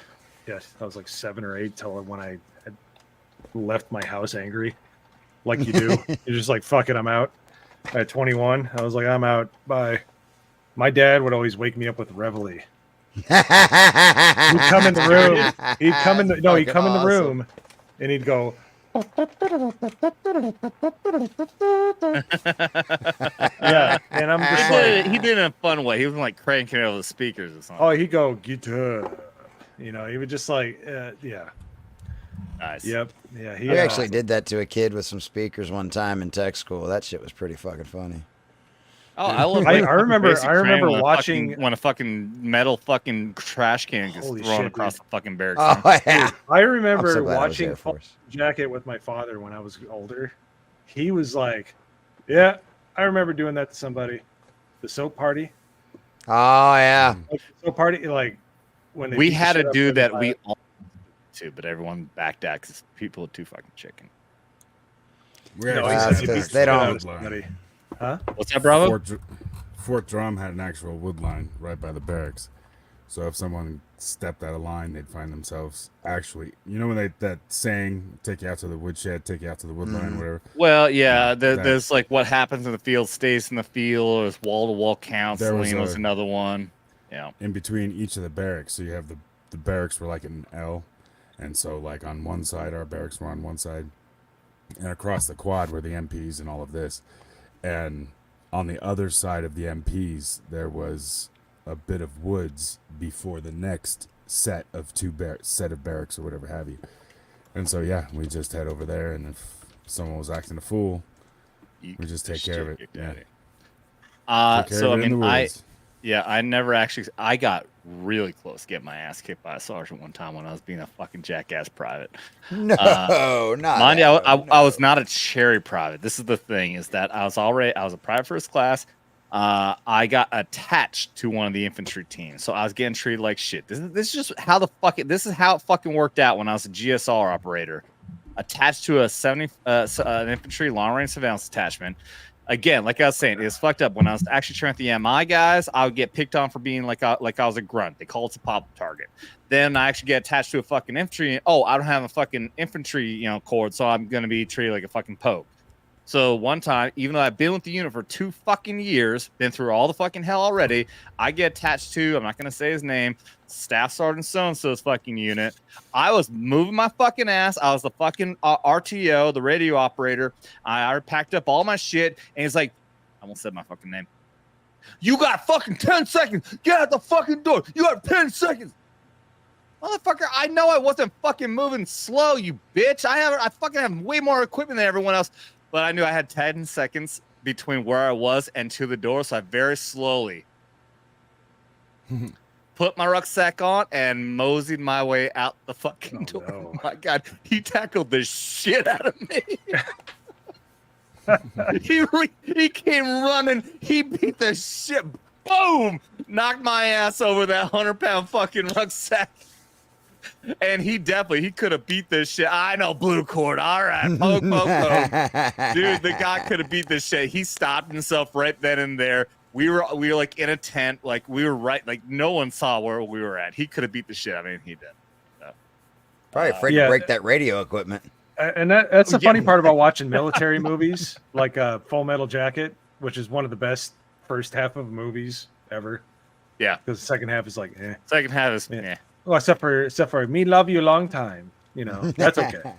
7 or 8 till when I had left my house angry, like you do. You're just like, fuck it, I'm out. At 21, I was like, I'm out. Bye. My dad would always wake me up with Reveille. He'd come in the room. He'd come in the room, and he'd go. Yeah, and I'm just he did it in a fun way. He was like cranking over the speakers or something. Oh, he'd go guitar. You know, he would just like, yeah. Nice. Yep. Yeah. I actually did that to a kid with some speakers one time in tech school. That shit was pretty fucking funny. Oh, I love. I remember watching when a fucking metal fucking trash can gets Holy thrown shit, across dude. the fucking barracks. Oh yeah. I remember I'm so glad I was watching Air Force. Jacket with my father when I was older. He was like, "Yeah, I remember doing that to somebody. The soap party. Oh yeah. Like, the soap party, like when they We beat the had shit a out dude of that the we pilot. all to, but everyone backed out because people are too fucking chicken. We No, actually that's had because an they actual don't- wood line. Somebody. Huh? What's that, Bravo? Fort Drum had an actual wood line right by the barracks. So if someone stepped out of line, they'd find themselves actually, you know, when that saying, take you out to the woodshed, take you out to the wood line, whatever. Well, yeah, that- there's like what happens in the field stays in the field. There's wall-to-wall counseling was another one. Yeah. In between each of the barracks. So you have the barracks were like an L. And so like on one side, our barracks were on one side. And across the quad were the MPs and all of this. And on the other side of the MPs, there was a bit of woods before the next set of set of barracks or whatever have you. And so yeah, we just head over there, and if someone was acting a fool, we just take care of it. Yeah. So I mean, I never actually. I got really close to getting my ass kicked by a sergeant one time when I was being a fucking jackass private. No, not mind you, ever, I was not a cherry private. This is the thing: is that I was a private first class. I got attached to one of the infantry teams, so I was getting treated like shit. This is just how this is how it fucking worked out when I was a GSR operator, attached to an infantry long range surveillance detachment. Again, like I was saying, it's fucked up. When I was actually training with the MI guys, I would get picked on for being like I was a grunt. They call it a pop target. Then I actually get attached to a fucking infantry. Oh, I don't have a fucking infantry, cord, so I'm gonna be treated like a fucking poke. So one time, even though I've been with the unit for 2 fucking years, been through all the fucking hell already, I get attached to, I'm not going to say his name, Staff Sergeant so-and-so's fucking unit. I was moving my fucking ass. I was the fucking RTO, the radio operator. I packed up all my shit, and he's like, I almost said my fucking name. You got fucking 10 seconds. Get out the fucking door. You have 10 seconds. Motherfucker, I know I wasn't fucking moving slow, you bitch. I fucking have way more equipment than everyone else. But I knew I had 10 seconds between where I was and to the door, so I very slowly put my rucksack on and moseyed my way out the fucking door. No. Oh my God, he tackled the shit out of me. he came running. He beat the shit. Boom! Knocked my ass over that 100-pound fucking rucksack. And he could have beat this shit. I know, blue cord. All right, poke. Dude, the guy could have beat this shit. He stopped himself right then and there. We were like in a tent, like we were right, like no one saw where we were at. He could have beat the shit. I mean, he did. So, probably afraid to break that radio equipment. And that's the funny part about watching military movies, like Full Metal Jacket, which is one of the best first half of movies ever. Yeah, because the second half is like, eh. Second half is Well, except for me, love you long time. That's okay.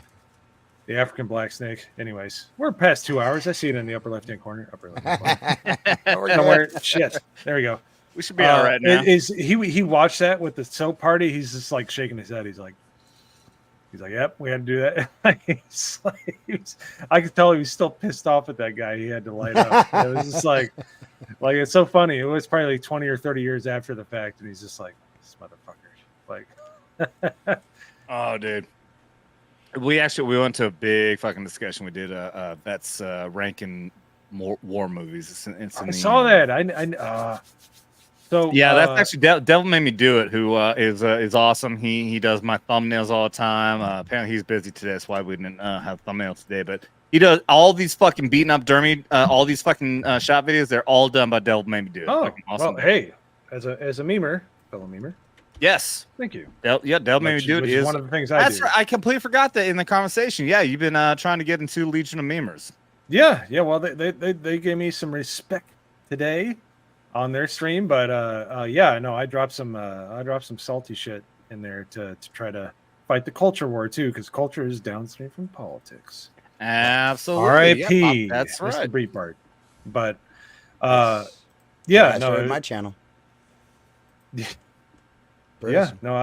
The African black snake. Anyways, we're past 2 hours. I see it in the upper left-hand corner. Upper left-hand corner. Somewhere. Shit. There we go. We should be all right now. He watched that with the soap party? He's just like shaking his head. He's like, yep, we had to do that. I could tell he was still pissed off at that guy. He had to light up. It was just like it's so funny. It was probably like 20 or 30 years after the fact, and he's just like, this motherfucker. Like, oh, dude. We went to a big fucking discussion. We did vets ranking more war movies. I saw that. So yeah, that's actually Devil Made Me Do It. Who is awesome. He does my thumbnails all the time. Apparently he's busy today, that's why we didn't have thumbnails today. But he does all these fucking beating up Dermy, all these fucking shot videos. They're all done by Devil Made Me Do It. Oh, awesome. Well, hey, as a memer, fellow memer. Yes. Thank you. Devil Made Me Do It is one of the things I do. Right. I completely forgot that in the conversation. Yeah, you've been trying to get into Legion of Memers. Yeah. Well, they gave me some respect today on their stream, but I dropped some salty shit in there to try to fight the culture war too, because culture is downstream from politics. Absolutely. R.I.P. Yep, that's right. Mr. Breitbart. But my channel. Yeah, no,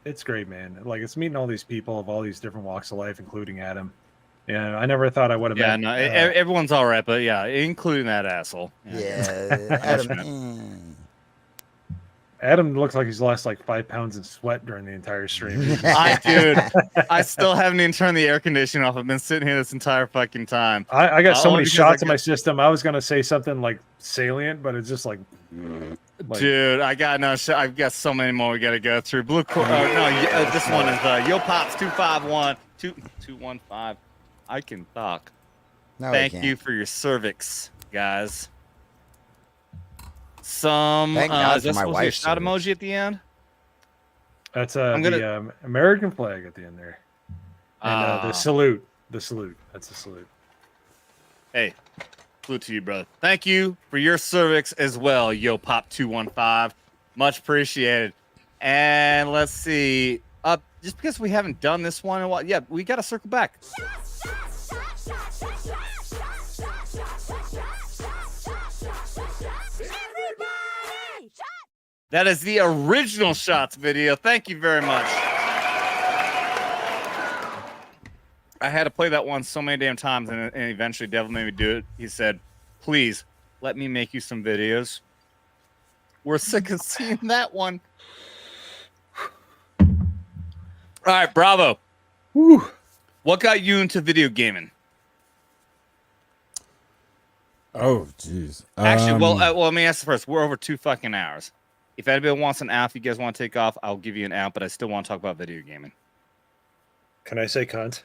it's great, man. Like, it's meeting all these people of all these different walks of life, including Adam. Yeah, I never thought I would have. Yeah, no, everyone's all right, but yeah, including that asshole. Yeah, Adam. Adam looks like he's lost like 5 pounds in sweat during the entire stream. I still haven't even turned the air conditioning off. I've been sitting here this entire fucking time. I got so Only many because shots in my system. I was gonna say something like salient, but it's just like dude, I've got so many more we got to go through. This one is Yo Pops 215. I can talk. No, Thank you for your cervix, guys. Thank God for my wife's shot emoji at the end. That's the American flag at the end there, and the salute. The salute. That's the salute. Hey, salute to you, brother. Thank you for your cervix as well, Yo Pop 215. Much appreciated. And let's see. Just because we haven't done this one in a while, yeah, we got to circle back. That is the original shots video. Thank you very much. I had to play that one so many damn times, and eventually Devil made me do it. He said, please, let me make you some videos. We're sick of seeing that one. All right, Bravo. Woo. What got you into video gaming? Oh, jeez. Actually, well, let me ask first. We're over 2 fucking hours. If anybody wants an out, if you guys want to take off, I'll give you an out, but I still want to talk about video gaming. Can I say cunt?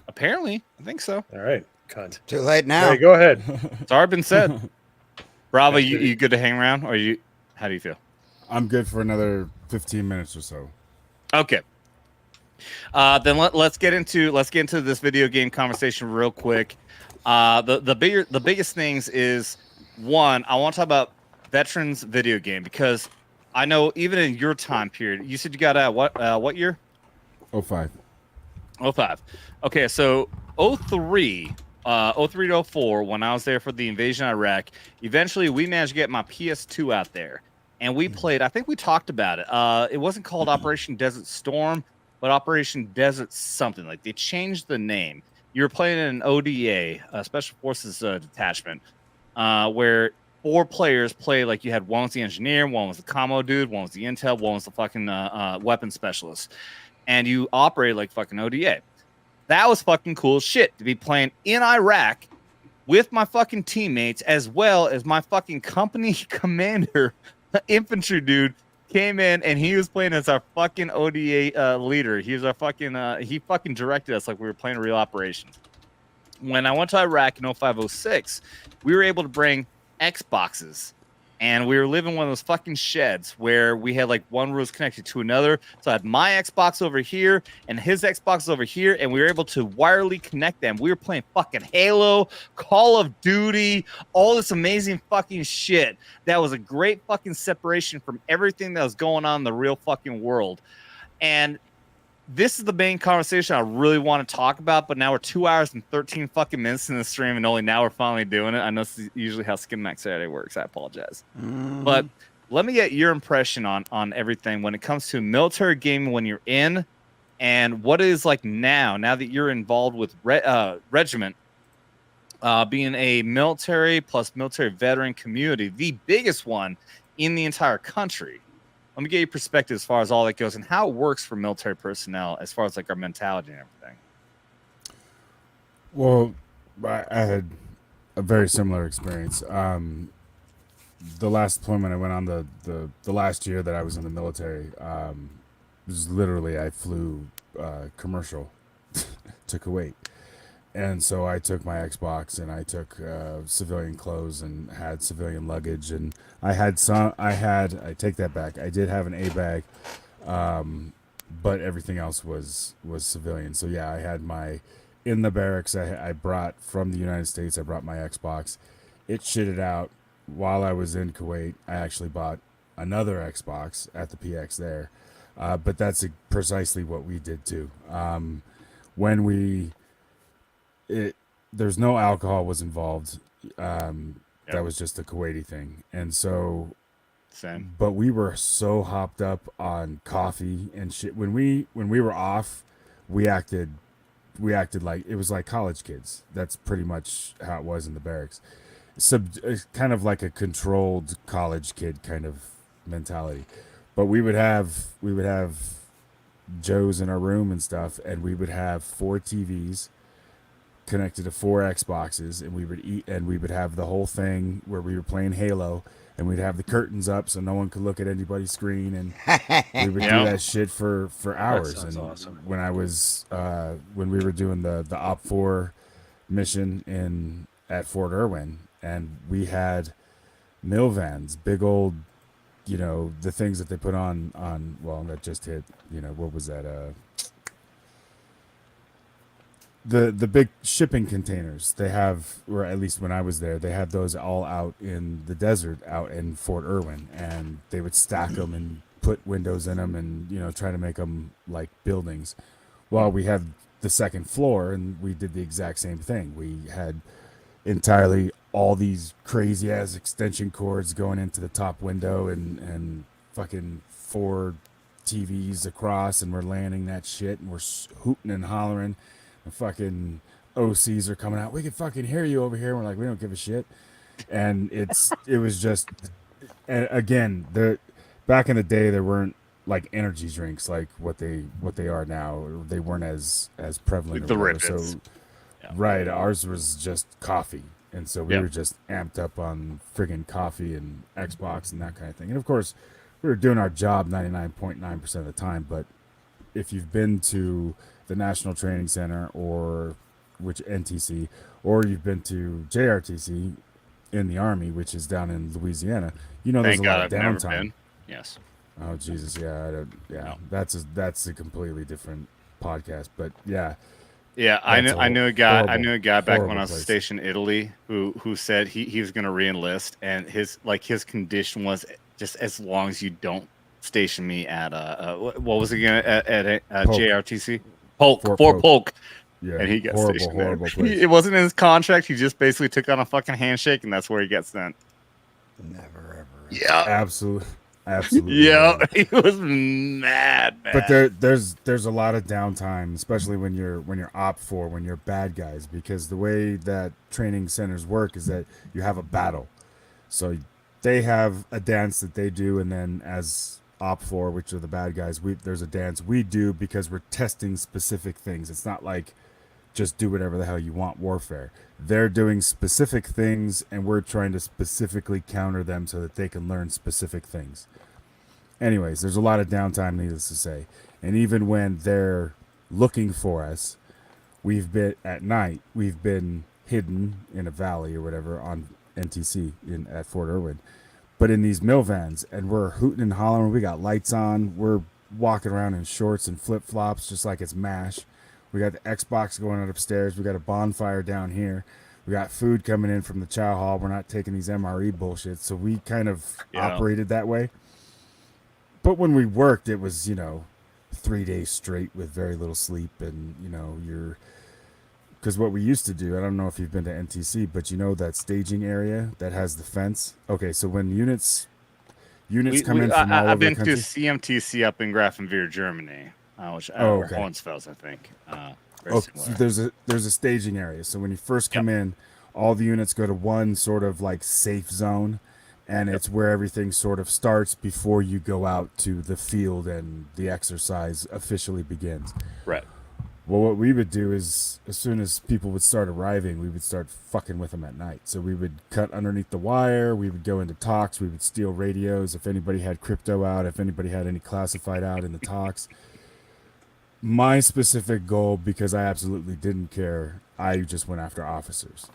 Apparently, I think so. All right, cunt. Too late now. All right, go ahead. It's already been said. Bravo, you good to hang around, or how do you feel? I'm good for another 15 minutes or so. Okay. Then let's get into this video game conversation real quick. The biggest things is, one, I want to talk about veterans video game, because I know even in your time period, you said you got out what year? 05. 05. Okay, so 03 to 04, when I was there for the invasion of Iraq, eventually we managed to get my PS2 out there, and we played, I think we talked about it. It wasn't called Operation Desert Storm, but Operation Desert something. Like, they changed the name. You were playing in an ODA, a Special Forces detachment, where 4 players play. Like, you had one was the engineer, one was the commo dude, one was the intel, one was the fucking weapon specialist, and you operate like fucking ODA. That was fucking cool as shit to be playing in Iraq with my fucking teammates, as well as my fucking company commander, infantry dude, came in and he was playing as our fucking ODA leader. He was our fucking he fucking directed us like we were playing a real operation. When I went to Iraq in 0506, we were able to bring Xboxes, and we were living in one of those fucking sheds where we had like one room was connected to another. So I had my Xbox over here and his Xbox over here, and we were able to wirely connect them. We were playing fucking Halo, Call of Duty, all this amazing fucking shit. That was a great fucking separation from everything that was going on in the real fucking world. And this is the main conversation I really want to talk about, but now we're 2 hours and 13 fucking minutes in the stream, and only now we're finally doing it. I know this is usually how Skin Max Saturday works. I apologize. But let me get your impression on everything when it comes to military gaming when you're in, and what is like now that you're involved with Regiment, being a military plus military veteran community, the biggest one in the entire country. Let me get your perspective as far as all that goes and how it works for military personnel as far as like our mentality and everything. Well, I had a very similar experience. The last deployment I went on, the last year that I was in the military, was literally I flew commercial to Kuwait. And so I took my Xbox and I took civilian clothes and had civilian luggage, and I take that back. I did have an A bag, but everything else was civilian. So yeah, I had in the barracks, I brought from the United States, I brought my Xbox. It shitted out while I was in Kuwait. I actually bought another Xbox at the PX there. But that's precisely what we did too. When there's no alcohol was involved. That was just a Kuwaiti thing. And so, same. But we were so hopped up on coffee and shit. When we were off, we acted like it was like college kids. That's pretty much how it was in the barracks. kind of like a controlled college kid kind of mentality. But we would have Joes in our room and stuff, and we would have 4 TVs connected to 4 Xboxes, and we would have the whole thing where we were playing Halo, and we'd have the curtains up so no one could look at anybody's screen, and we would do that shit for hours. And awesome. when I was when we were doing the Op 4 mission at Fort Irwin, and we had mill vans, big old, the things that they put on well, that just hit, what was that, the big shipping containers they have, or at least when I was there, they had those all out in the desert out in Fort Irwin, and they would stack them and put windows in them and try to make them like buildings. Well, we had the second floor, and we did the exact same thing. We had entirely all these crazy ass extension cords going into the top window, and fucking 4 TVs across, and we're landing that shit, and we're hooting and hollering. The fucking OCs are coming out. We can fucking hear you over here. We're like, we don't give a shit. And it was just, and again, back in the day, there weren't like energy drinks like what they are now. They weren't as prevalent. Like the whatever. Rippets. So, right, ours was just coffee, and so we Yeah. were just amped up on friggin' coffee and Xbox and that kind of thing. And of course, we were doing our job 99.9% of the time. But if you've been to the National Training Center, or which NTC, or you've been to JRTC in the Army, which is down in Louisiana, there's Thank a God lot I've of never downtime. been. Yes. Oh Jesus, yeah, No. that's a completely different podcast, but yeah. Yeah, I knew a guy back when I was place. stationed in Italy who said he was going to re-enlist, and his condition was just as long as you don't station me at what was it again at JRTC Polk Fort Fort Polk. Yeah, And he got horrible stationed there. place. It wasn't in his contract. He just basically took on a fucking handshake, and that's where he got sent. Never ever. Yeah, Absolutely. yeah, he was mad. But there's a lot of downtime, especially when you're op 4, when you're bad guys, because the way that training centers work is that you have a battle. So they have a dance that they do, and then as op 4, which are the bad guys, there's a dance we do because we're testing specific things. It's not like just do whatever the hell you want warfare. They're doing specific things, and we're trying to specifically counter them so that they can learn specific things. Anyways, there's a lot of downtime, needless to say. And even when they're looking for us, at night, we've been hidden in a valley or whatever on NTC at Fort Irwin. But in these mill vans, and we're hooting and hollering, we got lights on, we're walking around in shorts and flip-flops just like it's MASH. We got the Xbox going on upstairs, we got a bonfire down here, we got food coming in from the chow hall, we're not taking these MRE bullshit, so we kind of operated that way. But when we worked, it was, 3 days straight with very little sleep, and, because what we used to do, I don't know if you've been to NTC, but that staging area that has the fence. Okay, so when units come in from all over I've been the country, to CMTC up in Grafenwehr, Germany, which Oh, okay. Hohenfels, I think. so there's a staging area. So when you first come in, all the units go to one sort of like safe zone, and it's where everything sort of starts before you go out to the field and the exercise officially begins. Right. Well, what we would do is, as soon as people would start arriving, we would start fucking with them at night. So we would cut underneath the wire, we would go into talks, we would steal radios if anybody had crypto out, if anybody had any classified out in the talks. My specific goal, because I absolutely didn't care, I just went after officers.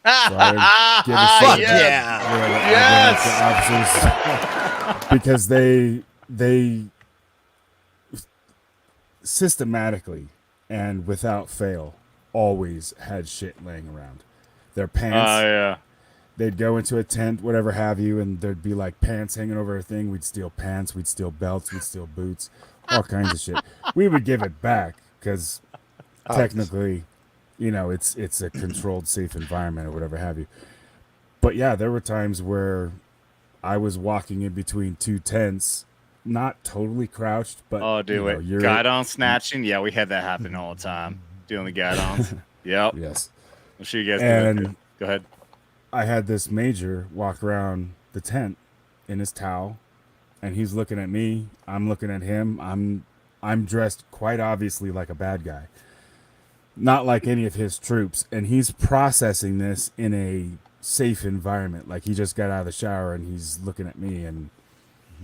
So I didn't give a shit. Yes. Officers, because they systematically and without fail always had shit laying around. Their pants. They'd go into a tent, whatever have you, and there'd be like pants hanging over a thing. We'd steal pants, we'd steal belts, we'd steal boots, all kinds of shit. We would give it back because technically, it's a controlled, safe environment or whatever have you. But yeah, there were times where I was walking in between 2 tents, not totally crouched, but you're guidon snatching. Yeah, we had that happen all the time. Doing the guidons. Yep. Yes. I'm sure you guys do it. Go ahead. I had this major walk around the tent in his towel, and he's looking at me. I'm looking at him. I'm dressed quite obviously like a bad guy, not like any of his troops, and he's processing this in a safe environment. Like he just got out of the shower and he's looking at me, and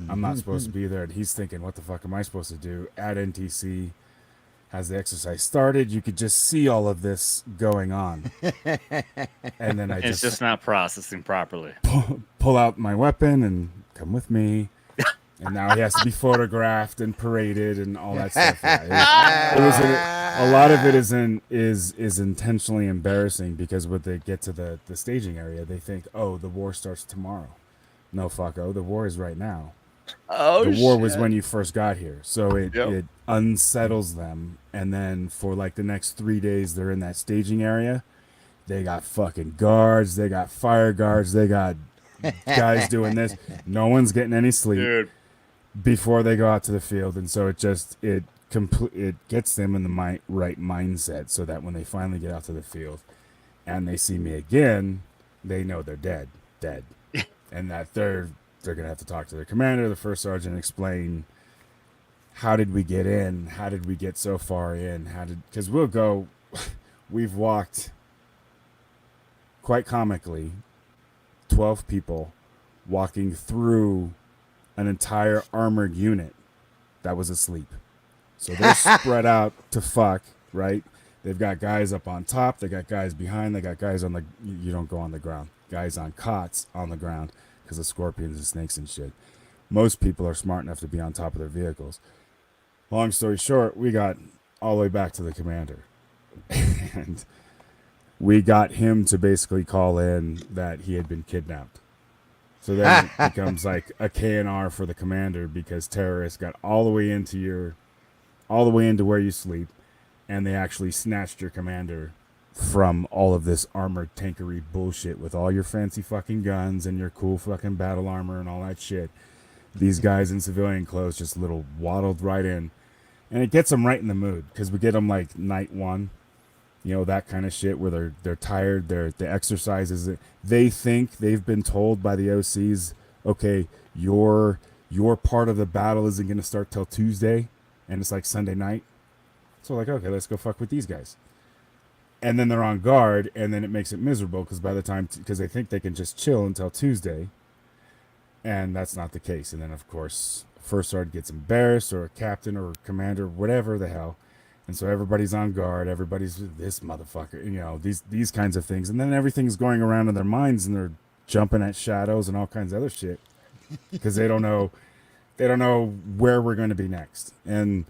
I'm not supposed to be there, and he's thinking, what the fuck am I supposed to do? At NTC, as the exercise started, you could just see all of this going on. And then It's just not processing properly. pull out my weapon and come with me. And now he has to be photographed and paraded and all that stuff. Yeah, a lot of it is intentionally embarrassing, because when they get to the staging area, they think, oh, the war starts tomorrow. No, fucko, the war is right now. Oh, the war shit. was when you first got here, so it unsettles them, and then for like the next 3 days they're in that staging area. They got fucking guards, they got fire guards, they got guys doing this. No one's getting any sleep. Dude. Before they go out to the field, and so it gets them in the right mindset, so that when they finally get out to the field and they see me again, they know they're dead, and that they're gonna have to talk to their commander, the first sergeant, explain, how did we get in? How did we get so far in? Because we've walked, quite comically, 12 people walking through an entire armored unit that was asleep. So they're spread out to fuck, right? They've got guys up on top, they got guys behind, they got guys on you don't go on the ground, guys on cots on the ground because of scorpions and snakes and shit. Most people are smart enough to be on top of their vehicles. Long story short, we got all the way back to the commander. And we got him to basically call in that he had been kidnapped. So then it becomes like a KNR for the commander, because terrorists got all the way into where you sleep, and they actually snatched your commander from all of this armored tankery bullshit with all your fancy fucking guns and your cool fucking battle armor and all that shit. These guys in civilian clothes just waddled right in, and it gets them right in the mood, because we get them like night one. That kind of shit where they're tired, the exercises. They think they've been told by the OCs, okay, your part of the battle isn't going to start till Tuesday, and it's like Sunday night. So like, okay, let's go fuck with these guys. And then they're on guard, and then it makes it miserable, because because they think they can just chill until Tuesday, and that's not the case. And then of course, first sergeant gets embarrassed, or a captain or commander, whatever the hell. And so everybody's on guard. Everybody's this motherfucker, these kinds of things. And then everything's going around in their minds, and they're jumping at shadows and all kinds of other shit, because they don't know where we're going to be next. And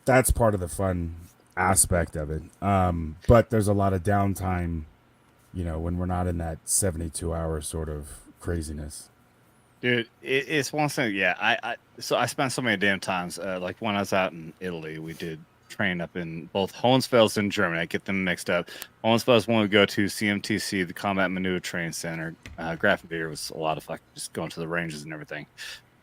that's part of the fun aspect of it. But there's a lot of downtime, when we're not in that 72-hour sort of craziness. Dude, it's one thing. Yeah, I spent so many damn times. Like when I was out in Italy, we did train up in both Hohenfels and Germany. I get them mixed up. Hohenfels when we go to CMTC, the Combat Maneuver Training Center. Grafenbeer was a lot of fun, just going to the ranges and everything.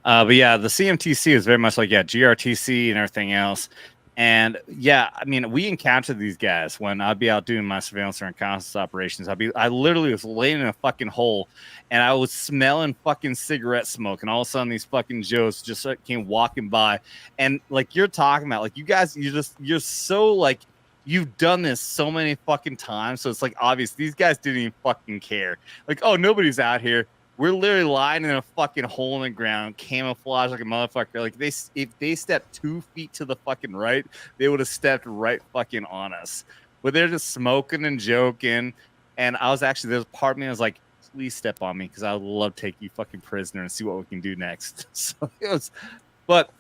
But yeah, the CMTC is very much like GRTC and everything else. And yeah, I mean, we encountered these guys when I'd be out doing my surveillance or reconnaissance operations. I literally was laying in a fucking hole, and I was smelling fucking cigarette smoke, and all of a sudden these fucking Joes just came walking by, and like you're talking about, like you guys, you're so like you've done this so many fucking times, so it's like obvious these guys didn't even fucking care. Like, oh, nobody's out here. We're literally lying in a fucking hole in the ground, camouflage like a motherfucker. Like if they stepped 2 feet to the fucking right, they would have stepped right fucking on us. But they're just smoking and joking. And I was actually, there's a part of me that was like, please step on me, because I would love to take you fucking prisoner and see what we can do next. So it was, but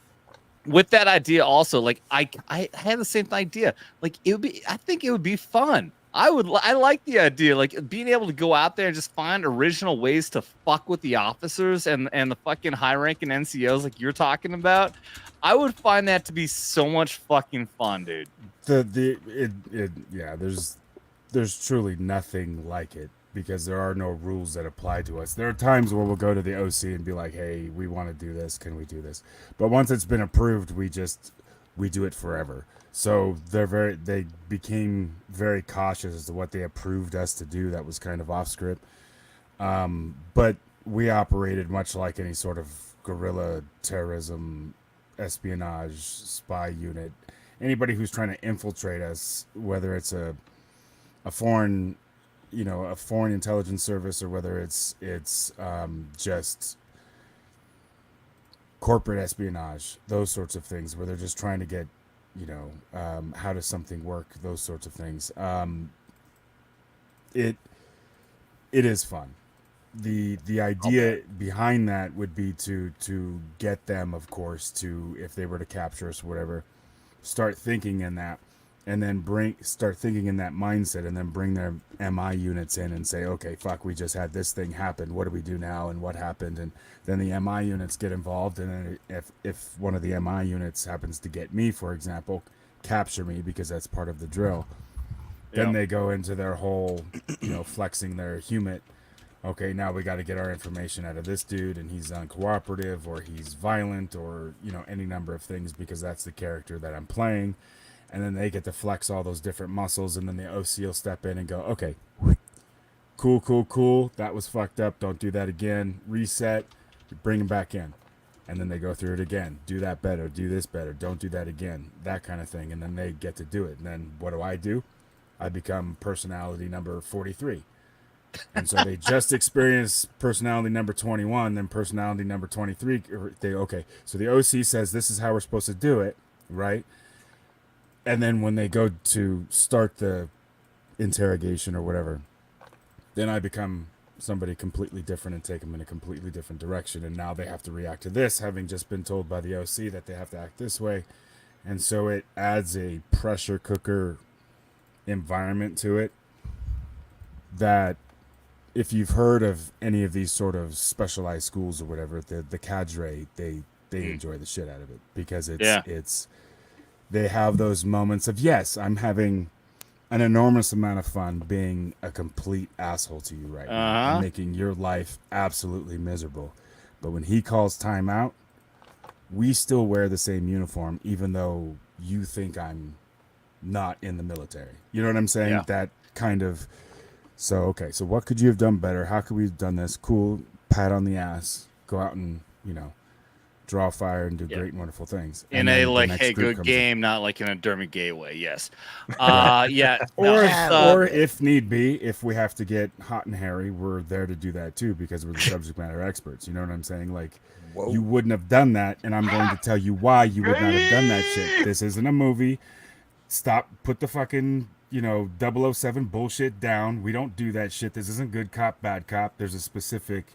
with that idea also, like I had the same idea. Like I think it would be fun. I like the idea, like being able to go out there and just find original ways to fuck with the officers and the fucking high-ranking NCOs like you're talking about. I would find that to be so much fucking fun, dude. There's truly nothing like it, because there are no rules that apply to us. There are times where we'll go to the OC and be like, hey, we want to do this. Can we do this? But once it's been approved, we do it forever. So they became very cautious as to what they approved us to do that was kind of off script. But we operated much like any sort of guerrilla terrorism, espionage, spy unit. Anybody who's trying to infiltrate us, whether it's a foreign, a foreign intelligence service, or whether it's just corporate espionage, those sorts of things, where they're just trying to get, how does something work, those sorts of things. It is fun. The idea behind that would be to get them, of course, to, if they were to capture us or whatever, start thinking in that, and then start thinking in that mindset, and then bring their MI units in and say, okay, fuck, we just had this thing happen. What do we do now? And what happened? And then the MI units get involved. And then if one of the MI units happens to get me, for example, capture me, because that's part of the drill, then they go into their whole, flexing their humit. Okay, now we got to get our information out of this dude, and he's uncooperative, or he's violent, or, any number of things, because that's the character that I'm playing. And then they get to flex all those different muscles, and then the OC will step in and go, okay, cool. That was fucked up. Don't do that again. Reset. Bring him back in. And then they go through it again. Do that better. Do this better. Don't do that again. That kind of thing. And then they get to do it. And then what do? I become personality number 43. And so they just experience personality number 21, then personality number 23. So the OC says this is how we're supposed to do it, right? And then when they go to start the interrogation or whatever, then I become somebody completely different and take them in a completely different direction. And now they have to react to this, having just been told by the OC that they have to act this way. And so it adds a pressure cooker environment to it that, if you've heard of any of these sort of specialized schools or whatever, the cadre, they enjoy the shit out of it, because it's they have those moments of, yes, I'm having an enormous amount of fun being a complete asshole to you right now, and making your life absolutely miserable. But when he calls time out, we still wear the same uniform, even though you think I'm not in the military. You know what I'm saying? Yeah. That kind of. So what could you have done better? How could we have done this? Cool, pat on the ass, go out and, draw fire and do great and wonderful things. In and a, like, hey, good game, not like in a Dermot Gay way, yes. Yeah. Or if need be, if we have to get hot and hairy, we're there to do that too, because we're the subject matter experts. You know what I'm saying? Like, you wouldn't have done that, and I'm going to tell you why you would not have done that shit. This isn't a movie. Stop, put the fucking 007 bullshit down. We don't do that shit. This isn't good cop, bad cop. There's a specific,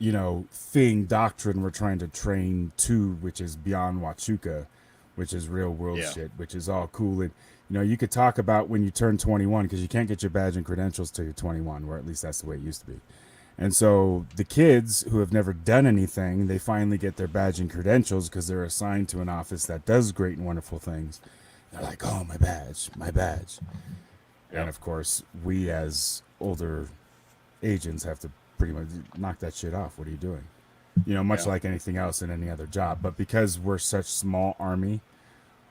doctrine we're trying to train to, which is beyond Wachuca, which is real world shit, which is all cool. And, you could talk about when you turn 21, because you can't get your badge and credentials till you're 21, or at least that's the way it used to be. And so the kids who have never done anything, they finally get their badge and credentials because they're assigned to an office that does great and wonderful things. They're like, oh, my badge. And of course, we as older agents have to pretty much knock that shit off. What are you doing? Much like anything else in any other job. But because we're such small army,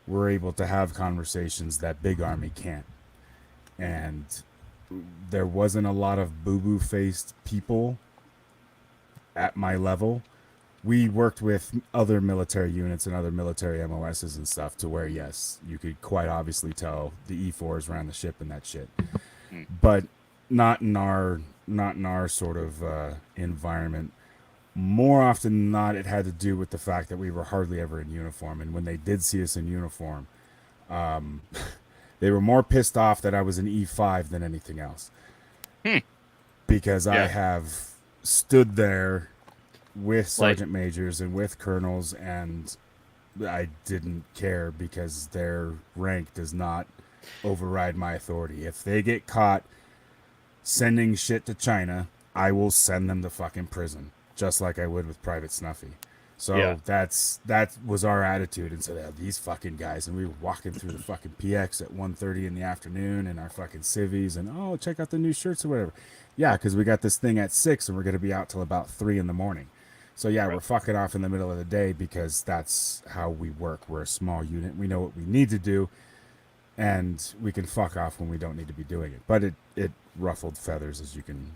we're able to have conversations that big army can't. And there wasn't a lot of boo-boo faced people at my level. We worked with other military units and other military MOSs and stuff, to where, yes, you could quite obviously tell the E4s ran the ship and that shit. But not in our sort of environment. More often than not, it had to do with the fact that we were hardly ever in uniform. And when they did see us in uniform, they were more pissed off that I was an E5 than anything else. Because I have stood there with sergeant majors and with colonels, and I didn't care, because their rank does not override my authority. If they get caught sending shit to China, I will send them to fucking prison, just like I would with Private Snuffy. So that was our attitude. And so these fucking guys, and we were walking through the fucking PX at 1:30 in the afternoon in our fucking civvies, and check out the new shirts or whatever. Yeah, because we got this thing at 6 and we're going to be out till about 3 in the morning. So we're fucking off in the middle of the day, because that's how we work. We're a small unit. We know what we need to do, and we can fuck off when we don't need to be doing it. But it ruffled feathers, as you can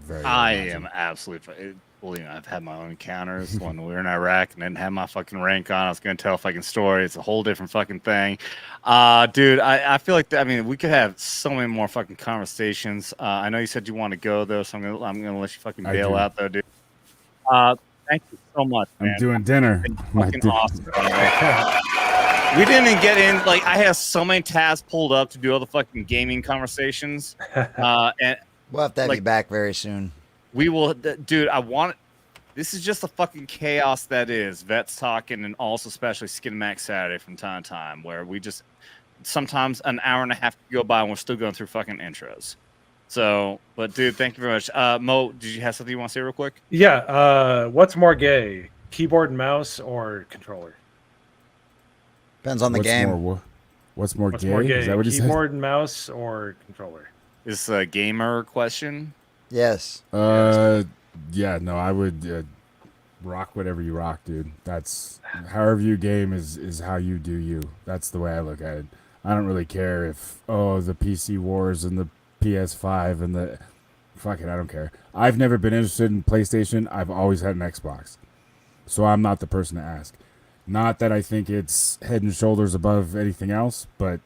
very. I very am absolutely. Believe me, I've had my own encounters when we were in Iraq and didn't have my fucking rank on. I was gonna tell a fucking story. It's a whole different fucking thing, dude. I feel like I mean we could have so many more fucking conversations. I know you said you want to go though, so I'm gonna let you fucking bail out though, dude. Thank you so much, man. I'm doing dinner. Fucking awesome. We didn't even get in. Like I have so many tabs pulled up to do all the fucking gaming conversations, and we'll have to have you back very soon. We will, dude. I want. This is just the fucking chaos that is Vets talking, and also especially Skinemax Saturday from time to time, where we just sometimes an hour and a half go by and we're still going through fucking intros. So, but dude, thank you very much. Mo, did you have something you want to say real quick? Yeah. What's more gay, keyboard and mouse or controller? Depends on the game. What's more What's gay? more gay, Is that what you said? keyboard and mouse or controller? Is this a gamer question? Yes. Yeah, no, I would rock whatever you rock, dude. That's however you game is how you do you. That's the way I look at it. I don't really care if the PC wars and the PS5 and the fuck it, I don't care. I've never been interested in PlayStation. I've always had an Xbox. So I'm not the person to ask. Not that I think it's head and shoulders above anything else, but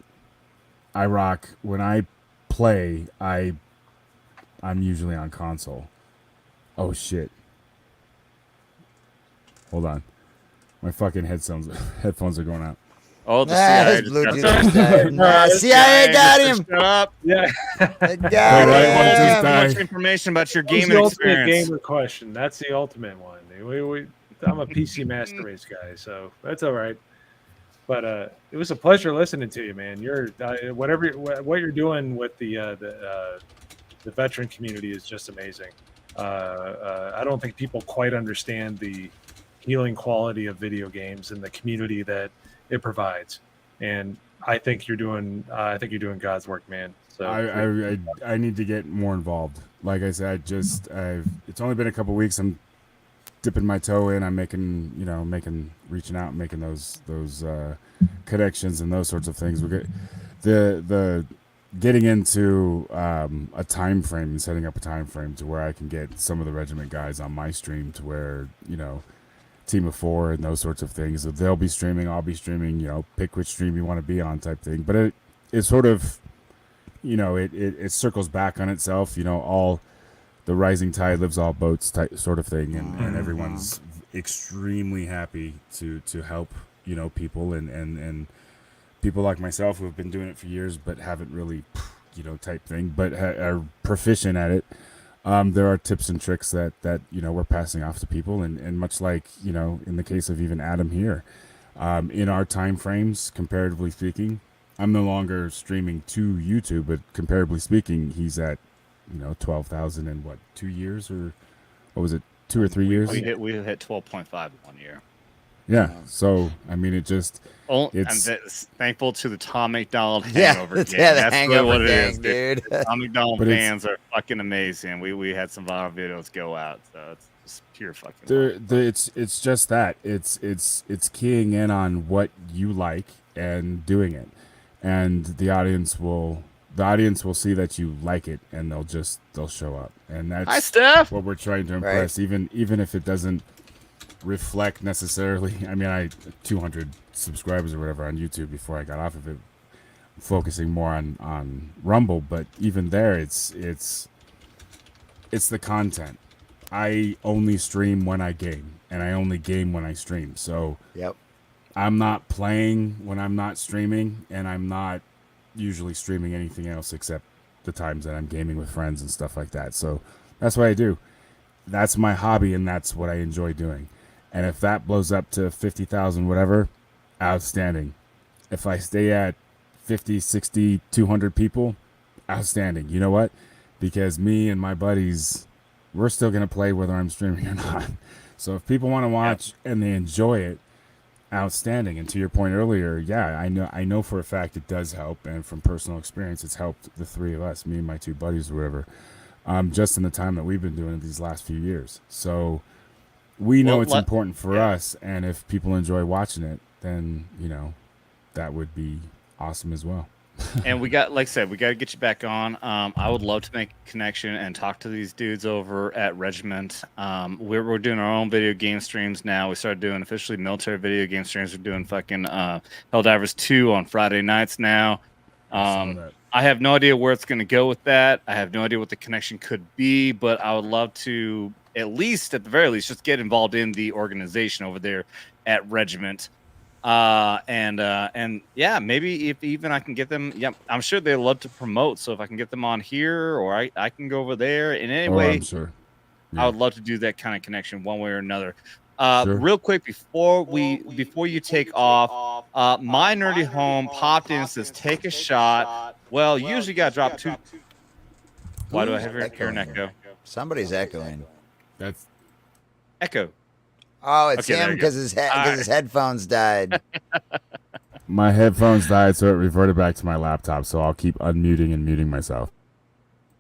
I rock when I play, I'm usually on console. Oh shit. Hold on. My fucking headphones are going out. Oh, the CIA his Bluetooth. CIA got him. Shut up. Yeah. Got much information about your gaming the experience. ultimate gamer question. That's the ultimate one. I'm a PC Master Race guy, so that's all right. But it was a pleasure listening to you, man. What you're doing with the veteran community is just amazing. I don't think people quite understand the healing quality of video games and the community that it provides. And I think you're doing God's work, man. So I need to get more involved. Like I said, it's only been a couple weeks. I'm dipping my toe in. I'm reaching out and making those connections and those sorts of things. We get the getting into a time frame and setting up a time frame to where I can get some of the regiment guys on my stream to where, team of 4 and those sorts of things. They'll be streaming, I'll be streaming, pick which stream you want to be on type thing. But it sort of, it circles back on itself, all the rising tide lifts all boats type sort of thing. And everyone's extremely happy to help, people and people like myself who have been doing it for years but haven't really, type thing, but are proficient at it. There are tips and tricks that we're passing off to people, and much like in the case of even Adam here, in our time frames, comparatively speaking, I'm no longer streaming to YouTube, but comparatively speaking, he's at 12,000 in 2 years, or what was it, 2 or 3 years? We hit 12.5 in 1 year. Yeah, so I mean, it's I'm thankful to the Tom McDonald hangover gang. Yeah, the That's hangover really what gang, it is, dude. Tom McDonald But fans are fucking amazing. We had some viral videos go out, so it's just pure fucking. It's just that it's keying in on what you like and doing it, and the audience will see that you like it, and they'll show up, and that's Hi, Steph. what we're trying to impress. Right. Even if it doesn't reflect necessarily. I mean, I 200 subscribers or whatever on YouTube before I got off of it, focusing more on Rumble, but even there, it's the content. I only stream when I game, and I only game when I stream. So yep, I'm not playing when I'm not streaming, and I'm not usually streaming anything else except the times that I'm gaming with friends and stuff like that. So that's what I do. That's my hobby, and that's what I enjoy doing. And if that blows up to 50,000, whatever, outstanding. If I stay at 50, 60, 200 people, outstanding. You know what? Because me and my buddies, we're still going to play whether I'm streaming or not. So if people want to watch and they enjoy it, outstanding. And to your point earlier, yeah, I know for a fact it does help. And from personal experience, it's helped the three of us, me and my two buddies or whatever, just in the time that we've been doing it these last few years. So we know it's important for us, and if people enjoy watching it, then that would be awesome as well. And we got, like I said, we got to get you back on. I would love to make a connection and talk to these dudes over at Regiment. We're doing our own video game streams now. We started doing officially military video game streams. We're doing fucking Helldivers 2 on Friday nights now. I have no idea where it's going to go with that. I have no idea what the connection could be, but I would love to, at the very least, just get involved in the organization over there at Regiment. And yeah, maybe if even I can get them, I'm sure they love to promote. So if I can get them on here, or I can go over there in any way, I'm sure. I would love to do that kind of connection one way or another. Sure. Real quick before you take off, my nerdy home popped in and says take a shot. Well, usually got to drop 2. Why do I hear an echo? Somebody's echoing. That's echo. Oh, it's Okay, him because his headphones died. my headphones died, so it reverted back to my laptop. So I'll keep unmuting and muting myself.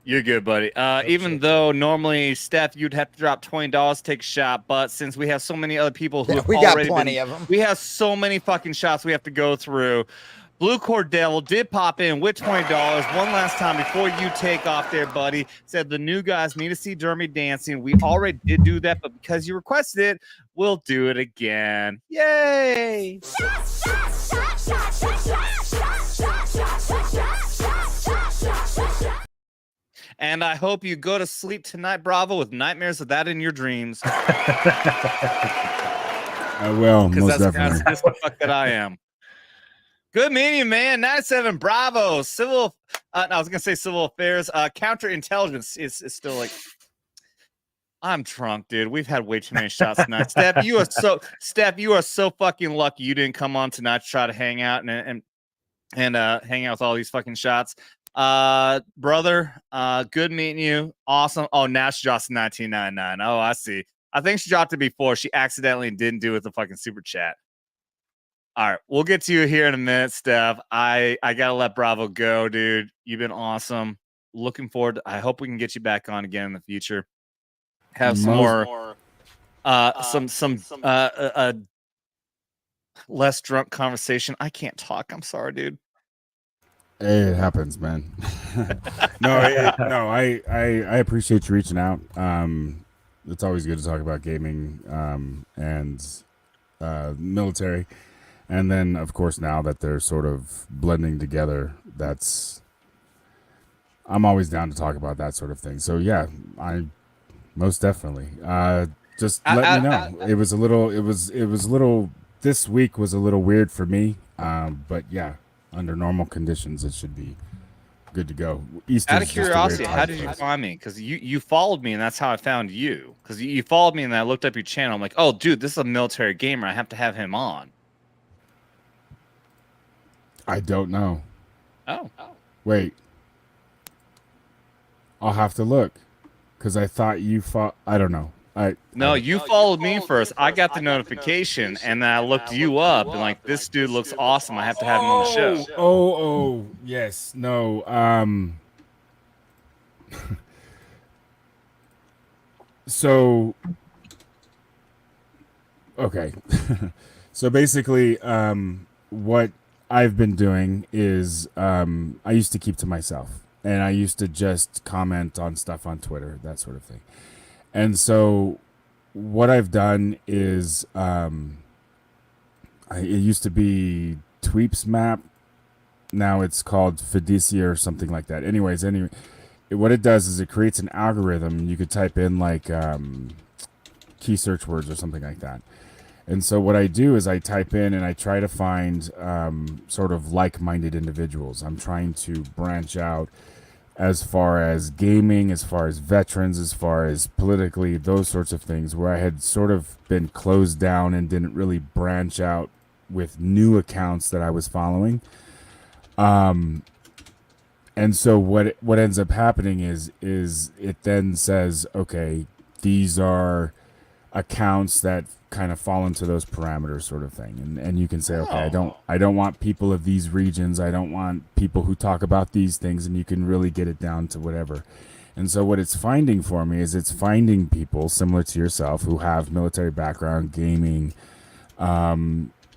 You're good, buddy. Even though normally, Steph, you'd have to drop $20 to take a shot, but since we have so many other people who have we got already plenty of them. We have so many fucking shots we have to go through. Blue Cord Devil did pop in with $20 one last time before you take off there, buddy. Said the new guys need to see Dermy dancing. We already did do that, but because you requested it, we'll do it again. Yay! And I hope you go to sleep tonight, Bravo, with nightmares of that in your dreams. I will, most definitely. That's just the fuck that I am. Good meeting you, man. 97 Bravo. Civil, I was gonna say civil affairs. Counterintelligence is still like. I'm drunk, dude. We've had way too many shots tonight. Steph, you are so fucking lucky you didn't come on tonight to try to hang out and hang out with all these fucking shots. Brother, good meeting you. Awesome. Oh, now she dropped 1999. Oh, I see. I think she dropped it before. She accidentally didn't do it with the fucking super chat. All right, we'll get to you here in a minute, Steph. I gotta let Bravo go, dude. You've been awesome. Looking forward. I hope we can get you back on again in the future. Have some more, less drunk conversation. I can't talk. I'm sorry, dude. It happens, man. I appreciate you reaching out. It's always good to talk about gaming and military. And then, of course, now that they're sort of blending together, I'm always down to talk about that sort of thing. So yeah, I most definitely. Just let me know. It was a little. This week was a little weird for me, but yeah, under normal conditions, it should be good to go. Out of curiosity, how did you find me? Because you followed me, and that's how I found you. Because you followed me, and I looked up your channel. I'm like, oh, dude, this is a military gamer. I have to have him on. I don't know. Oh. Wait. I'll have to look. Because I thought you I don't know. No, you followed me first. I got the notification, and then I looked you up, and like, this dude looks awesome. I have to have him on the show. Oh, yes. No. So, okay. So basically, what I've been doing is I used to keep to myself, and I used to just comment on stuff on Twitter, that sort of thing. And so what I've done is it used to be Tweeps Map. Now it's called Fiducia or something like that. Anyways, what it does is it creates an algorithm. You could type in like key search words or something like that. And so what I do is I type in and I try to find sort of like-minded individuals. I'm trying to branch out as far as gaming, as far as veterans, as far as politically, those sorts of things, where I had sort of been closed down and didn't really branch out with new accounts that I was following. And so what ends up happening is it then says, okay, these are accounts that kind of fall into those parameters, sort of thing, and you can say, okay, I don't want people of these regions, I don't want people who talk about these things, and you can really get it down to whatever. And so what it's finding for me is it's finding people similar to yourself who have military background, gaming,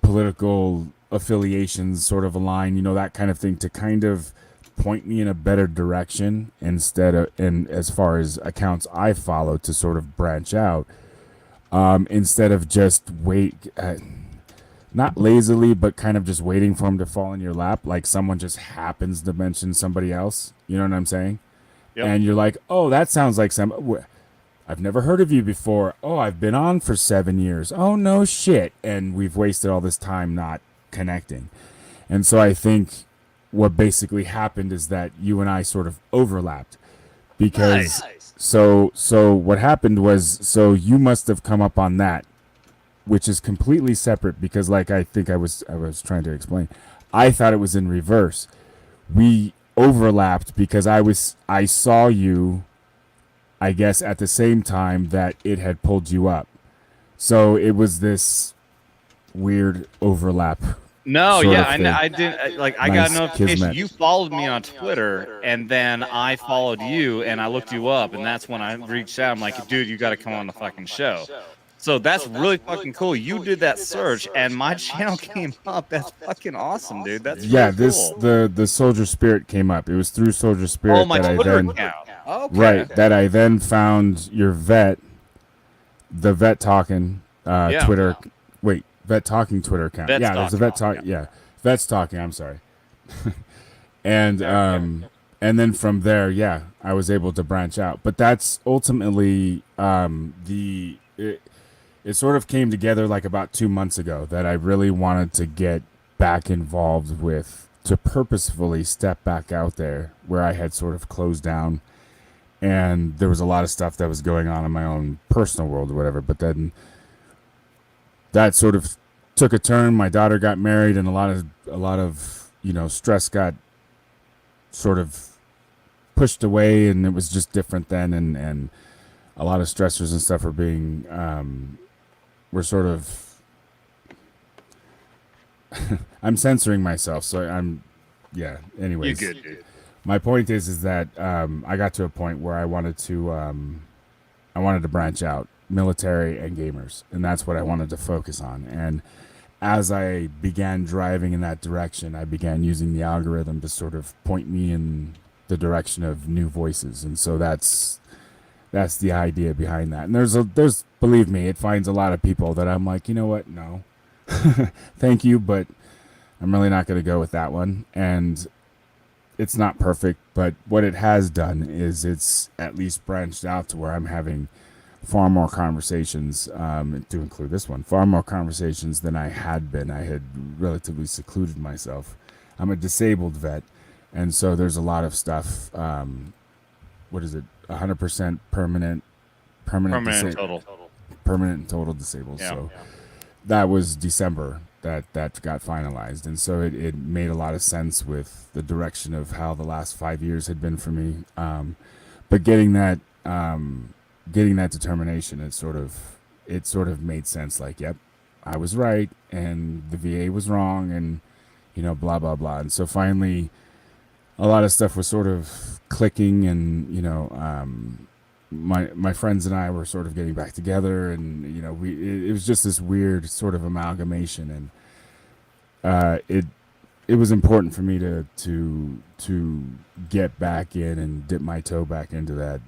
political affiliations sort of align, that kind of thing, to kind of point me in a better direction instead of, and as far as accounts I follow, to sort of branch out, instead of just not lazily, but kind of just waiting for them to fall in your lap, like someone just happens to mention somebody else. You know what I'm saying? Yep. And you're like, oh, that sounds like I've never heard of you before. Oh, I've been on for 7 years. Oh, no shit. And we've wasted all this time not connecting. And so I think what basically happened is that you and I sort of overlapped, because so what happened was, so you must have come up on that, which is completely separate, because like I think I was trying to explain, I thought it was in reverse. We overlapped because I saw you, I guess, at the same time that it had pulled you up. So it was this weird overlap. No, yeah, I didn't. Like, I got a notification. Kismet. You followed me on Twitter, and then I followed you, and I looked you up, and that's when I reached out. I'm like, dude, you got to come on the fucking show. So that's really fucking cool. You did that search, and my channel came up. That's fucking awesome, dude. That's really cool. The Soldier Spirit came up. It was through Soldier Spirit my Twitter account. Okay. Right, that I then found your the Vet Talking Twitter. Wait, Vet Talking Twitter account. Vets there's a Vet Talk. Yeah, Vets Talking. I'm sorry. And then from there, I was able to branch out. But that's ultimately it sort of came together like about 2 months ago that I really wanted to get back involved with, to purposefully step back out there where I had sort of closed down. And there was a lot of stuff that was going on in my own personal world or whatever. But then that sort of took a turn. My daughter got married, and a lot of stress got sort of pushed away, and it was just different then. And a lot of stressors and stuff were sort of I'm censoring myself, so anyways. You're good, dude. My point is that I got to a point where I wanted to branch out, military and gamers, and that's what I wanted to focus on. And as I began driving in that direction, I began using the algorithm to sort of point me in the direction of new voices. And so that's the idea behind that. And there's believe me, it finds a lot of people that I'm like, you know what? No, thank you, but I'm really not going to go with that one. And it's not perfect, but what it has done is it's at least branched out to where I'm having far more conversations, to include this one, far more conversations than I had been. I had relatively secluded myself. I'm a disabled vet, and so there's a lot of stuff. What is it? 100% permanent and total disabled. Yeah. So that was December that got finalized, and so it made a lot of sense with the direction of how the last 5 years had been for me. But getting that determination, it sort of made sense. Like, yep, I was right, and the VA was wrong, and blah blah blah. And so finally, a lot of stuff was sort of clicking, and my friends and I were sort of getting back together, and it was just this weird sort of amalgamation, and it was important for me to get back in and dip my toe back into that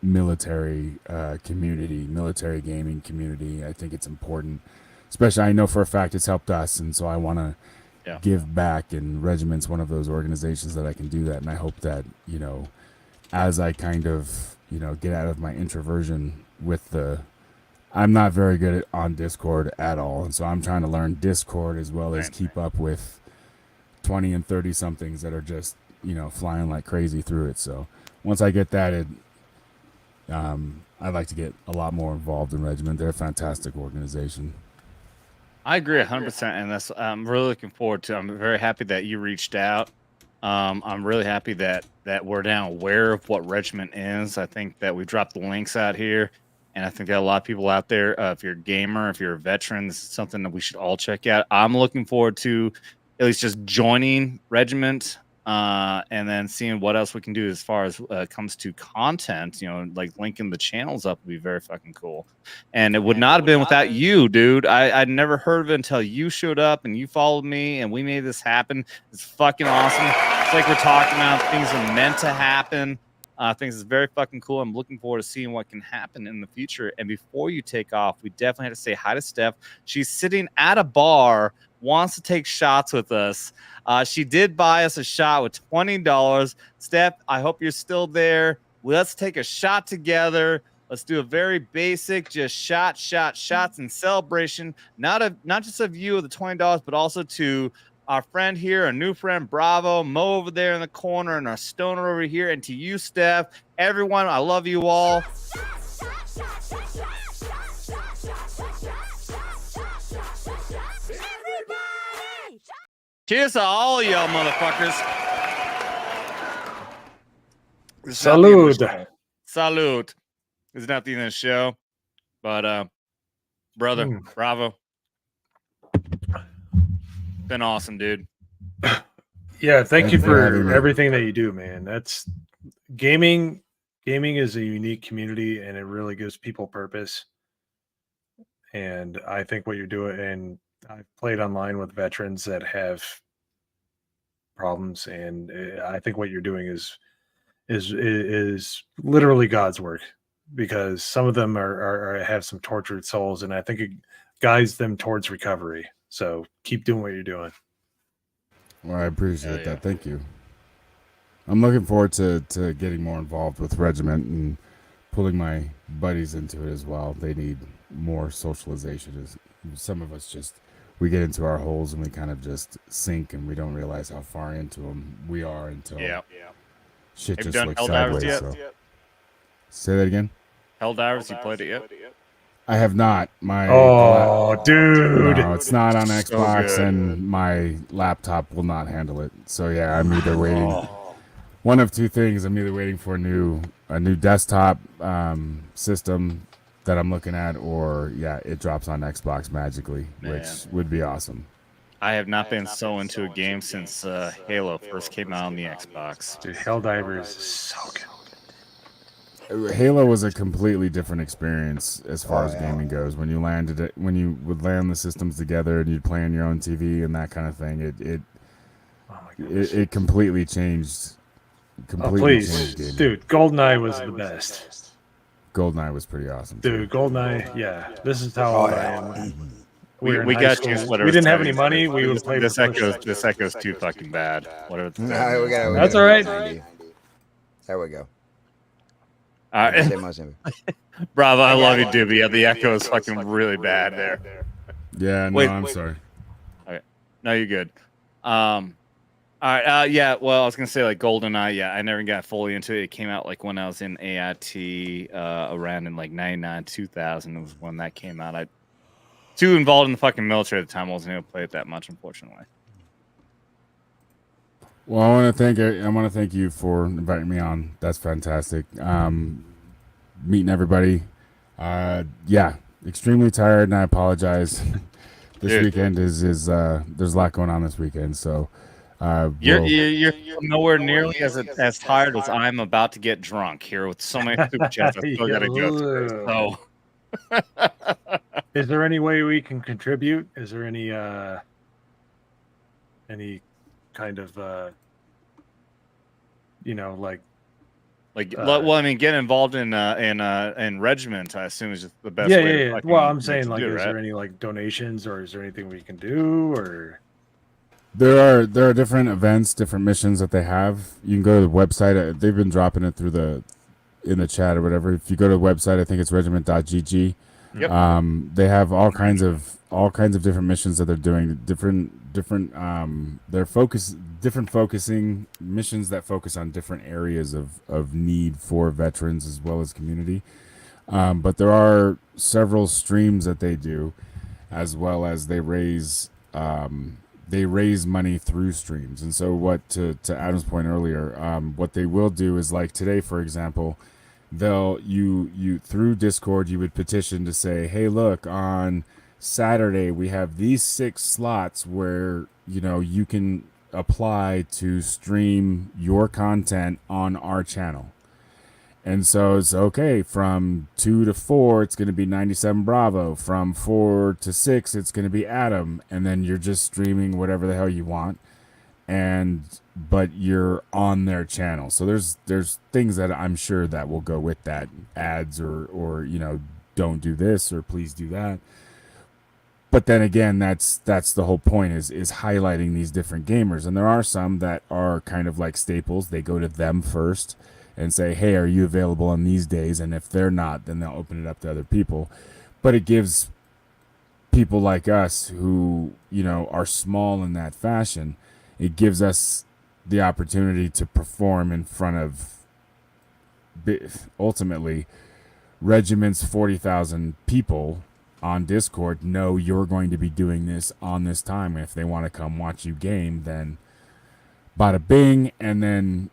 military community, military gaming community. I think it's important, especially I know for a fact it's helped us, and so I want to give back, and Regiment's one of those organizations that I can do that. And I hope that as I kind of get out of my introversion with I'm not very good on Discord at all, and so I'm trying to learn Discord as well as keep up with 20 and 30 somethings that are just flying like crazy through it. So once I get that, I'd like to get a lot more involved in Regiment. They're a fantastic organization. I agree 100%, and that's I'm really looking forward to. I'm very happy that you reached out. I'm really happy that we're now aware of what Regiment is. I think that we dropped the links out here, and I think that a lot of people out there, if you're a gamer, if you're a veteran, this is something that we should all check out. I'm looking forward to at least just joining Regiment and then seeing what else we can do as far as comes to content, like linking the channels up would be very fucking cool. And it would not have been without you, dude. I'd never heard of it until you showed up and you followed me and we made this happen. It's fucking awesome. It's like we're talking about things are meant to happen. Things is very fucking cool. I'm looking forward to seeing what can happen in the future. And before you take off, we definitely have to say hi to Steph. She's sitting at a bar, wants to take shots with us. She did buy us a shot with $20. Steph, I hope you're still there. Let's take a shot together. Let's do a very basic, just shots in celebration. Not just of you of the $20, but also to our friend here, our new friend Bravo, Mo over there in the corner, and our stoner over here, and to you, Steph. Everyone, I love you all. Cheers to all y'all motherfuckers. Salud. Salute. It's not the end of the show, but brother, Bravo. Been awesome, dude. Yeah, thank you for everything that you do, man. That's gaming. Gaming is a unique community, and it really gives people purpose. And I think what you're doing, and I've played online with veterans that have problems, and I think what you're doing is literally God's work, because some of them are have some tortured souls, and I think it guides them towards recovery. So keep doing what you're doing. Well, I appreciate that. Thank you. I'm looking forward to getting more involved with Regiment and pulling my buddies into it as well. They need more socialization. Some of us we get into our holes and we kind of just sink, and we don't realize how far into them we are until shit just looks sideways. So. Say that again. Helldivers, you played it yet? I have not. Dude. No, it's not on Xbox, and my laptop will not handle it. So yeah, I'm either waiting. One of two things. I'm either waiting for a new desktop system that I'm looking at, or it drops on Xbox magically, which would be awesome. I have not been so into a game since Halo first came out on the Xbox. Dude, Helldivers is so good. Halo was a completely different experience as far as gaming goes. When you would land the systems together and you'd play on your own TV and that kind of thing, it completely changed. Changed gaming. Dude, GoldenEye was the best. GoldenEye was pretty awesome. Dude, GoldenEye, yeah. This is how old I am. We got you. We didn't have any money. We would play. This echo's too fucking bad. Whatever. That's all right. There we go. All right. Bravo, I love you, dude. Yeah, the echo is fucking really bad there. Yeah, no, I'm sorry. Okay. No, you're good. All right. Yeah. Well, I was gonna say like GoldenEye. Yeah, I never got fully into it. It came out like when I was in AIT, around in like 99, 2000 was when that came out. I too involved in the fucking military at the time. I wasn't able to play it that much, unfortunately. Well, I want to thank you for inviting me on. That's fantastic. Meeting everybody. Extremely tired, and I apologize. This weekend is there's a lot going on this weekend, so you're nowhere nearly as tired as I'm about to get drunk here with so many super chats I still gotta go through. So is there any way we can contribute? Is there any kind of well, I mean, get involved in Regiment, I assume, is just the best way. Yeah. Well, I'm saying, like, is there any like donations, or is there anything we can do, or? There are different events, different missions that they have. You can go to the website. They've been dropping it in the chat or whatever. If you go to the website, I think it's regiment.gg. Yep. They have all kinds of different missions that they're doing. Different focusing missions that focus on different areas of need for veterans as well as community. But there are several streams that they do, as well as they raise money through streams. And so what, to Adam's point earlier, what they will do is, like today, for example, you through Discord, you would petition to say, hey, look, on Saturday we have these 6 slots where you can apply to stream your content on our channel. And so it's okay, from 2 to 4, it's going to be 97Bravo. From 4 to 6, it's going to be Adam. And then you're just streaming whatever the hell you want. But you're on their channel. So there's things that I'm sure that will go with that. Ads or don't do this or please do that. But then again, that's the whole point is highlighting these different gamers. And there are some that are kind of like staples. They go to them first and say, hey, are you available on these days? And if they're not, then they'll open it up to other people. But it gives people like us who, are small in that fashion, it gives us the opportunity to perform in front of, ultimately, Regiment's 40,000 people on Discord know you're going to be doing this on this time. And if they want to come watch you game, then bada bing. And then,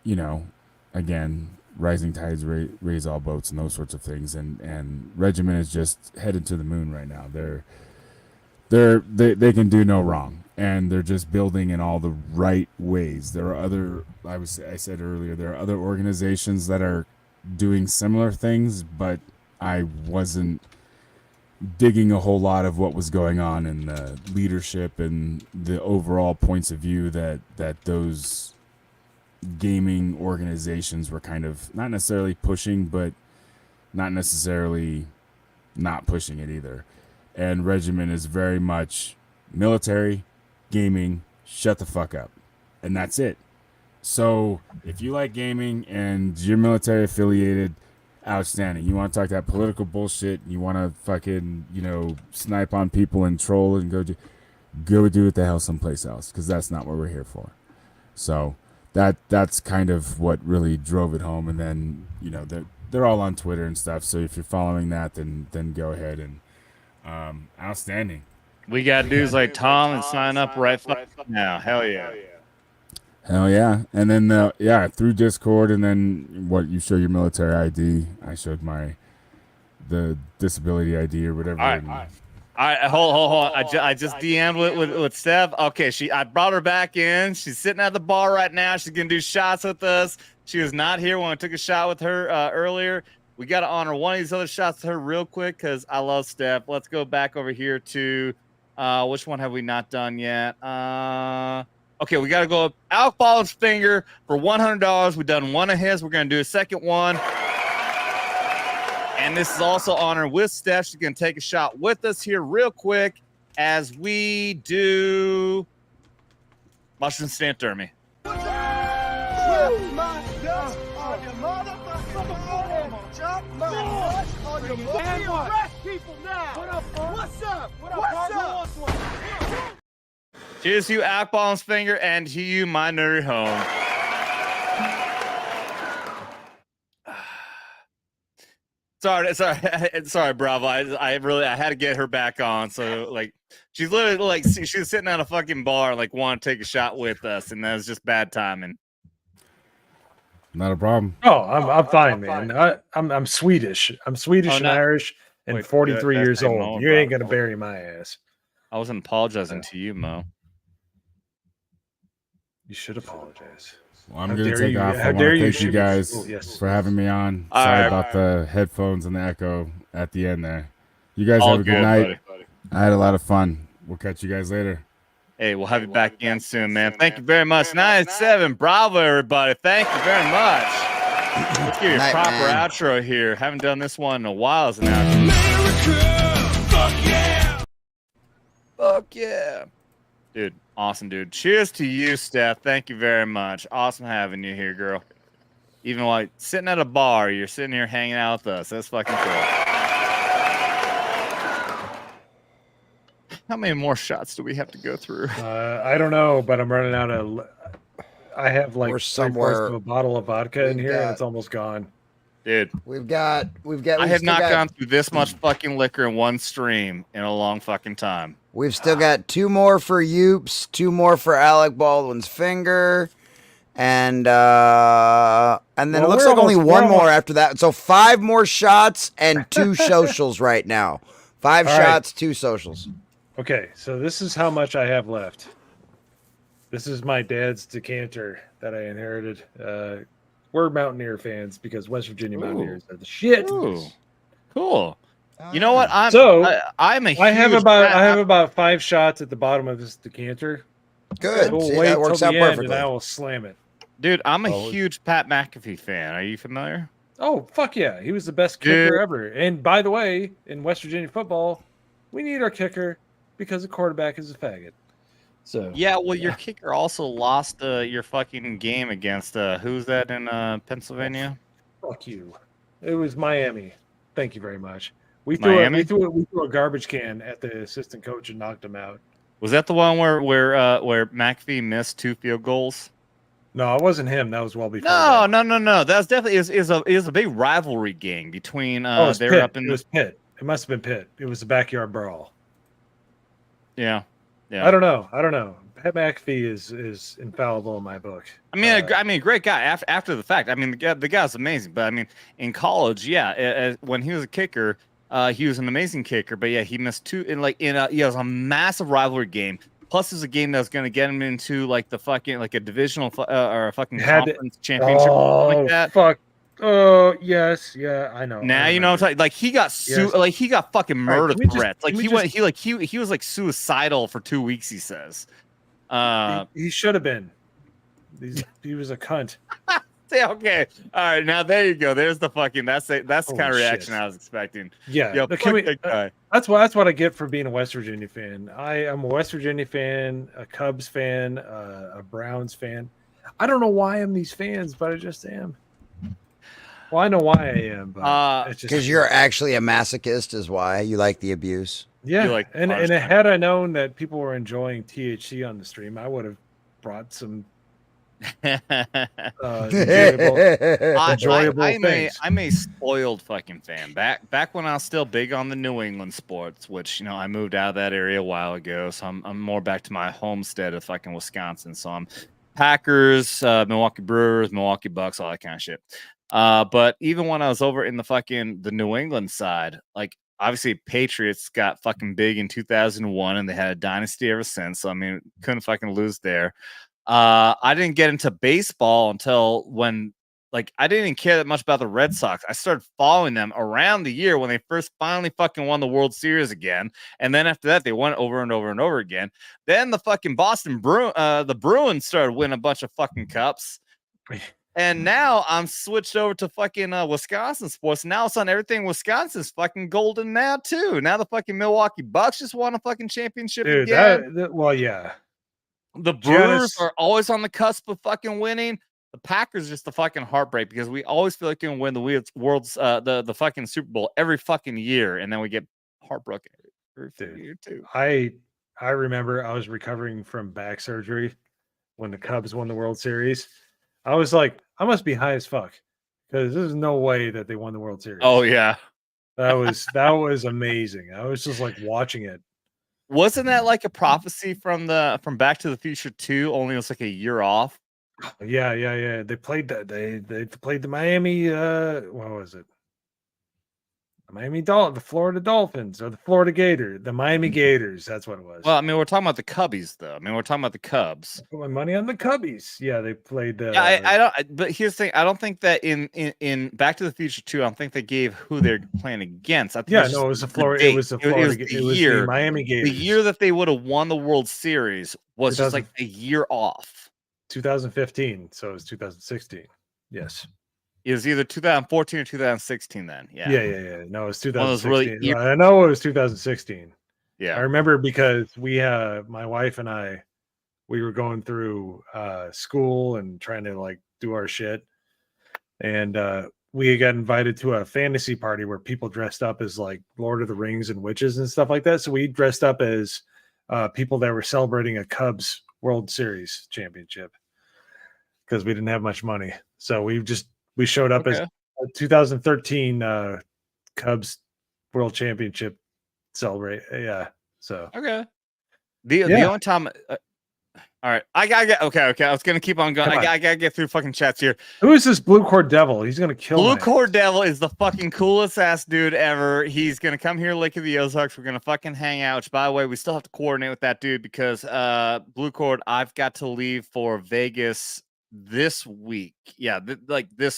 again, rising tides raise all boats and those sorts of things. And Regiment is just headed to the moon right now. They can do no wrong. And they're just building in all the right ways. There are other, I said earlier, there are other organizations that are doing similar things, but I wasn't digging a whole lot of what was going on in the leadership and the overall points of view that those gaming organizations were kind of not necessarily pushing, but not necessarily not pushing it either. And Regiment is very much military, gaming, shut the fuck up. And that's it. So if you like gaming and you're military affiliated, outstanding. You want to talk that political bullshit, you want to fucking, snipe on people and troll and go do what the hell someplace else, because that's not what we're here for. So that's kind of what really drove it home. And then, they're all on Twitter and stuff. So if you're following that, then go ahead and outstanding. We got dudes like Tom and sign up right now. Hell yeah. Hell yeah. And then, through Discord, and then you show your military ID. I showed the disability ID or whatever. All right, hold on. I just DM'd with Steph. Okay, I brought her back in. She's sitting at the bar right now. She's going to do shots with us. She was not here when I took a shot with her earlier. We got to honor one of these other shots with her real quick because I love Steph. Let's go back over here to, which one have we not done yet? Okay, we got to go up Alec Baldwin's finger for $100. We've done one of his. We're going to do a second one. And this is also honored with Steph. She's going to take a shot with us here real quick as we do Mushroom Stand Dermy. Cheers to you, Alec Baldwin's finger, and to you, my nerdy home. Sorry, Bravo. I had to get her back on. So she's literally she was sitting at a fucking bar, wanting to take a shot with us, and that was just bad timing. Not a problem. Oh, I'm fine, man. I'm Swedish. I'm Swedish and Irish, and 43 years old. You ain't gonna bury my ass. I wasn't apologizing to you, Mo. You should apologize. Well, I'm going to take off. I want to thank you guys for having me on. Sorry about the headphones and the echo at the end there. You guys have a good night. Buddy. I had a lot of fun. We'll catch you guys later. Hey, we'll have you back again soon, man. Thank you very much. 97Bravo, everybody. Thank you very much. Let's give you a proper outro here. Haven't done this one in a while as an outro. America, fuck yeah. Fuck yeah. Dude, awesome, dude. Cheers to you, Steph. Thank you very much. Awesome having you here, girl. Even while sitting at a bar, you're sitting here hanging out with us. That's fucking cool. How many more shots do we have to go through? I don't know, but I'm running out of... I have somewhere of a bottle of vodka in here, and it's almost gone. Dude. I have not gone through this much fucking liquor in one stream in a long fucking time. We've still got 2 more for Youps, 2 more for Alec Baldwin's finger, and then it looks like only 1 more after that. So 5 more shots and 2 socials right now. 5 shots, 2 socials. Okay, so this is how much I have left. This is my dad's decanter that I inherited. We're Mountaineer fans because West Virginia Mountaineers are the shit. Ooh, cool. You know what? I'm a huge I have Pat- about 5 shots at the bottom of this decanter. Good. We'll See, wait that till works the out end perfectly. and I will slam it. Dude, I'm a huge Pat McAfee fan. Are you familiar? Oh, fuck yeah. He was the best kicker ever. And by the way, in West Virginia football, we need our kicker because the quarterback is a faggot. So yeah, well, your kicker also lost your fucking game against who's that in Pennsylvania? Fuck you. It was Miami. Thank you very much. We Miami? threw a garbage can at the assistant coach and knocked him out. Was that the one where McAfee missed 2 field goals? No, it wasn't him. That was well before. No. That was definitely is a big rivalry game between it was they're Pitt. up in It was Pitt. It must have been Pitt. It was the backyard brawl. Yeah. I don't know. Pat McAfee is infallible in my book. I mean, great guy. After the fact, I mean, the guy's amazing. But I mean, in college, when he was a kicker, he was an amazing kicker. But yeah, he missed 2 it was a massive rivalry game. Plus, it was a game that was going to get him into like the fucking like a divisional or a fucking conference championship. Oh, like that. Fuck. Oh yes, yeah, I know. Now you know what I'm talking. Like he got he got fucking murder threats. He was like suicidal for 2 weeks. He says. He should have been. He was a cunt. Okay. All right. Now there you go. There's the fucking. That's the kind of reaction shit. I was expecting. Yeah. Yo, fuck that guy. That's what I get for being a West Virginia fan. I'm a West Virginia fan, a Cubs fan, a Browns fan. I don't know why I'm these fans, but I just am. Well, I know why I am, but it's just because you're actually a masochist, is why you like the abuse. Yeah, and had I known that people were enjoying THC on the stream, I would have brought some enjoyable things. I'm a spoiled fucking fan. Back when I was still big on the New England sports, which I moved out of that area a while ago, so I'm more back to my homestead of fucking Wisconsin. So I'm Packers, Milwaukee Brewers, Milwaukee Bucks, all that kind of shit. But even when I was over in the New England side, like obviously Patriots got fucking big in 2001 and they had a dynasty ever since. So I mean, couldn't fucking lose there. I didn't get into baseball until when I didn't even care that much about the Red Sox. I started following them around the year when they first finally fucking won the World Series again. And then after that, they won over and over and over again. Then the fucking the Bruins started winning a bunch of fucking cups. And now I'm switched over to fucking Wisconsin sports. Now all of a sudden everything Wisconsin's fucking golden now too. Now the fucking Milwaukee Bucks just won a fucking championship again. Well, yeah. The Brewers are always on the cusp of fucking winning. The Packers just the fucking heartbreak because we always feel like we can win the world's the fucking Super Bowl every fucking year, and then we get heartbroken every year too. I remember I was recovering from back surgery when the Cubs won the World Series. I was like, I must be high as fuck because there's no way that they won the World Series. Oh yeah, that was amazing. I was just like watching it. Wasn't that like a prophecy from Back to the Future 2? Only it was like a year off. Yeah. They played that. They played the Miami. What was it? The Florida Dolphins or the Florida Gators, the Miami Gators. That's what it was. Well, I mean, we're talking about the Cubbies, though. I mean, we're talking about the Cubs. I put my money on the Cubbies. Yeah, they played. I don't. But here's the thing: I don't think that in Back to the Future 2, I don't think they gave who they're playing against. I think it was the Florida. It was the Florida. It was the Miami Gators. The year that they would have won the World Series was just like a year off. 2015, so it was 2016. Yes. It was either 2014 or 2016 then. Yeah. No, it was 2016. I know it was 2016. Yeah. I remember because my wife and I, we were going through school and trying to do our shit. And we got invited to a fantasy party where people dressed up as Lord of the Rings and witches and stuff like that. So we dressed up as people that were celebrating a Cubs World Series championship because we didn't have much money. So we showed up as a 2013 Cubs World Championship celebrate. Yeah. So the only time All right. I gotta get okay. I was gonna keep on going. Come on. I gotta get through fucking chats here. Who is this Blue Cord Devil? He's gonna kill Blue me. Cord Devil is the fucking coolest ass dude ever. He's gonna come here, Lake of the Ozarks. We're gonna fucking hang out. Which, by the way, we still have to coordinate with that dude because Blue Cord, I've got to leave for Vegas this week. Yeah,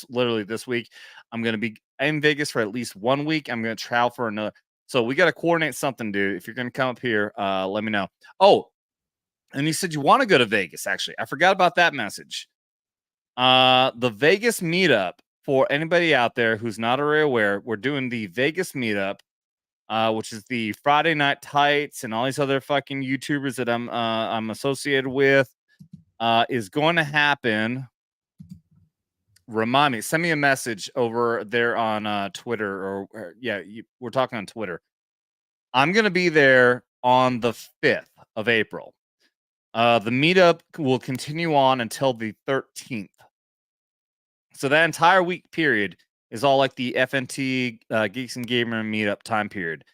literally this week. I'm gonna be in Vegas for at least 1 week. I'm gonna travel for another. So we gotta coordinate something, dude. If you're gonna come up here, let me know. Oh, and you said you want to go to Vegas. Actually, I forgot about that message. The Vegas meetup, for anybody out there who's not already aware, we're doing the Vegas meetup, which is the Friday Night Tights and all these other fucking YouTubers that I'm associated with, is going to happen. Remind me, send me a message over there on Twitter, we're talking on Twitter. I'm gonna be there on the 5th of April. The meetup will continue on until the 13th. So that entire week period is all like the FNT Geeks and Gamer meetup time period.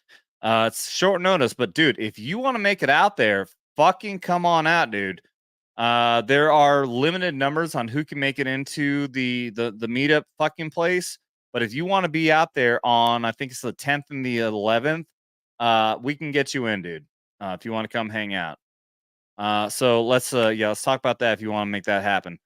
It's short notice, but dude, if you want to make it out there, fucking come on out, dude. There are limited numbers on who can make it into the meetup fucking place. But if you want to be out there on, I think it's the 10th and the 11th, we can get you in, dude. If you want to come hang out. So let's talk about that if you want to make that happen.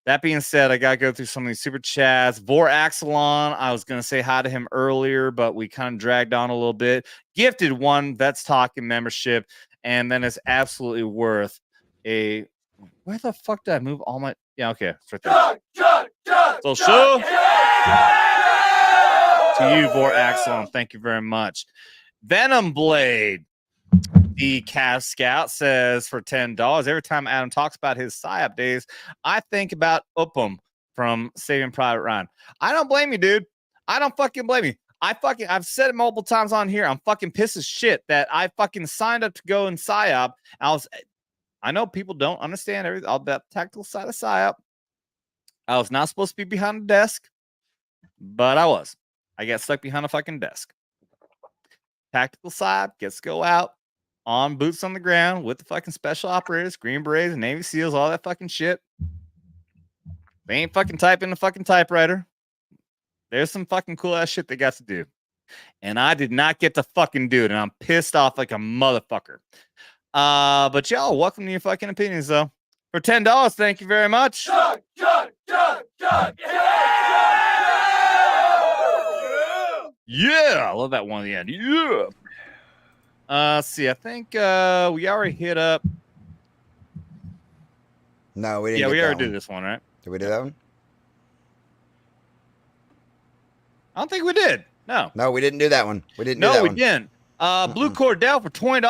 That being said, I gotta go through some of these super chats. Vor Axelon, I was gonna say hi to him earlier, but we kind of dragged on a little bit. Gifted one, That's Talking membership, and then it's absolutely worth a. Where the fuck did I move all my? Yeah, okay, it's right there. So show to you, Vor Axelon. Thank you very much. Venom Blade. The Cav Scout says for $10. Every time Adam talks about his PSYOP days, I think about Upum from Saving Private Ryan. I don't blame you, dude. I don't fucking blame you. I've said it multiple times on here. I'm fucking pissed as shit that I fucking signed up to go in PSYOP. I know people don't understand everything all about the tactical side of PSYOP. I was not supposed to be behind the desk, but I was. I got stuck behind a fucking desk. Tactical side gets to go out on boots on the ground with the fucking special operators, Green Berets, and Navy SEALs, all that fucking shit. They ain't fucking typing the fucking typewriter. There's some fucking cool ass shit they got to do. And I did not get to fucking do it, and I'm pissed off like a motherfucker. But y'all, welcome to your fucking opinions, though. For $10, thank you very much. Yeah, I love that one at the end. Yeah. See, I think we already hit up. No, we didn't. Yeah, we already did this one, right? Did we do that one? I don't think we did. No. No, we didn't do that one. We didn't do No, that we one. didn't. Blue Cordell for $20.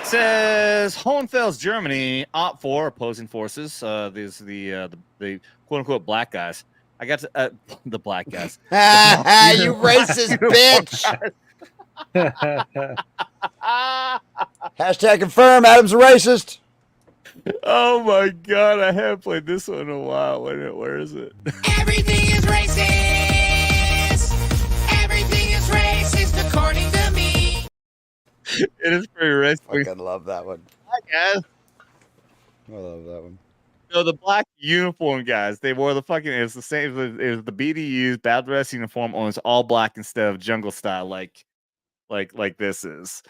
Says Hohenfels, Germany, OPT4 opposing forces. These are the quote unquote black guys. I got to the black guys. You racist bitch. Hashtag confirm. Adam's a racist. Oh my god, I haven't played this one in a while. Where is it? Everything is racist. Everything is racist according to me. It is pretty racist. I fucking love that one. Hi guys. I love that one. So the black uniform guys, they wore the fucking. It was the same. It was the BDU's battle dress uniform. Only it's all black instead of jungle style, like this is.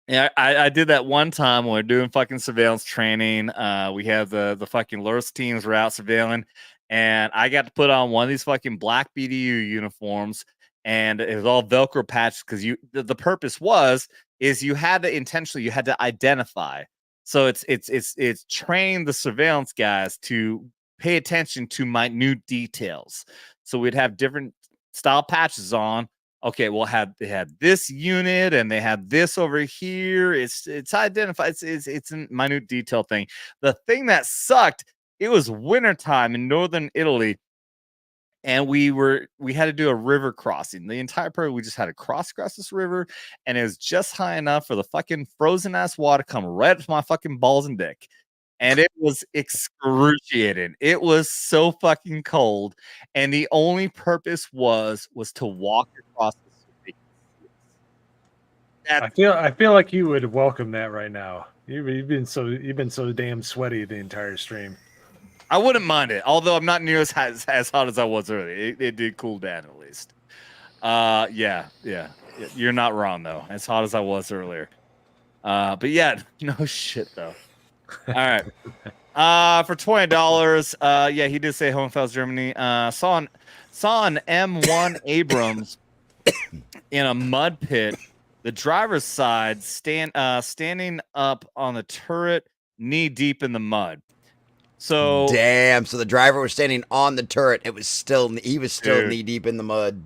Yeah, I did that one time when we were doing fucking surveillance training. We had the fucking LURS teams were out surveilling, and I got to put on one of these fucking black BDU uniforms, and it was all Velcro patches because the purpose is you had to identify. So it's train the surveillance guys to pay attention to minute details. So we'd have different style patches on. Okay, well, they had this unit and they had this over here. It's identified. It's a minute detail thing. The thing that sucked, it was wintertime in northern Italy, and we had to do a river crossing. The entire period we just had to cross this river, and it was just high enough for the fucking frozen ass water to come right up to my fucking balls and dick. And it was excruciating. It was so fucking cold. And the only purpose was to walk across the street. I feel like you would welcome that right now. You've been so damn sweaty the entire stream. I wouldn't mind it, although I'm not near as hot as I was earlier. It did cool down at least. Yeah. You're not wrong though. As hot as I was earlier. But yeah, no shit though. All right. For $20. Yeah, he did say Hohenfels, Germany. Saw an M1 Abrams in a mud pit. The driver's side standing up on the turret, knee deep in the mud. So damn. So the driver was standing on the turret. He was still Dude. knee deep in the mud.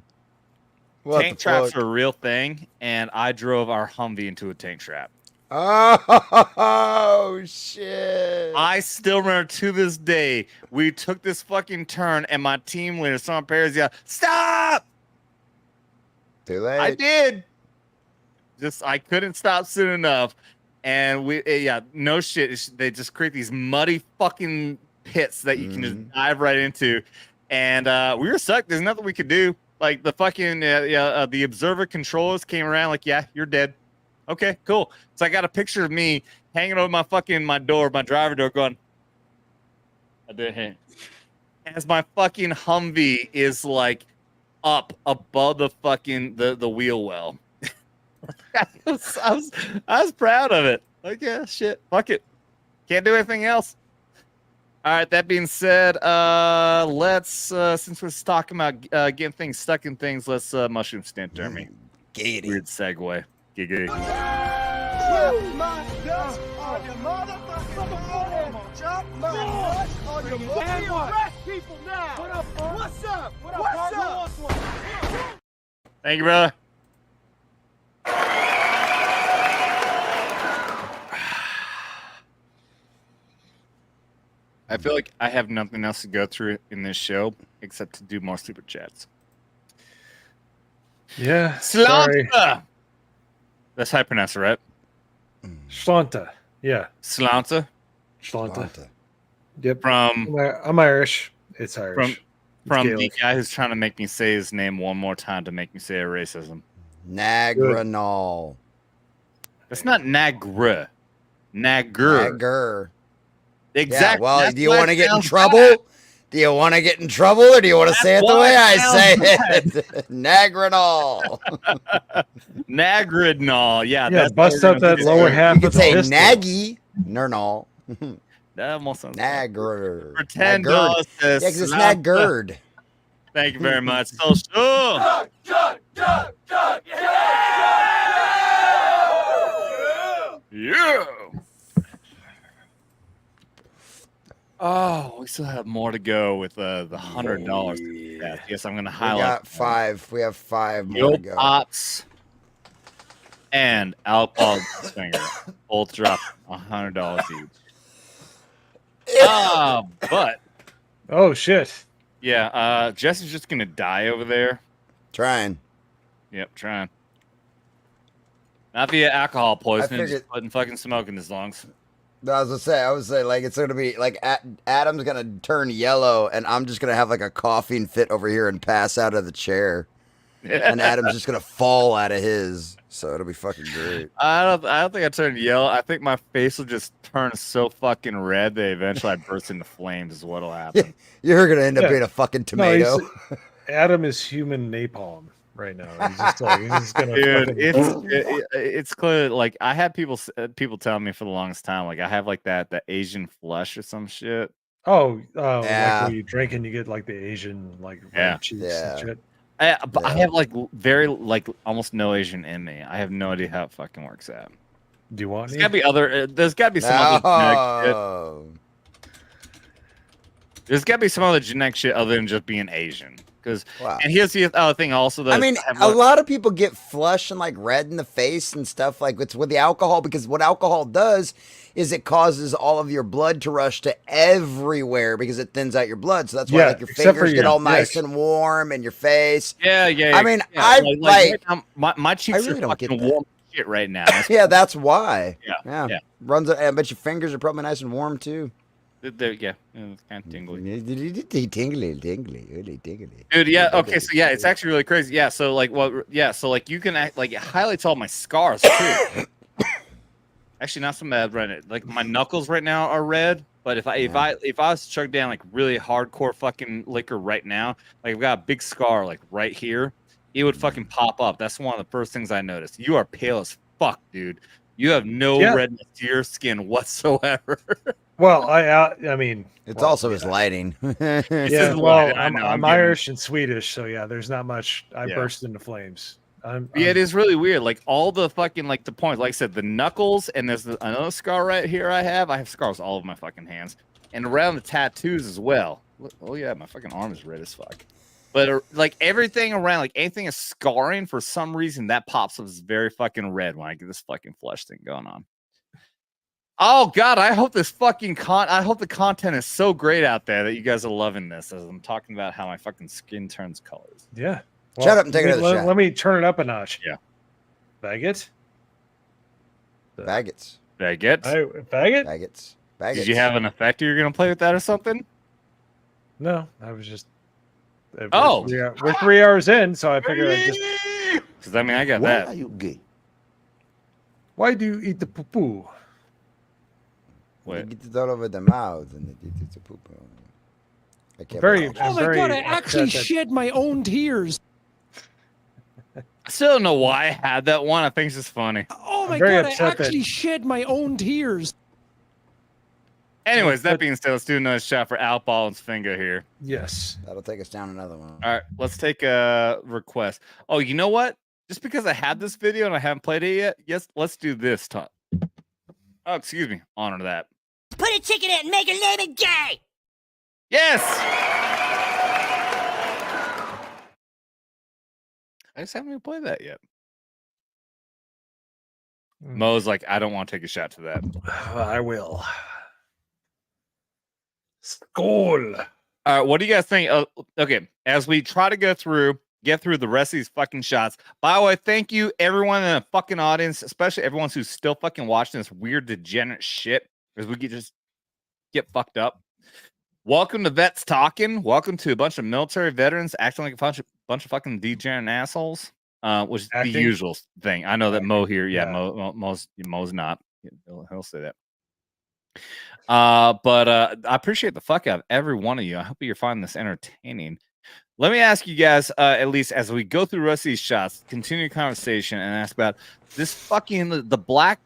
Tank traps are a real thing, and I drove our Humvee into a tank trap. Oh shit! I still remember to this day. We took this fucking turn, and my team leader, Son Perez, yelled, "Stop!" Too late. I did. I couldn't stop soon enough, and no shit. They just create these muddy fucking pits that you can just dive right into, and we were stuck. There's nothing we could do. Like the fucking the observer controllers came around, like, yeah, you're dead. Okay, cool. So I got a picture of me hanging over my driver door, going, I did hang. As my fucking Humvee is like up above the fucking the wheel well. I was proud of it. Like, yeah, shit, fuck it. Can't do anything else. All right, that being said, let's since we're talking about getting things stuck in things, let's mushroom stint Jeremy. Giggity. Weird segue. Giggity. What's up? What's up? Thank you, brother. I feel like I have nothing else to go through in this show except to do more super chats. Yeah. Sorry. Slanta. That's how I pronounce it, right? Slanta. Yeah. Slanta. Slanta. Yep. From I'm Irish. It's Irish. From the guy who's trying to make me say his name one more time to make me say a racism. Nagranol. That's not Nagra. Nagger. Exactly. Yeah, well, do you want to get in trouble? Do you want to get in trouble, or do you want to say it the way I say it? Nagranol. Nagranol. Yeah. Yeah. Bust out that lower half. You could say Nagy. Nernol. That almost sounds Nagger. For $10. Yeah, because it's Naggerd. Thank you very much. So sure. Yeah. Oh, we still have more to go with the $100. Yeah. Yes, I'm gonna highlight. We got 5. We have 5 more to go. Pops and Alcohol Finger both drop $100 each. But oh shit. Yeah, Jesse's just gonna die over there. Trying. Yep, trying. Not via alcohol poisoning, figured- just putting fucking smoke in his lungs. I was gonna say, like, it's gonna be like Adam's gonna turn yellow, and I'm just gonna have like a coughing fit over here and pass out of the chair, and Adam's just gonna fall out of his. So it'll be fucking great. I don't think I turned yellow. I think my face will just turn so fucking red that eventually I burst into flames. Is what'll happen. You're gonna end up being a fucking tomato. No, Adam is human napalm right now. He's just like, he's just gonna. Dude, it's clear. Like I had people tell me for the longest time, like I have like the Asian flush or some shit. Oh, yeah. Like when you drink and you get like the Asian like red cheeks and shit. But I have like almost no Asian in me. I have no idea how it fucking works out. Do you want? There's gotta be other. There's gotta be some other genetic shit. There's gotta be some other genetic shit other than just being Asian. Because and here's the other thing also. That I mean, a lot of people get flush and like red in the face and stuff like it's with the alcohol, because what alcohol does is it causes all of your blood to rush to everywhere because it thins out your blood. So that's why like your fingers get all nice and warm and your face. Yeah. I mean, I like right now, my cheeks are fucking warm as shit right now. Yeah, that's why. Yeah. Runs. I bet your fingers are probably nice and warm too. Yeah, it's kind of tingly. Tingly, really tingly. Dude, yeah, okay, so yeah, it's actually really crazy. Yeah, so like so like you can like it highlights all my scars too. Actually, not so bad right now. Like my knuckles right now are red, but if I was to chug down like really hardcore fucking liquor right now, like I've got a big scar like right here, it would fucking pop up. That's one of the first things I noticed. You are pale as fuck, dude. You have no redness to your skin whatsoever. Well, I mean, it's also his lighting. Yeah, well, I'm Irish and Swedish, so yeah, there's not much. I Yeah. burst into flames. Yeah, it is really weird. Like all the fucking like the points, like I said, the knuckles, and there's another scar right here. I have scars all over my fucking hands, and around the tattoos as well. Oh yeah, my fucking arm is red as fuck. But like everything around, like anything is scarring for some reason, that pops up as very fucking red when I get this fucking flesh thing going on. Oh god, I hope this fucking I hope the content is so great out there that you guys are loving this as I'm talking about how my fucking skin turns colors. Yeah. Well, shut up and take another shot. Let me turn it up a notch. Yeah. Bag it. Baggets. Baguettes. Bag it. Baggets. Did you have an effect you're gonna play with that or something? No, I was just. Oh, we're 3 hours in, so I figured I'd just. Because I mean, I got Why that. are you gay? Why do you eat the poo poo? You get it all over the mouth and it's a poop. I can't. Oh my god! I actually shed my own tears. I still don't know why I had that one. I think it's just funny. Oh my god! I actually shed my own tears. Anyways, that being said, let's do another shot for Outball and Finger here. Yes. That'll take us down another one. All right, let's take a request. Oh, you know what? Just because I had this video and I haven't played it yet, yes, let's do this. Oh, excuse me. Honor that. Put a ticket in and make a name it gay! Yes! I just haven't even played that yet. Mo's like, I don't want to take a shot to that. I will. Skull. All right, what do you guys think? Okay, as we try to get through the rest of these fucking shots. By the way, thank you everyone in the fucking audience, especially everyone who's still fucking watching this weird degenerate shit as we just get fucked up. Welcome to Vets Talking. Welcome to a bunch of military veterans acting like a bunch of fucking degenerate assholes. Which is the usual thing. I know that Mo here, Mo's not. He'll say that. But I appreciate the fuck out of every one of you. I hope you're finding this entertaining. Let me ask you guys, at least as we go through the rest of these shots, continue the conversation and ask about this fucking the black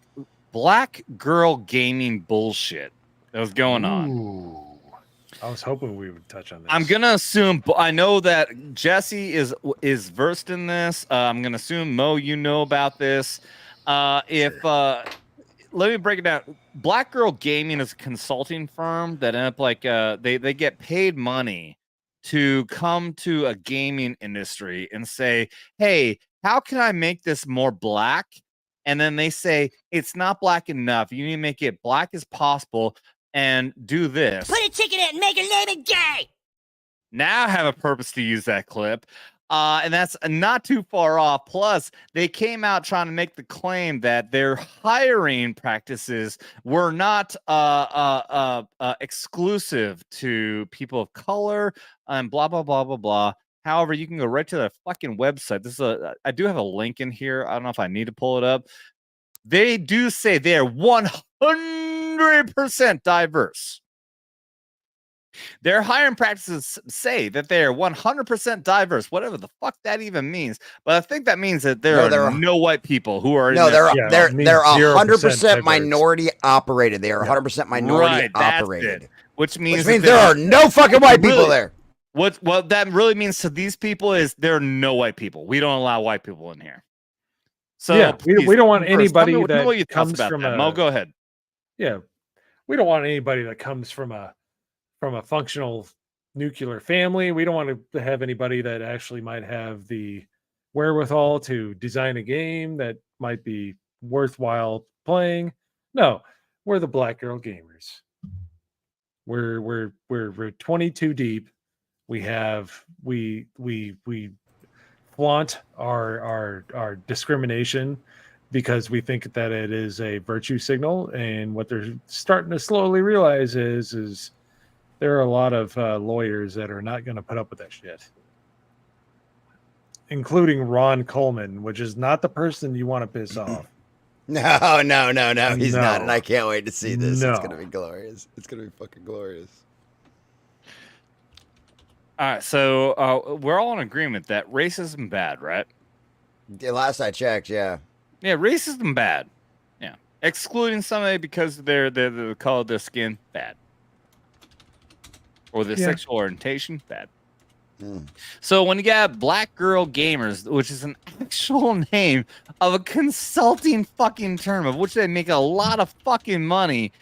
girl gaming bullshit that was going on. Ooh. I was hoping we would touch on this. I'm gonna assume. I know that Jesse is versed in this. I'm gonna assume Mo, you know about this. Let me break it down. Black Girl Gaming is a consulting firm that end up like they get paid money to come to a gaming industry and say, hey, how can I make this more black? And then they say it's not black enough. You need to make it black as possible and do this. Put a ticket in and make a name it gay! Now I have a purpose to use that clip. And that's not too far off. Plus, they came out trying to make the claim that their hiring practices were not exclusive to people of color and blah, blah, blah, blah, blah. However, you can go right to their fucking website. I do have a link in here. I don't know if I need to pull it up. They do say they are 100% diverse. Their hiring practices say that they are 100% diverse, whatever the fuck that even means. But I think that means that there are no white people who are. No, they're 100% minority operated. They are 100% minority operated, which means there are no fucking white people there. What that really means to these people is there are no white people. We don't allow white people in here. So yeah, we don't want anybody that comes from that. Mo, go ahead. Yeah, we don't want anybody that comes from a functional nuclear family. We don't want to have anybody that actually might have the wherewithal to design a game that might be worthwhile playing. No, we're the Black Girl Gamers. We're 22 deep. We flaunt our discrimination because we think that it is a virtue signal. And what they're starting to slowly realize is there are a lot of lawyers that are not going to put up with that shit, including Ron Coleman, which is not the person you want to piss off. No. He's not, and I can't wait to see this. No. It's gonna be glorious. It's gonna be fucking glorious. All right, so we're all in agreement that racism bad, right? Yeah, last I checked, yeah. Yeah, racism bad. Yeah, excluding somebody because of the color of their skin, bad, or their sexual orientation, bad. So when you got Black Girl Gamers, which is an actual name of a consulting fucking term of which they make a lot of fucking money,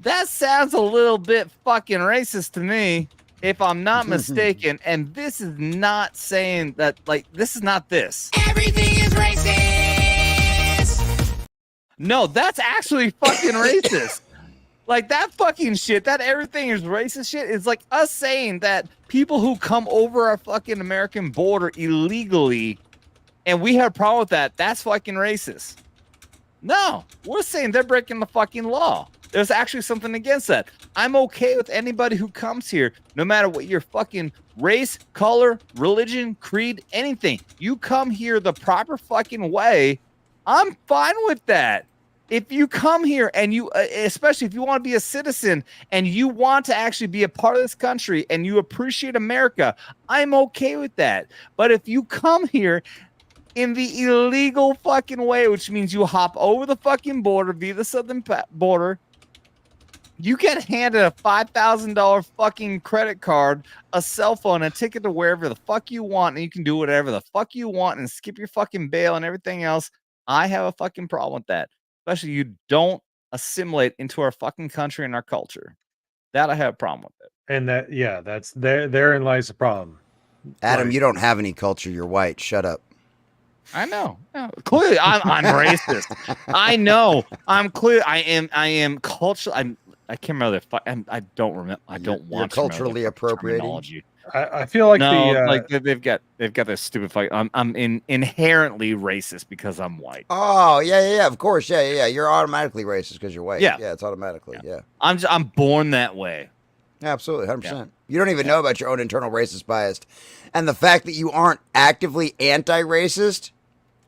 that sounds a little bit fucking racist to me, if I'm not mistaken. And this is not saying that, like, this is not this. Everything is racist. No, that's actually fucking racist. Like, that fucking shit, that everything is racist shit is like us saying that people who come over our fucking American border illegally and we have a problem with that, that's fucking racist. No, we're saying they're breaking the fucking law. There's actually something against that. I'm okay with anybody who comes here, no matter what your fucking race, color, religion, creed, anything. You come here the proper fucking way, I'm fine with that. If you come here and you, especially if you want to be a citizen and you want to actually be a part of this country and you appreciate America, I'm okay with that. But if you come here in the illegal fucking way, which means you hop over the fucking border via the southern border, you get handed a $5,000 fucking credit card, a cell phone, a ticket to wherever the fuck you want, and you can do whatever the fuck you want and skip your fucking bail and everything else. I have a fucking problem with that. Especially you don't assimilate into our fucking country and our culture. That I have a problem with it. And that, yeah, that's therein lies the problem. Adam, you don't have any culture. You're white. Shut up. I know. No, clearly, I'm racist. I know. I'm clear. I am cultural. I can't remember the. I don't remember. I don't want to culturally appropriating. I feel like like they've got this stupid fight. I'm inherently racist because I'm white. Oh yeah, of course, yeah. You're automatically racist because you're white. Yeah, it's automatically. Yeah. I'm born that way. Absolutely, 100%. You don't even know about your own internal racist bias, and the fact that you aren't actively anti-racist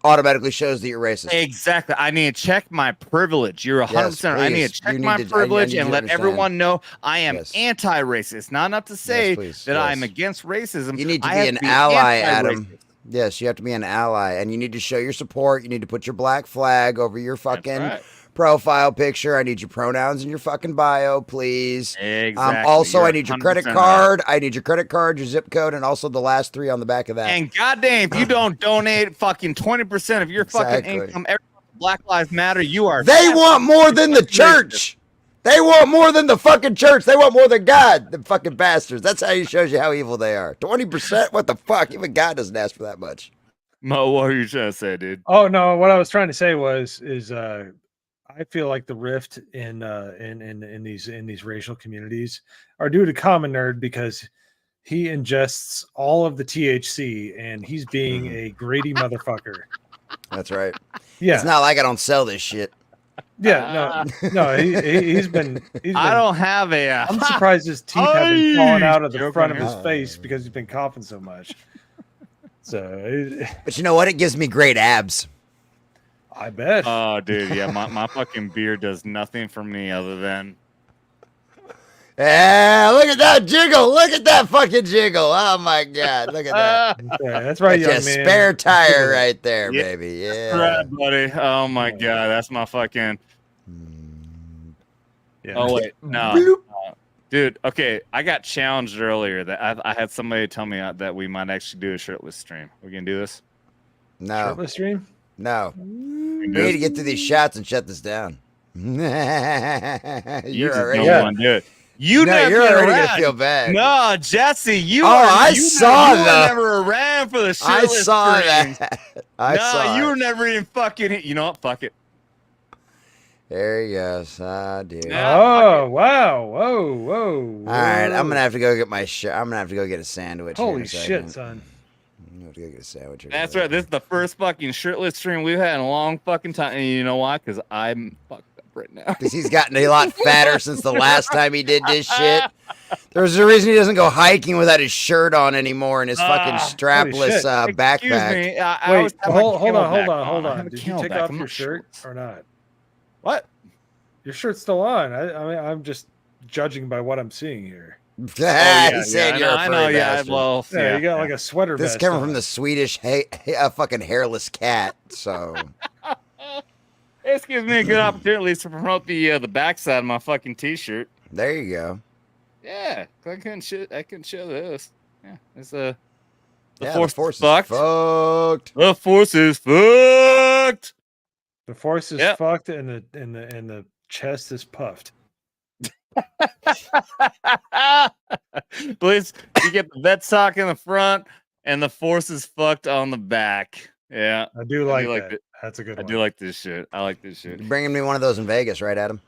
automatically shows that you're racist. Exactly. I need to check my privilege. You're 100%. I need to check my privilege and let everyone know I am anti-racist. It's not enough to say that I'm against racism. You need to be an ally, Adam. Yes, you have to be an ally, and you need to show your support. You need to put your black flag over your fucking profile picture. I need your pronouns in your fucking bio, please. Exactly. Also, I need your credit card. I need your credit card, your zip code, and also the last 3 on the back of that. And goddamn, if you don't donate fucking 20% of your fucking income every Black Lives Matter, you are. They want more than the church. They want more than the fucking church. They want more than God. The fucking bastards. That's how he shows you how evil they are. 20%? What the fuck? Even God doesn't ask for that much. Mo, what are you trying to say, dude? Oh no, what I was trying to say is I feel like the rift in these racial communities are due to Common Nerd because he ingests all of the THC and he's being a greedy motherfucker. That's right. Yeah, it's not like I don't sell this shit. Yeah, no, he's been. I don't have a. I'm surprised his teeth have been falling out of the front of his face because he's been coughing so much. So, but you know what? It gives me great abs. I bet. Oh, dude, yeah, my fucking beard does nothing for me other than. Yeah, look at that jiggle! Look at that fucking jiggle! Oh my god, look at that! Yeah, that's right, young man. Spare tire right there, baby. Yeah, that's right, buddy. Oh my god, that's my fucking. Yeah. Oh wait, no, dude. Okay, I got challenged earlier that I had somebody tell me that we might actually do a shirtless stream. We gonna do this? No. Shirtless stream? No. We need to get through these shots and shut this down. You're already don't do it. You're already gonna feel bad. No, Jesse, you. saw that. You that. were never around for the shirtless I saw streams. that. You were never even fucking. You know what? Fuck it. There he goes. Ah, dude. Oh wow! Whoa! All right, I'm gonna have to go get my I'm gonna have to go get a sandwich. Holy shit, son! to go get a sandwich. That's right. This is the first fucking shirtless stream we've had in a long fucking time. And you know why? Because I'm fucked up right now. Because he's gotten a lot fatter since the last time he did this shit. There's a reason he doesn't go hiking without his shirt on anymore and his fucking strapless backpack. Excuse me. Wait, hold on. Did you take off your shirt or not? What? Your shirt's still on. I mean, I'm just judging by what I'm seeing here. He's saying you're a furry bastard. You got like a sweater This vest coming on. from the Swedish fucking hairless cat, so... This gives me a good opportunity at least to promote the backside of my fucking t-shirt. There you go. Yeah, I couldn't show this. Yeah, it's the Yeah, force the force is fucked. The force is fucked. The force is fucked, and the chest is puffed. Please, you get the vet sock in the front, and the force is fucked on the back. Yeah, I do like that. That's a good one. I do like this shit. I like this shit. You're bringing me one of those in Vegas, right, Adam?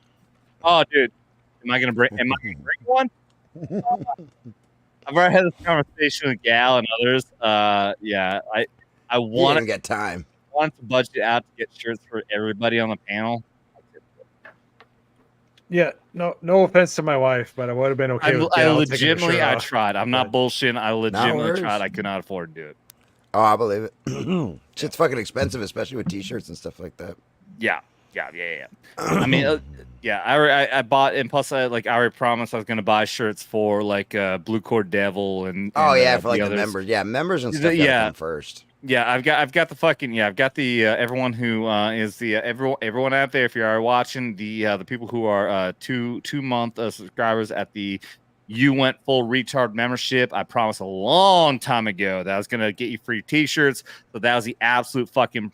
Oh, dude, am I gonna bring one? I've already had this conversation with Gal and others. Yeah, I want to get time. Want to budget out to get shirts for everybody on the panel. Yeah, no offense to my wife, but I would have been okay with I Gal taking her legitimately, shirt I off. tried. I'm not bullshitting. I legitimately worries. tried. I could not afford to do it. Oh, I believe it. Shit's fucking expensive, especially with t-shirts and stuff like that. Yeah. I mean, I bought, and plus I already promised I was gonna buy shirts for like Blue Cord Devil and for like the others. members. Yeah, members and stuff. Gotta come first. Yeah, I've got the fucking I've got the everyone who is the everyone out there. If you are watching the people who are 2-month subscribers at the You Went Full Retard membership, I promised a long time ago that I was gonna get you free T-shirts. So that was the absolute fucking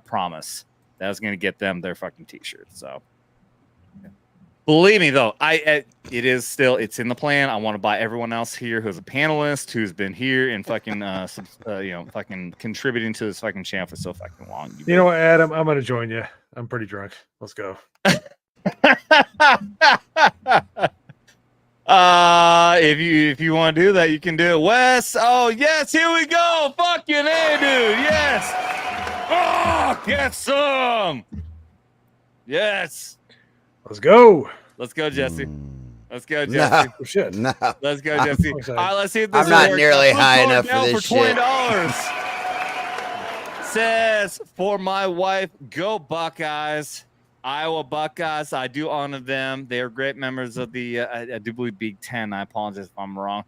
promise. That was gonna get them their fucking T-shirts. So believe me, though, it's in the plan. I want to buy everyone else here who's a panelist who's been here and fucking fucking contributing to this fucking channel for so fucking long. You know what, Adam? I'm gonna join you. I'm pretty drunk. Let's go. If you want to do that, you can do it. Wes, oh yes, here we go. Fucking A, dude. Yes. Oh, get some. Yes. Let's go. Let's go, Jesse. Let's go, Jesse. No, shit. No. Let's go, Jesse. All right, let's see if this I'm not works. nearly Blue high Cord enough for Devil this for shit. $20. Says, for my wife, go Buckeyes. Iowa Buckeyes. I do honor them. They are great members of the, I do believe, Big Ten. I apologize if I'm wrong.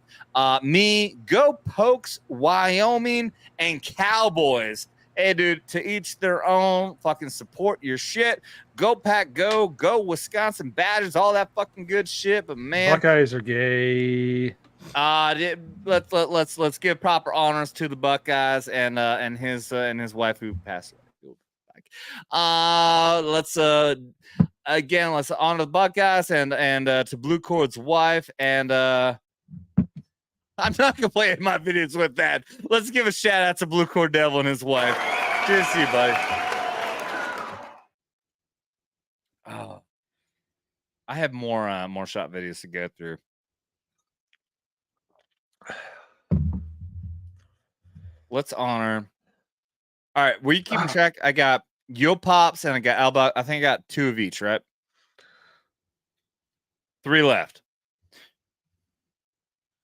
Me, go Pokes, Wyoming, and Cowboys. Hey, dude, to each their own. Fucking support your shit. Go Pack, go Wisconsin Badgers, all that fucking good shit. But man, Buckeyes are gay. Let's give proper honors to the Buckeyes and his wife who passed away. Let's honor the Buckeyes and to Blue Cord's wife, and I'm not gonna play in my videos with that. Let's give a shout out to Blue Cord Devil and his wife. Cheers to you, buddy. Oh, I have more shot videos to go through. Let's honor. All right, were you keeping track? I got Yo Pops and I got Alba. I think I got 2 of each, right? 3 left.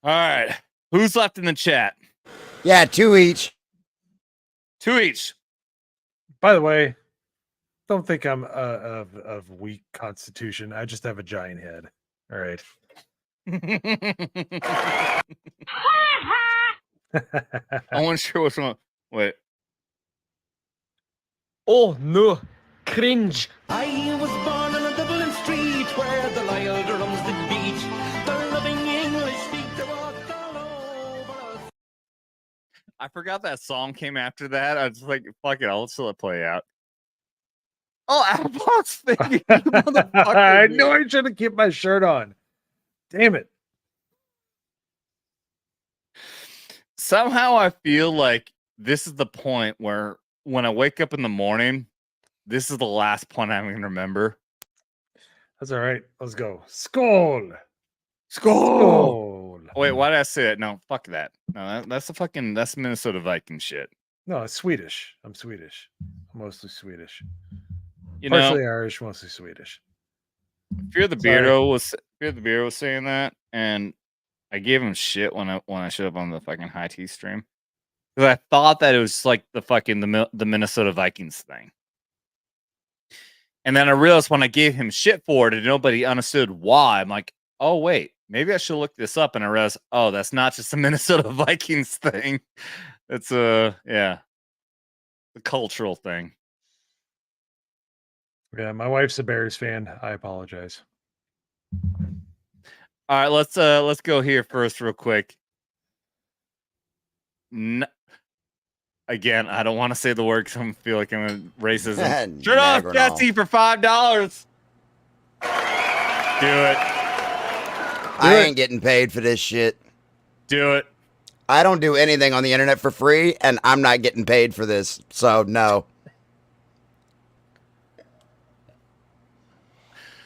All right. Who's left in the chat? Yeah, 2 each. 2 each. By the way, don't think I'm of weak constitution. I just have a giant head. All right. I wasn't sure what's wrong. Wait. Oh no, cringe. I was born on a Dublin street where the Lyle drums did beat. The loving English speaker walked all over us. I forgot that song came after that. I was like, fuck it, I'll let it play out. Oh, Applebox thing. I know I should have kept my shirt on. Damn it. Somehow I feel like this is the point where when I wake up in the morning, this is the last point I'm going to remember. That's all right. Let's go. Skål. Skål. Wait, why did I say it? No, fuck that. No, that's Minnesota Viking shit. No, it's Swedish. I'm Swedish. I'm mostly Swedish. You know, Partially Irish, mostly Swedish. Fear the Beardo was saying that, and I gave him shit when I showed up on the fucking high tea stream because I thought that it was like the Minnesota Vikings thing, and then I realized when I gave him shit for it and nobody understood why, I'm like, oh wait, maybe I should look this up, and I realized, oh, that's not just a Minnesota Vikings thing. It's a cultural thing. Yeah, my wife's a Bears fan. I apologize. All right, let's go here first, real quick. Again, I don't want to say the word because I feel like I'm a racism. Turn off Jesse for $5. Do it. I ain't getting paid for this shit. Do it. I don't do anything on the internet for free, and I'm not getting paid for this. So no.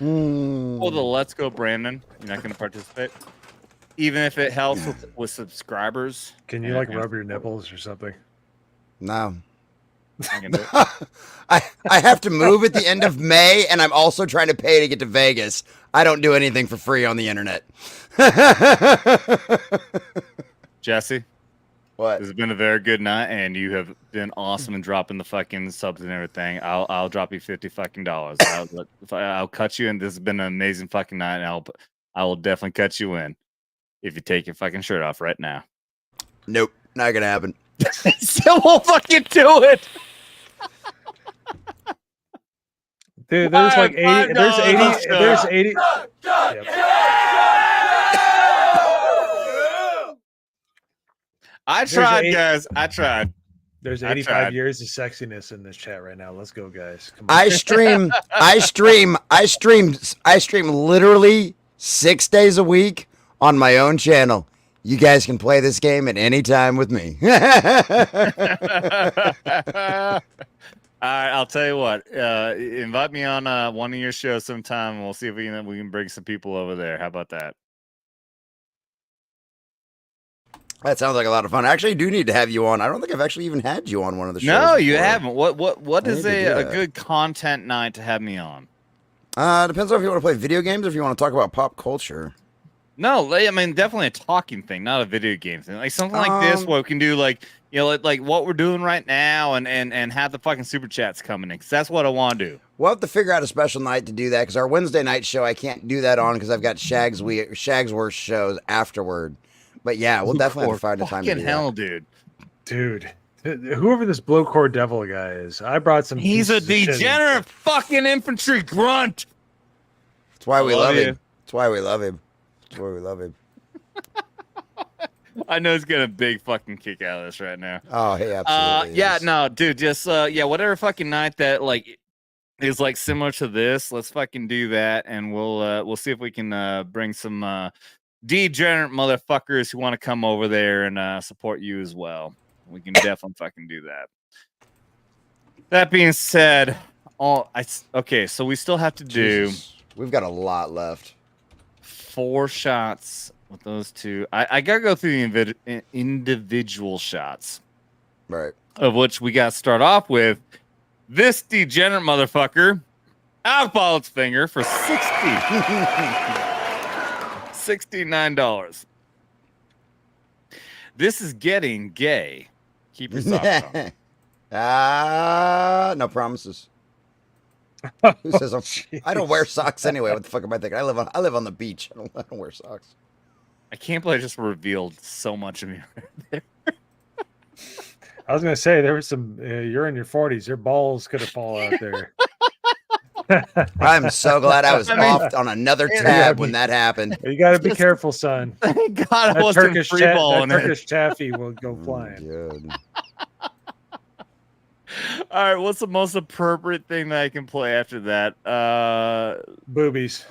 Well, the Let's Go, Brandon. You're not going to participate, even if it helps with subscribers. Can you like rub your nipples or something? No. I can do it. I have to move at the end of May, and I'm also trying to pay to get to Vegas. I don't do anything for free on the internet. Jesse, what? This has been a very good night, and you have been awesome in dropping the fucking subs and everything. I'll drop you $50 fucking dollars. I'll cut you in. This has been an amazing fucking night, and I will definitely cut you in if you take your fucking shirt off right now. Nope, not gonna happen. Still won't fucking do it. Dude, there's like 80. There's 80. Yep. I tried, guys. I tried. There's 85 years of sexiness in this chat right now. Let's go, guys. Come on. I stream literally 6 days a week on my own channel. You guys can play this game at any time with me. All right, I'll tell you what. Invite me on one of your shows sometime, and we'll see if we can bring some people over there. How about that? That sounds like a lot of fun. I actually do need to have you on. I don't think I've actually even had you on one of the shows. No, you before. haven't. What is a good content night to have me on? Depends on if you want to play video games or if you want to talk about pop culture. No, I mean definitely a talking thing, not a video game thing. Like something like this, where we can do like like what we're doing right now, and have the fucking super chats coming in. Because that's what I want to do. We'll have to figure out a special night to do that. Because our Wednesday night show, I can't do that on because I've got Shag's Worst shows afterward. But yeah, we'll definitely have to find a time to do hell, that. Dude, whoever this blowcore devil guy is, I brought some. He's a degenerate fucking infantry grunt. That's why we love him. That's why we love him. That's why we love him. I know he's getting a big fucking kick out of this right now. Oh, hey, absolutely. Yeah, no, dude, just whatever fucking night that like is like similar to this, let's fucking do that, and we'll see if we can bring some degenerate motherfuckers who want to come over there and support you as well. We can definitely fucking do that. That being said, okay, so we still have to do. We've got a lot left. 4 shots with those two. I gotta go through the individual shots, right? Of which we got to start off with this degenerate motherfucker, alcohol its finger for $69. This is getting gay. Keep your socks on. No promises. Who says I don't wear socks anyway? What the fuck am I thinking? I live on the beach. I don't wear socks. I can't believe I just revealed so much of me right there. I was gonna say there was some. You're in your 40s. Your balls could have fallen out there. I'm so glad I was off on another tab when that happened. You got to be careful, son. Thank God I wasn't freeballing it. Turkish taffy will go flying. All right, what's the most appropriate thing that I can play after that? Boobies.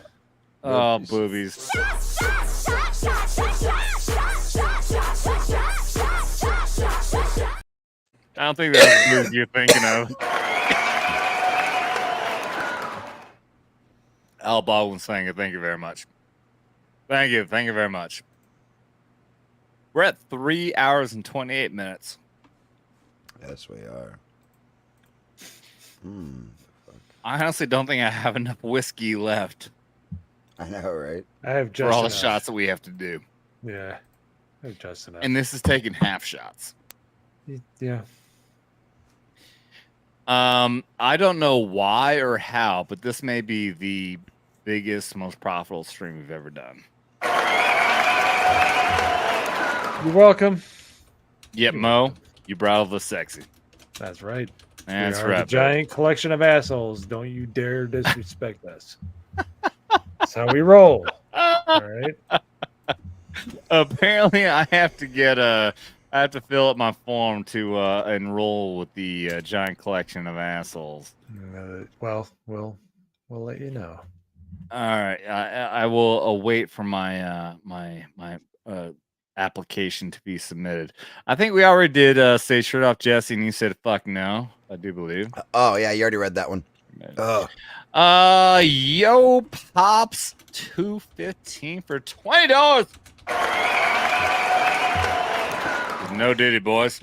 Oh, boobies. I don't think that's the boobies you're thinking of. Al Baldwin saying it. Thank you very much. Thank you very much. We're at 3 hours and 28 minutes. Yes, we are. I honestly don't think I have enough whiskey left. I know, right? I have just for all the enough. shots that we have to do. Yeah, I have just enough. And this is taking half shots. Yeah. I don't know why or how, but this may be the biggest, most profitable stream we've ever done. You're welcome. Yep, Mo, you Bravo the sexy. That's right. That's we are right. The giant collection of assholes. Don't you dare disrespect us. That's how we roll. All right. Apparently, I have to fill up my form to enroll with the giant collection of assholes. Well, we'll let you know. All right, I will await for my my application to be submitted. I think we already did say shirt off Jesse, and you said fuck no. I do believe. Oh yeah, you already read that one. Yo pops 215 for $20. No diddy, boys.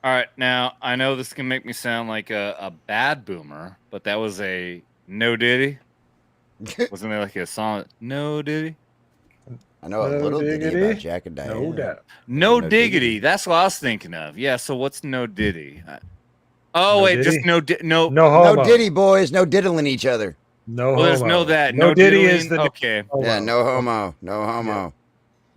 All right, now I know this can make me sound like a bad boomer, but that was a no diddy. Wasn't there like a song? No diddy. I know a little ditty about Jack and Diane. No doubt. No diggity. That's what I was thinking of. Yeah. So what's no diddy? Oh No wait, diddy? just no No No homo. diddy, boys. No diddling each other. No Well, there's homo. no that. No No diddy diddling. is the Okay. homo. Yeah, no homo. No homo.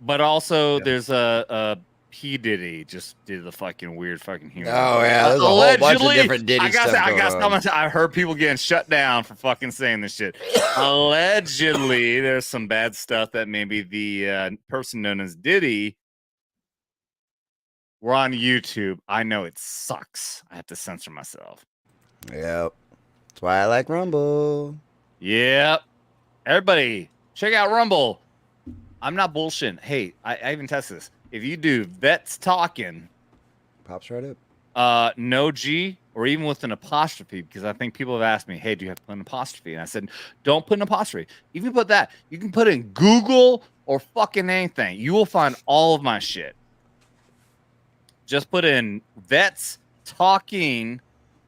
But also, there's a P Diddy just did the fucking weird fucking humor. Oh yeah, there's a whole bunch of different Diddy stuff going on. I heard people getting shut down for fucking saying this shit. Allegedly, there's some bad stuff that maybe the person known as Diddy. We're on YouTube. I know it sucks. I have to censor myself. Yep. That's why I like Rumble. Yep. Everybody, check out Rumble. I'm not bullshitting. Hey, I even tested this. If you do Vets Talking, pops right up. No G, or even with an apostrophe, because I think people have asked me, hey, do you have to put an apostrophe? And I said, don't put an apostrophe. You can put that. You can put in Google or fucking anything. You will find all of my shit. Just put in Vets Talking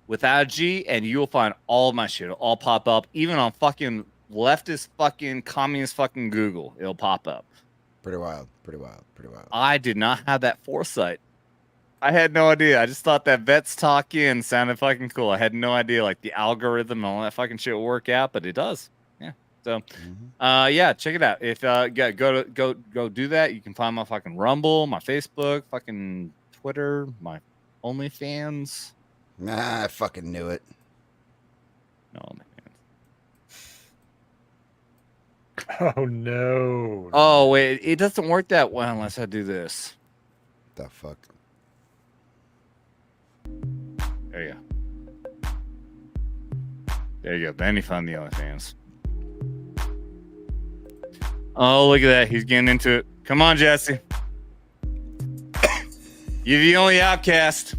without a G, and you will find all of my shit. It'll all pop up, even on fucking leftist fucking communist fucking Google. It'll pop up. Pretty wild. Pretty wild. Pretty wild. I did not have that foresight. I had no idea. I just thought that Vets Talking sounded fucking cool. I had no idea like the algorithm and all that fucking shit will work out, but it does. Yeah. So, yeah, check it out. If go do that. You can find my fucking Rumble, my Facebook, fucking Twitter, my OnlyFans. Nah, I fucking knew it. No, OnlyFans. Oh no. Oh wait, it doesn't work that well unless I do this. The fuck. There you go. There you go. Then you find the OnlyFans. Oh, look at that. He's getting into it. Come on, Jesse. You're the only outcast.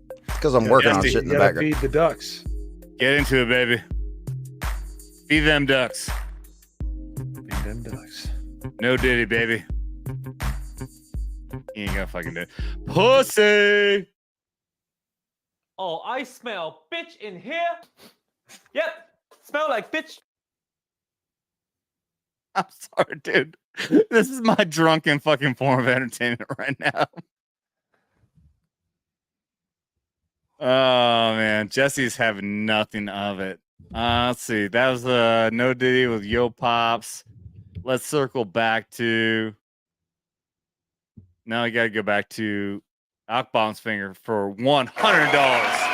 It's because I'm working on Jesse, shit in the You gotta background. feed the ducks. Get into it, baby. Feed them ducks. Feed them ducks. No diddy, baby. You ain't gonna fucking do it. Pussy! Oh, I smell bitch in here. Yep, smell like bitch. I'm sorry, dude. This is my drunken fucking form of entertainment right now. Oh, man. Jesse's having nothing of it. Let's see. That was No Diddy with Yo Pops. Let's circle back to... Now I got to go back to Alkbomb's Finger for $100.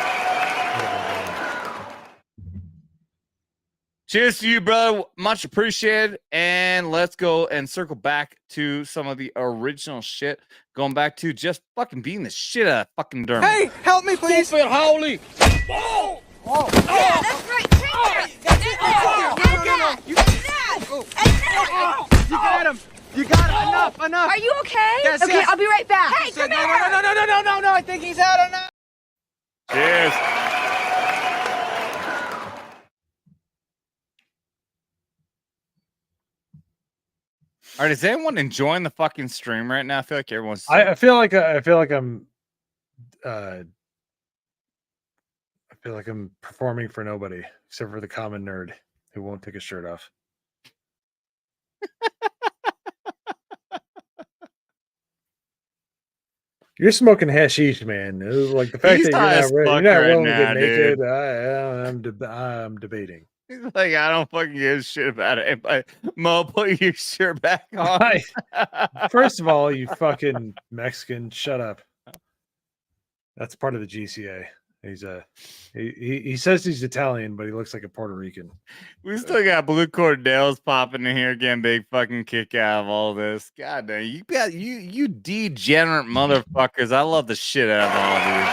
Cheers to you, brother. Much appreciated. And let's go and circle back to some of the original shit. Going back to just fucking beating the shit out of fucking Dermot. Hey, help me, please. Stupid holy. Whoa! Oh. Yeah, that's right. Take that. You got him. You got him. Enough. Are you okay? Yes, okay, yes. I'll be right back. Hey, come here. No. I think he's out enough. Cheers. All right, is anyone enjoying the fucking stream right now? I feel like everyone's. I feel like I'm performing for nobody except for the common nerd who won't take his shirt off. You're smoking hashish, man. Like the fact He's that high as you're fuck not right willing to now, get naked. dude. I'm debating. He's like, I don't fucking give a shit about it. Mo, put your shirt back on. First of all, you fucking Mexican, shut up. That's part of the GCA. He's he says he's Italian, but he looks like a Puerto Rican. We still got Blue Cordell's popping in here getting big fucking kick out of all this. God damn, you degenerate motherfuckers. I love the shit out of all of you.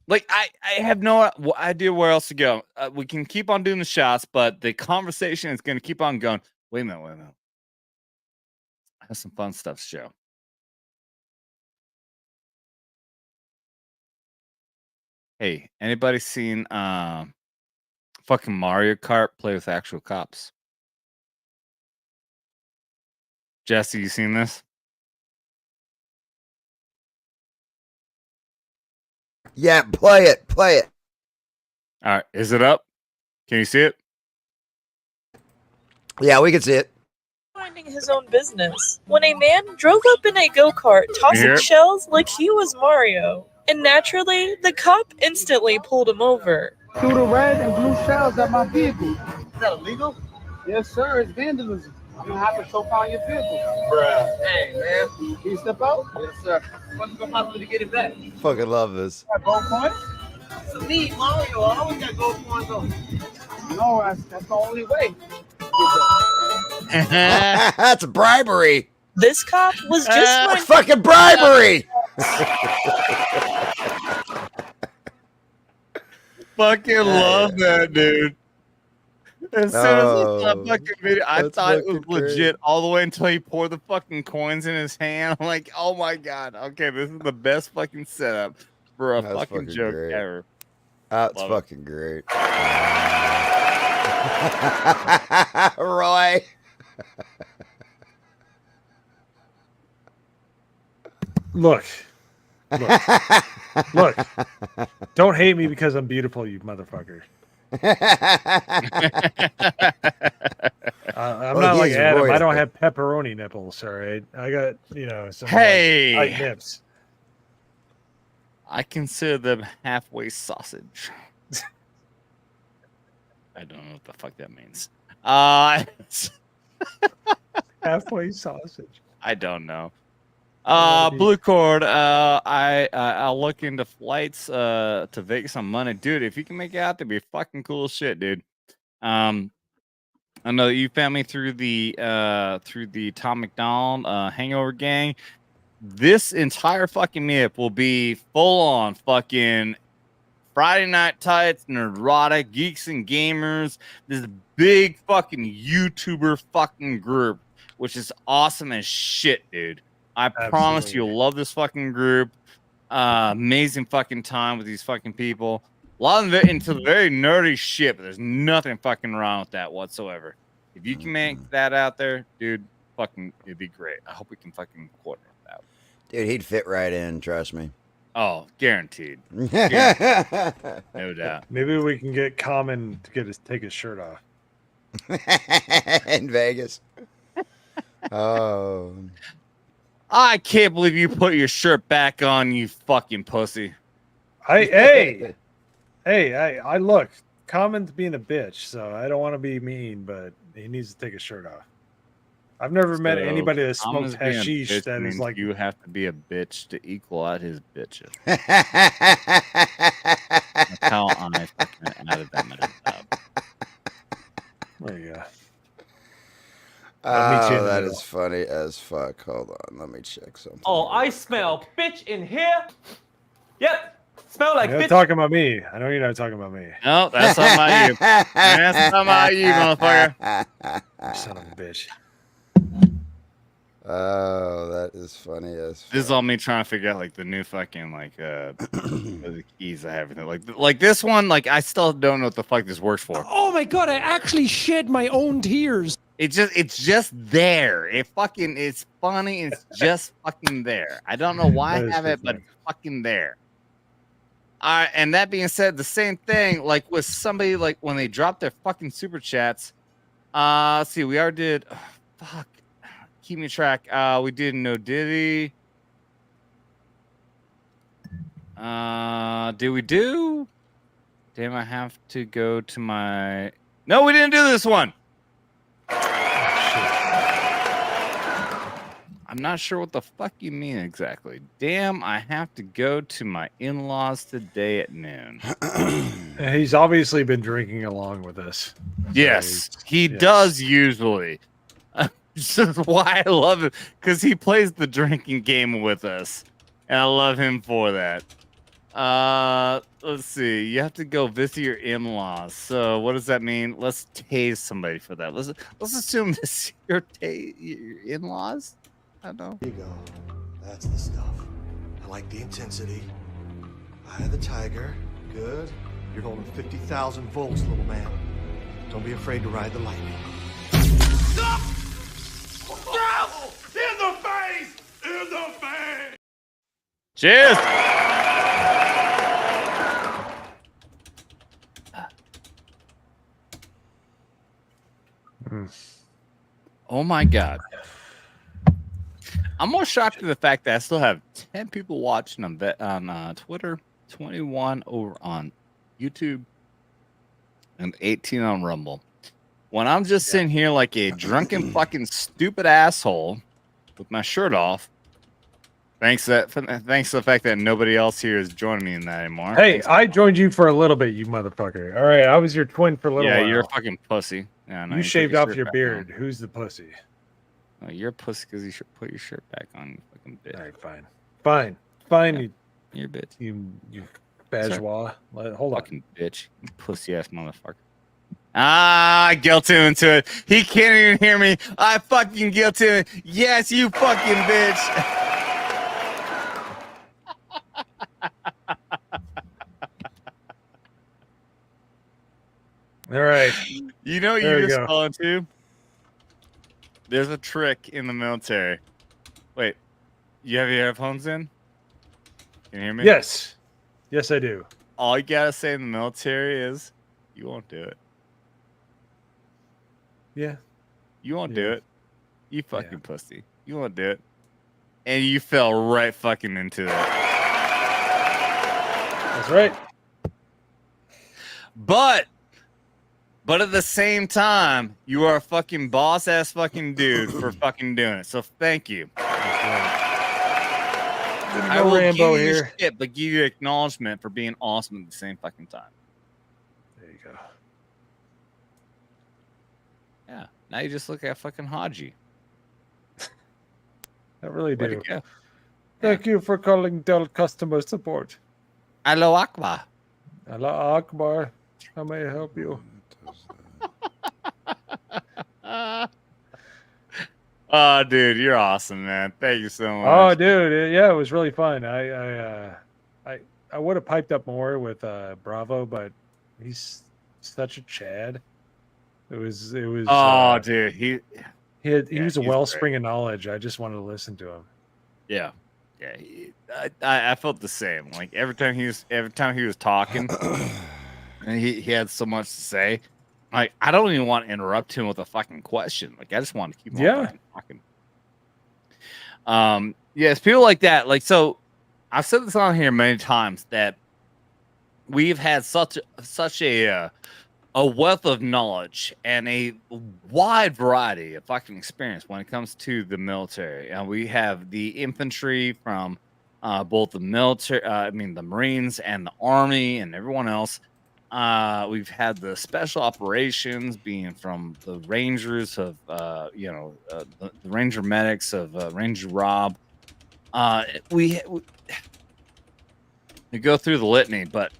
Like I have no idea where else to go. We can keep on doing the shots, but the conversation is going to keep on going. Wait a minute. I have some fun stuff to show. Hey, anybody seen fucking Mario Kart play with actual cops? Jesse, you seen this? Yeah, play it. Play it. All right, is it up? Can you see it? Yeah, we can see it. Minding his own business when a man drove up in a go-kart tossing shells like he was Mario. And naturally, the cop instantly pulled him over. Threw the red and blue shells at my vehicle. Is that illegal? Yes, sir. It's vandalism. You have to tow on your vehicle. Bruh. Hey, man. Can you step out? Yes, sir. What's going to possibly to get it back? Fucking love this. Gold coins? It's me, Mario. I always got gold coins on. No, that's the only way. That's bribery. This cop was just fucking bribery. Fucking love that, dude. As soon as I saw that fucking video, I thought it was legit all the way until he poured the fucking coins in his hand. I'm like, oh my god, okay, this is the best fucking setup for a fucking joke ever. That's fucking great. Roy. Look. Don't hate me because I'm beautiful, you motherfucker. I'm not like Adam. I don't have pepperoni nipples, all right? I got, some tight nips. I consider them halfway sausage. I don't know what the fuck that means. Halfway sausage. I don't know. Blue Cord, I'll look into flights to Vegas on Monday. Dude, if you can make it out, that'd be fucking cool as shit, dude. I know that you found me through the Tom McDonald Hangover Gang. This entire fucking meetup will be full on fucking Friday Night Tights, Nerdrotic, Geeks and Gamers. This big fucking YouTuber fucking group, which is awesome as shit, dude. I promise you'll love this fucking group. Amazing fucking time with these fucking people. A lot of it into very nerdy shit, but there's nothing fucking wrong with that whatsoever. If you can make that out there, dude, fucking, it'd be great. I hope we can fucking coordinate that. Dude, he'd fit right in, trust me. Oh, guaranteed. Guaranteed. No doubt. Maybe we can get Common to take his shirt off. In Vegas. Oh. I can't believe you put your shirt back on, you fucking pussy. I look, Common's being a bitch, so I don't want to be mean, but he needs to take his shirt off. I've never met anybody that smokes hashish that is like... You have to be a bitch to equal out his bitches. That's how I fucking added that man up. There you go. Oh, that is funny as fuck. Hold on, let me check something. Oh, I smell bitch in here. Yep, smell like You're bitch. not talking about me. I know you're not talking about me. No, that's not about you. That's not about you, motherfucker. Son of a bitch. Oh, that is funny as This is all me trying to figure out like the new fucking like the keys and everything. Like this one, like I still don't know what the fuck this works for. Oh my god, I actually shed my own tears. It's just there. It's funny. It's just fucking there. I don't know why I have it, but it's fucking there. And that being said, the same thing like with somebody like when they drop their fucking super chats. Let's see, we already did. Fuck, keep me track. We did No Diddy. Did we do? Damn, I have to go to my. No, we didn't do this one. I'm not sure what the fuck you mean exactly. Damn, I have to go to my in-laws today at noon. He's obviously been drinking along with us. Yes, he does usually. This is why I love him, because he plays the drinking game with us, and I love him for that. Let's see. You have to go visit your in-laws. So what does that mean? Let's tase somebody for that. Let's assume this is your in-laws. I don't know. There you go. That's the stuff. I like the intensity. Eye of the tiger. Good. You're holding 50,000 volts, little man. Don't be afraid to ride the lightning. No! In the face! In the face! Cheers! Oh my god. I'm more shocked at the fact that I still have 10 people watching on Twitter, 21 over on YouTube, and 18 on Rumble. When I'm just sitting here like a drunken fucking stupid asshole with my shirt off, thanks to the fact that nobody else here is joining me in that anymore. Hey, I joined you for a little bit, you motherfucker. All right, I was your twin for a little while. Yeah, you're a fucking pussy. Yeah, no, you shaved off your beard. Who's the pussy? Oh, you're a pussy because you should put your shirt back on, you fucking bitch. All right, fine. Yeah, you're a bitch. You bourgeois. Hold fucking on. Bitch. You pussy ass motherfucker. I guilt him into it. He can't even hear me. I fucking guilt him. Yes, you fucking bitch. All right. You know what you just fell into? There's a trick in the military. Wait, you have your headphones in? Can you hear me? Yes. Yes, I do. All you gotta say in the military is, you won't do it. Yeah. You won't do it. You fucking pussy. You won't do it. And you fell right fucking into that. That's right. But at the same time, you are a fucking boss ass fucking dude for fucking doing it. So thank you. I will Rambo give you here. shit, but give you acknowledgement for being awesome at the same fucking time. There you go. Yeah. Now you just look at fucking Haji. I really Way do. to go. Thank you for calling Dell customer support. Allahu Akbar. Allah Akbar. How may I help you? Oh, dude, you're awesome, man. Thank you so much. Oh, dude, yeah, it was really fun. I would have piped up more with Bravo, but he's such a Chad. It was. Oh, dude, he was a he's wellspring of knowledge. I just wanted to listen to him. Yeah, I felt the same. Like every time he was talking, and he had so much to say. Like I don't even want to interrupt him with a fucking question. Like I just want to keep on fucking talking. Yes, people like that. Like so, I've said this on here many times that we've had such a wealth of knowledge and a wide variety of fucking experience when it comes to the military. And we have the infantry from both the military, the Marines and the Army and everyone else. We've had the special operations being from the Rangers of, the Ranger medics of Ranger Rob. We go through the litany, but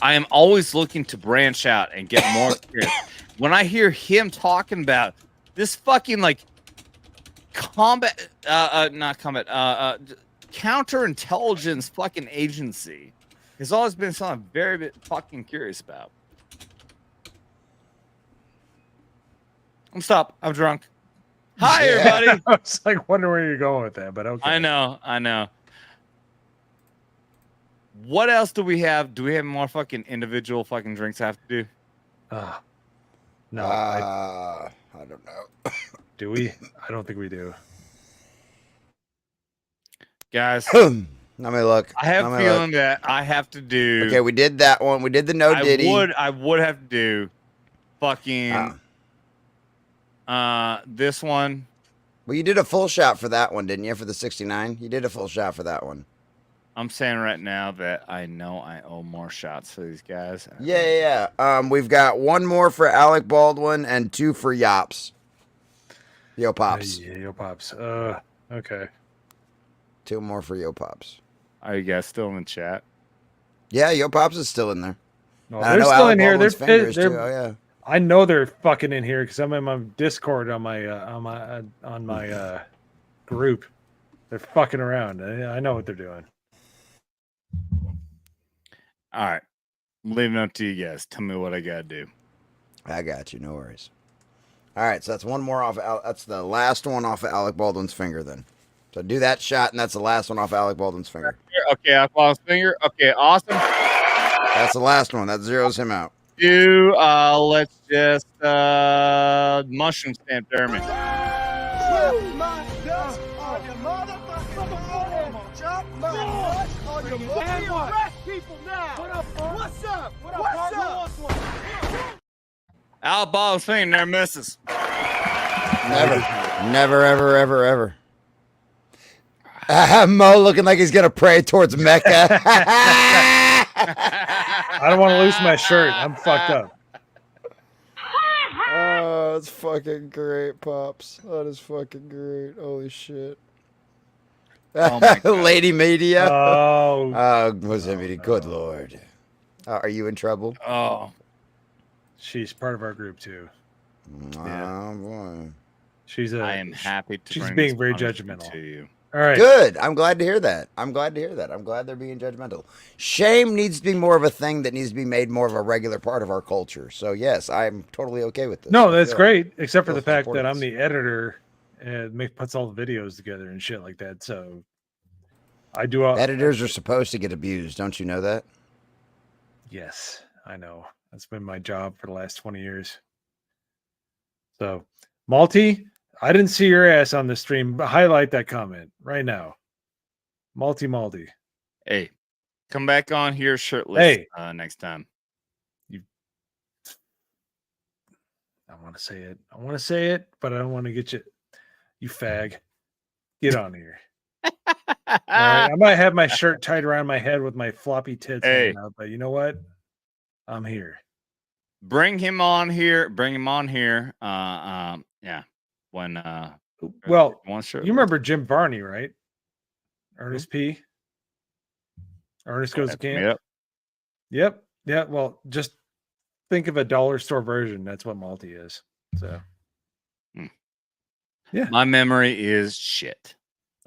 I am always looking to branch out and get more experience. When I hear him talking about this fucking like combat, not combat, counterintelligence fucking agency has always been something I'm very bit fucking curious about. Stop. I'm drunk. Hi, everybody. I was like wondering where you're going with that, but okay. I know. What else do we have? Do we have more fucking individual fucking drinks I have to do? No. I don't know. Do we? I don't think we do. Guys, let me look. I have a feeling that I have to do. Okay, we did that one. We did the no Diddy. I would have to do fucking this one. Well, you did a full shot for that one, didn't you? For the 69, you did a full shot for that one. I'm saying right now that I know I owe more shots for these guys. Yeah. We've got one more for Alec Baldwin and 2 for Yops. Yo Pops. Yeah, Yo Pops. Okay. 2 more for Yo Pops. Are you guys still in the chat? Yeah, Yo Pops is still in there. No, they're still Alec in here. Baldwin's They're fingers, too. Oh yeah. I know they're fucking in here because I'm in my Discord on my group. They're fucking around. I know what they're doing. All right, I'm leaving it up to you guys. Tell me what I gotta do. I got you. No worries. All right, so that's one more off. That's the last one off of Alec Baldwin's finger. Then, so do that shot, and that's the last one off of Alec Baldwin's finger. Okay, Alec Baldwin's finger. Okay, awesome. That's the last one. That zeroes him out. Let's just mushroom stamp Dermot. Al Baldwin's finger never misses. Never, ever. Mo looking like he's gonna pray towards Mecca. I don't want to lose my shirt. I'm fucked up. Oh, it's fucking great, Pops. That is fucking great. Holy shit. Oh my God. Lady Media. Oh. Yosemite. Good Lord. Are you in trouble? Oh. She's part of our group too. Oh boy. I am happy to. She's bring being this very punishment judgmental to you. All right. Good. I'm glad to hear that. I'm glad they're being judgmental. Shame needs to be more of a thing that needs to be made more of a regular part of our culture. So yes, I'm totally okay with this. No, that's great, except for the fact that I'm the editor and puts all the videos together and shit like that. So I do all editors are supposed to get abused. Don't you know that? Yes, I know. That's been my job for the last 20 years. So, Malty, I didn't see your ass on the stream, but highlight that comment right now. Malty. Hey, come back on here shirtless next time. I want to say it, but I don't want to get you. You fag. Get on here. All right, I might have my shirt tied around my head with my floppy tits hanging out, but you know what? I'm here. Bring him on here. Yeah. When well, you remember Jim Varney, right? Ernest P. Ernest Goes to Camp. Yep. Yeah. Well, just think of a dollar store version. That's what Malty is. So. Yeah. My memory is shit.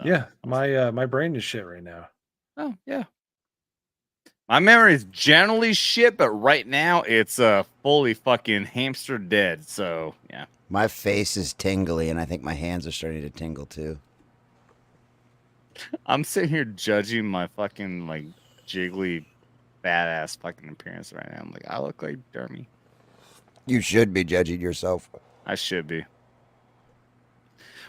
Yeah. My brain is shit right now. Oh yeah. My memory is generally shit, but right now it's fully fucking hamster dead. So yeah. My face is tingly, and I think my hands are starting to tingle too. I'm sitting here judging my fucking like jiggly, badass fucking appearance right now. I'm like, I look like Dermy. You should be judging yourself. I should be.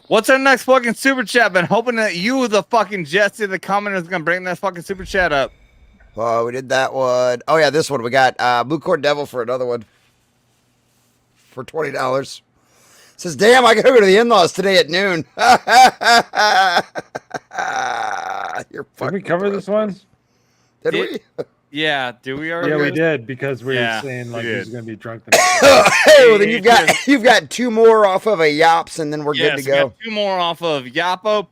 What's our next fucking super chat? Been hoping that you, the fucking Jesse, the commenter, is gonna bring that fucking super chat up. Oh, we did that one. Oh yeah, this one we got Blue Cord Devil for another one for $20. Says, damn, I gotta go to the in-laws today at noon. You're did we cover this one? Did we? Yeah, did we already? Yeah, we did because we were saying like he's gonna be drunk. Hey, well then you've got 2 more off of a Yops, and then we're good to go. We got 2 more off of Yapo.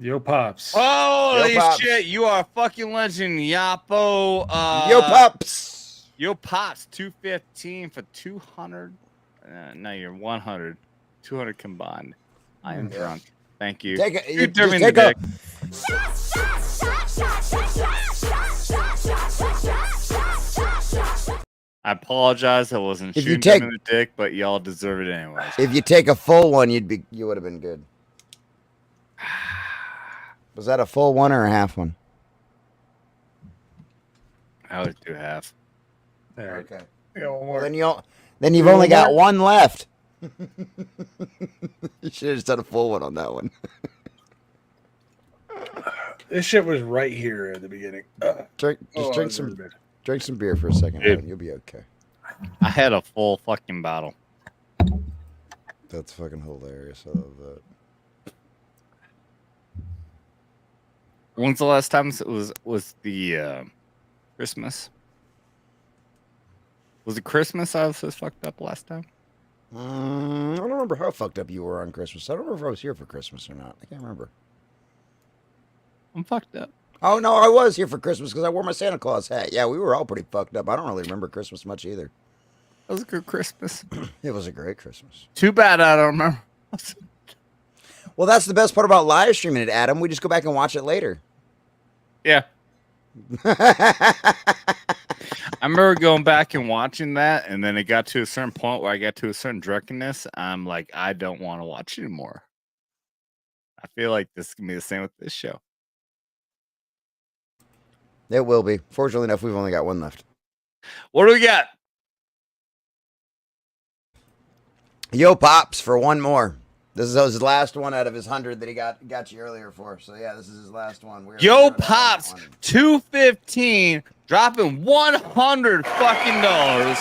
Yo Pops. Holy Yo Pops. shit, you are a fucking legend, Yapo. Yo Pops. Yo Pops, 215 for 200. No, you're 100. 200 combined. I am drunk. Thank you. Take a, Shoot just Dermy in the take a, dick. I apologize. I wasn't If you shooting take- him in the dick, but y'all deserve it anyways. if you take a full one, you would have been good. Was that a full one or a half one? I would do half. There. Okay. I got one more. Well, then you've only got one left. You should have just done a full one on that one. This shit was right here at the beginning. Drink some beer for a second, Dude. Evan. You'll be okay. I had a full fucking bottle. That's fucking hilarious. I love that. When's the last time it was the Christmas? Was it Christmas I was so fucked up last time? I don't remember how fucked up you were on Christmas. I don't remember if I was here for Christmas or not. I can't remember. I'm fucked up. Oh, no, I was here for Christmas because I wore my Santa Claus hat. Yeah, we were all pretty fucked up. I don't really remember Christmas much either. It was a good Christmas. It was a great Christmas. Too bad I don't remember. Well, that's the best part about live streaming it, Adam. We just go back and watch it later. Yeah. I remember going back and watching that, and then it got to a certain point where I got to a certain drunkenness. I'm like, I don't want to watch anymore. I feel like this is going to be the same with this show. It will be. Fortunately enough, we've only got one left. What do we got? Yo, Pops, for one more. This is his last one out of his 100 that he got you earlier for. So, yeah, this is his last one. Yo, Pops, 215, dropping $100 fucking dollars.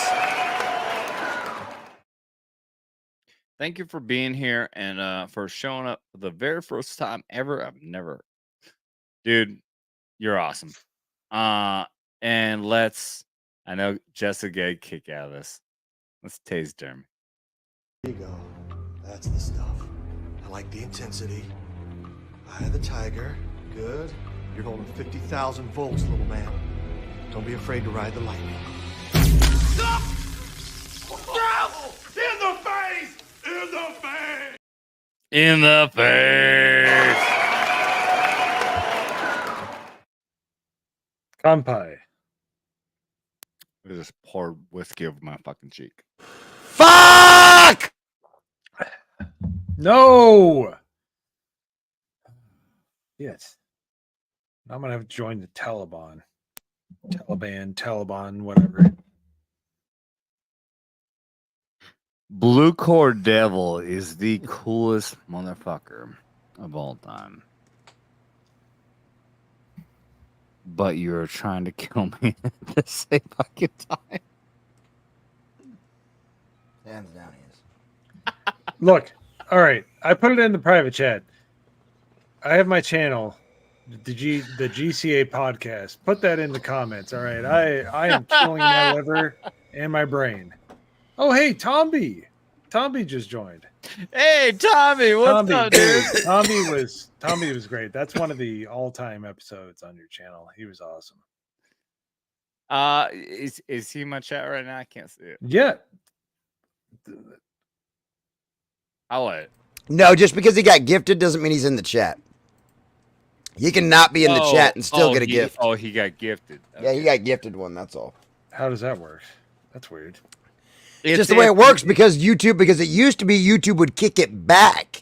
Thank you for being here and for showing up for the very first time ever. I've never, dude, you're awesome. And I know Jessica get a kick out of this. Let's taste Dermy. There you go. That's the stuff. I like the intensity. Eye of the tiger. Good. You're holding 50,000 volts, little man. Don't be afraid to ride the lightning. Stop! No! In the face! In the face! In the face. Kanpai. I just poured whiskey over my fucking cheek. Fuck! No! Yes. I'm going to have to join the Taliban. Taliban, whatever. Blue Core Devil is the coolest motherfucker of all time. But you're trying to kill me at the same fucking time. Hands down, he is. Look, all right. I put it in the private chat. I have my channel, the GCA podcast. Put that in the comments. All right. I am killing my liver and my brain. Oh, hey, Tomby. Tomby just joined. Hey, Tommy, what's up, dude? Tomby was great. That's one of the all-time episodes on your channel. He was awesome. Is he in my chat right now? I can't see it. Yeah. I'll let. No, just because he got gifted doesn't mean he's in the chat. He can not be in the chat and still get a gift. Oh, he got gifted. Okay. Yeah, he got gifted one. That's all. How does that work? That's weird. It's just the way it works because it used to be YouTube would kick it back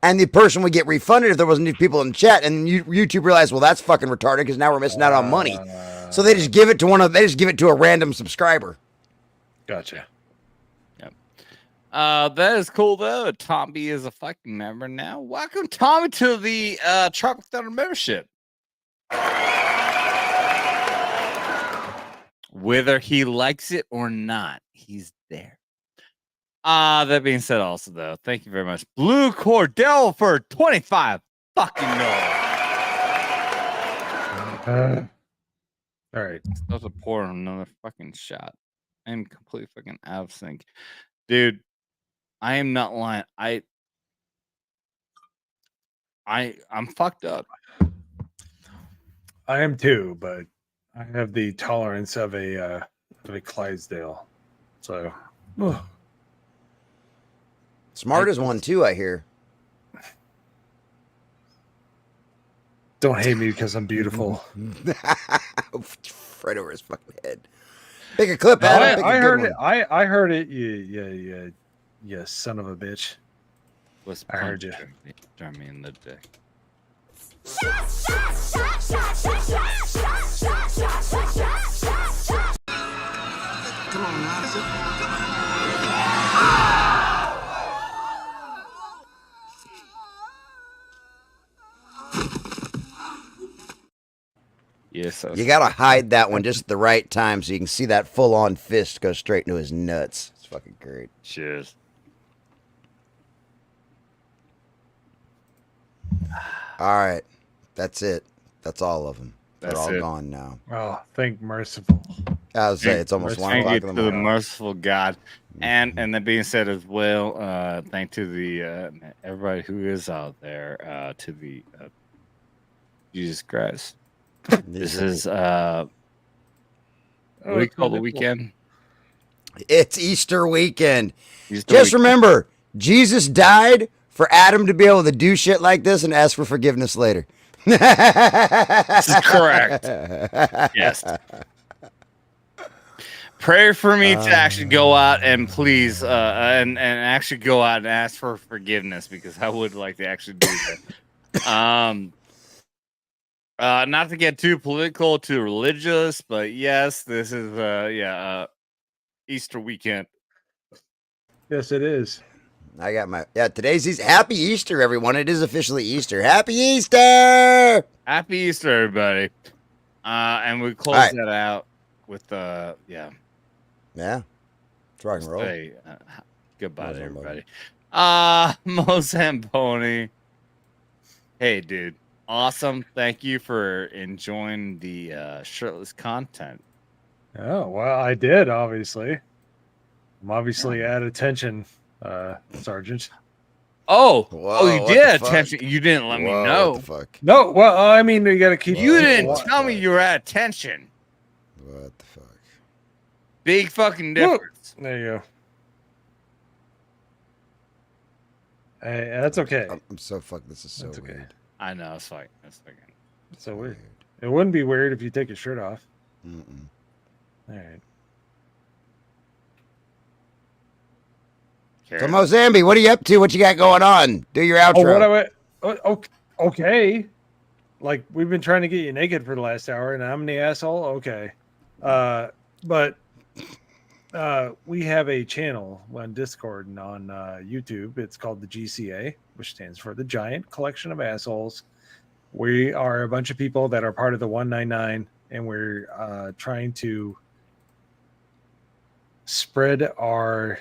and the person would get refunded if there wasn't any people in chat. And YouTube realized, well, that's fucking retarded because now we're missing out on money. So they just give it to a random subscriber. Gotcha. Yep. That is cool though. Tommy is a fucking member now. Welcome, Tommy, to the Tropic Thunder membership. Whether he likes it or not, he's there. That being said, also though, thank you very much, Blue Cordell, for 25 fucking dollars. All right. Still to pour another fucking shot. I am completely fucking out of sync, dude. I am not lying. I'm fucked up. I am too, but I have the tolerance of a Clydesdale. So Smart is one too, I hear. Don't hate me because I'm beautiful. Right over his fucking head. Pick a clip, No, Adam. Pick a I good heard one. it. I heard it. You son of a bitch. I heard you. Turn me in the dick. Come on, now. Yes, You gotta hide that one just at the right time so you can see that full-on fist go straight into his nuts. It's fucking great. Cheers. All right, that's it. That's all of them. They're That's all it. gone now. Oh, thank merciful. I was say it's almost 1 Thank o'clock you in to the the morning. merciful God, and that being said as well, thank to the everybody who is out there, to the Jesus Christ. This is what do you call the weekend? It's Easter weekend. Easter Just weekend. remember, Jesus died for Adam to be able to do shit like this and ask for forgiveness later. This is correct. Yes. Pray for me to actually go out and please and actually go out and ask for forgiveness, because I would like to actually do that. Not to get too political, too religious, but yes, this is Easter weekend. Yes, it is. I got my today's Easter. Happy Easter, everyone! It is officially Easter. Happy Easter! Happy Easter, everybody! And we close right. that out with Yeah. It's rock and roll. Say, goodbye to Mo everybody. Mo Zamboni. Hey, dude. Awesome. Thank you for enjoying the shirtless content. Oh, well, I did, obviously. I'm obviously at attention, Sergeant. Oh, Whoa, you what did the fuck? attention. You didn't let me Whoa, know. What the fuck? No, well, I mean, you got to keep. You didn't What tell the me you were at attention. What the fuck? Big fucking Look. difference. There you go. Hey, that's okay. I'm so fucked. This is so That's okay. weird. I know. It's fine. It's fine. It's so weird. It wouldn't be weird if you take your shirt off. Mm-mm. All right. So Mozambi, what are you up to? What you got going on? Do your outro. Okay. Like, we've been trying to get you naked for the last hour, and I'm the asshole. Okay. But we have a channel on Discord and on YouTube. It's called the GCA, which stands for the Giant Collection of Assholes. We are a bunch of people that are part of the 199, and we're trying to spread our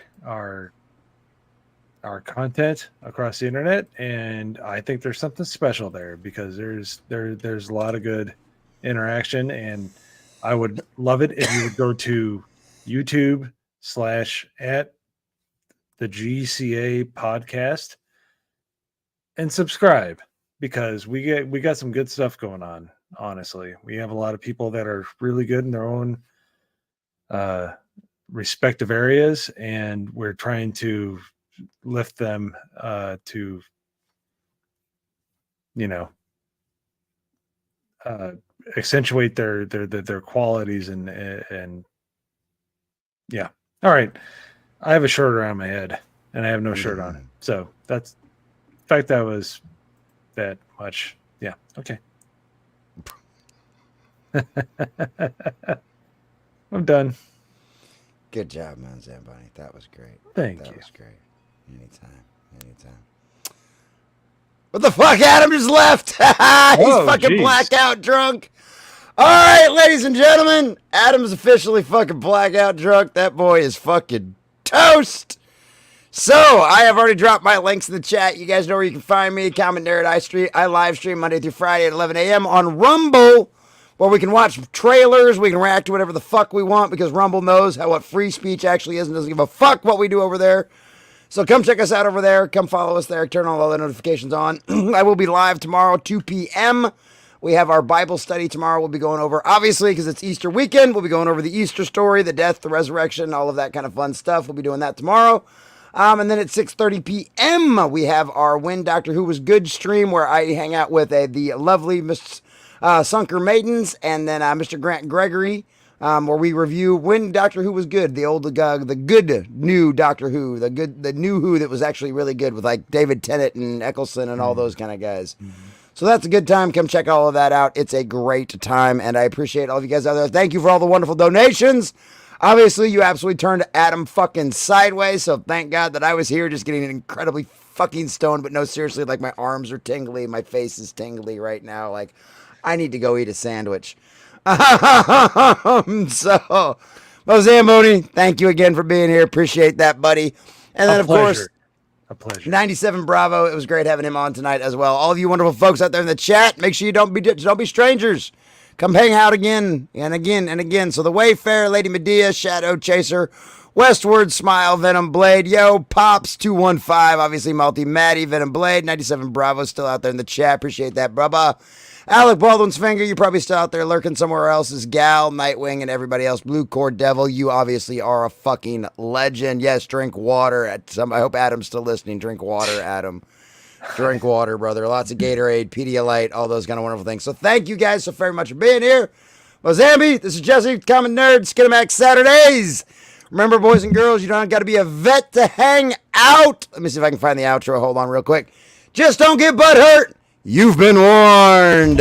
content across the internet, and I think there's something special there because there's a lot of good interaction, and I would love it if you would go to YouTube /@ the GCA podcast and subscribe, because we got some good stuff going on. Honestly, we have a lot of people that are really good in their own respective areas, and we're trying to lift them to accentuate their qualities and yeah. All right, I have a shirt around my head and I have no shirt on, so that's the fact that was that much. Yeah, okay. I'm done. Good job, man, Zamboni. That was great. Thank that you. was great. Anytime. What the fuck? Adam just left. He's fucking geez. blackout drunk. All right, ladies and gentlemen, Adam's officially fucking blackout drunk. That boy is fucking toast. So I have already dropped my links in the chat. You guys know where you can find me. Comment there at I live stream Monday through Friday at 11 a.m. on Rumble, where we can watch trailers. We can react to whatever the fuck we want, because Rumble knows what free speech actually is and doesn't give a fuck what we do over there. So come check us out over there. Come follow us there. Turn all the notifications on. I will be live tomorrow, 2 p.m. We have our Bible study tomorrow. We'll be going over, obviously, because it's Easter weekend, we'll be going over the Easter story, the death, the resurrection, all of that kind of fun stuff. We'll be doing that tomorrow. And then at 6:30 p.m., we have our When Doctor Who Was Good stream where I hang out with the lovely Miss Sunker Maidens and then Mr. Grant Gregory, where we review When Doctor Who Was Good, the good new Doctor Who, the new Who that was actually really good with like David Tennant and Eccleston and all those kind of guys. So that's a good time. Come check all of that out. It's a great time, and I appreciate all of you guys out there. Thank you for all the wonderful donations. Obviously, you absolutely turned Adam fucking sideways, so thank God that I was here just getting incredibly fucking stoned. But no, seriously, like my arms are tingly, my face is tingly right now. Like, I need to go eat a sandwich. So, Zamboni, thank you again for being here. Appreciate that, buddy. And then, of course, a pleasure. 97Bravo. It was great having him on tonight as well. All of you wonderful folks out there in the chat, make sure you don't be strangers. Come hang out again and again and again. So the Wayfarer, Lady Medea, Shadow Chaser, Westward, Smile, Venom Blade, Yo, Pops, 215, obviously Multi Maddie, Venom Blade, 97Bravo still out there in the chat. Appreciate that, brubba. Alec Baldwin's Finger, you're probably still out there lurking somewhere else. Is Gal, Nightwing, and everybody else. Blue Cord Devil, you obviously are a fucking legend. Yes, drink water. I hope Adam's still listening. Drink water, Adam. Drink water, brother. Lots of Gatorade, Pedialyte, all those kind of wonderful things. So thank you guys so very much for being here. Zambi, this is Jesse, Common Nerd, Skinamax Saturdays. Remember, boys and girls, you don't got to be a vet to hang out. Let me see if I can find the outro. Hold on real quick. Just don't get butt hurt. You've been warned.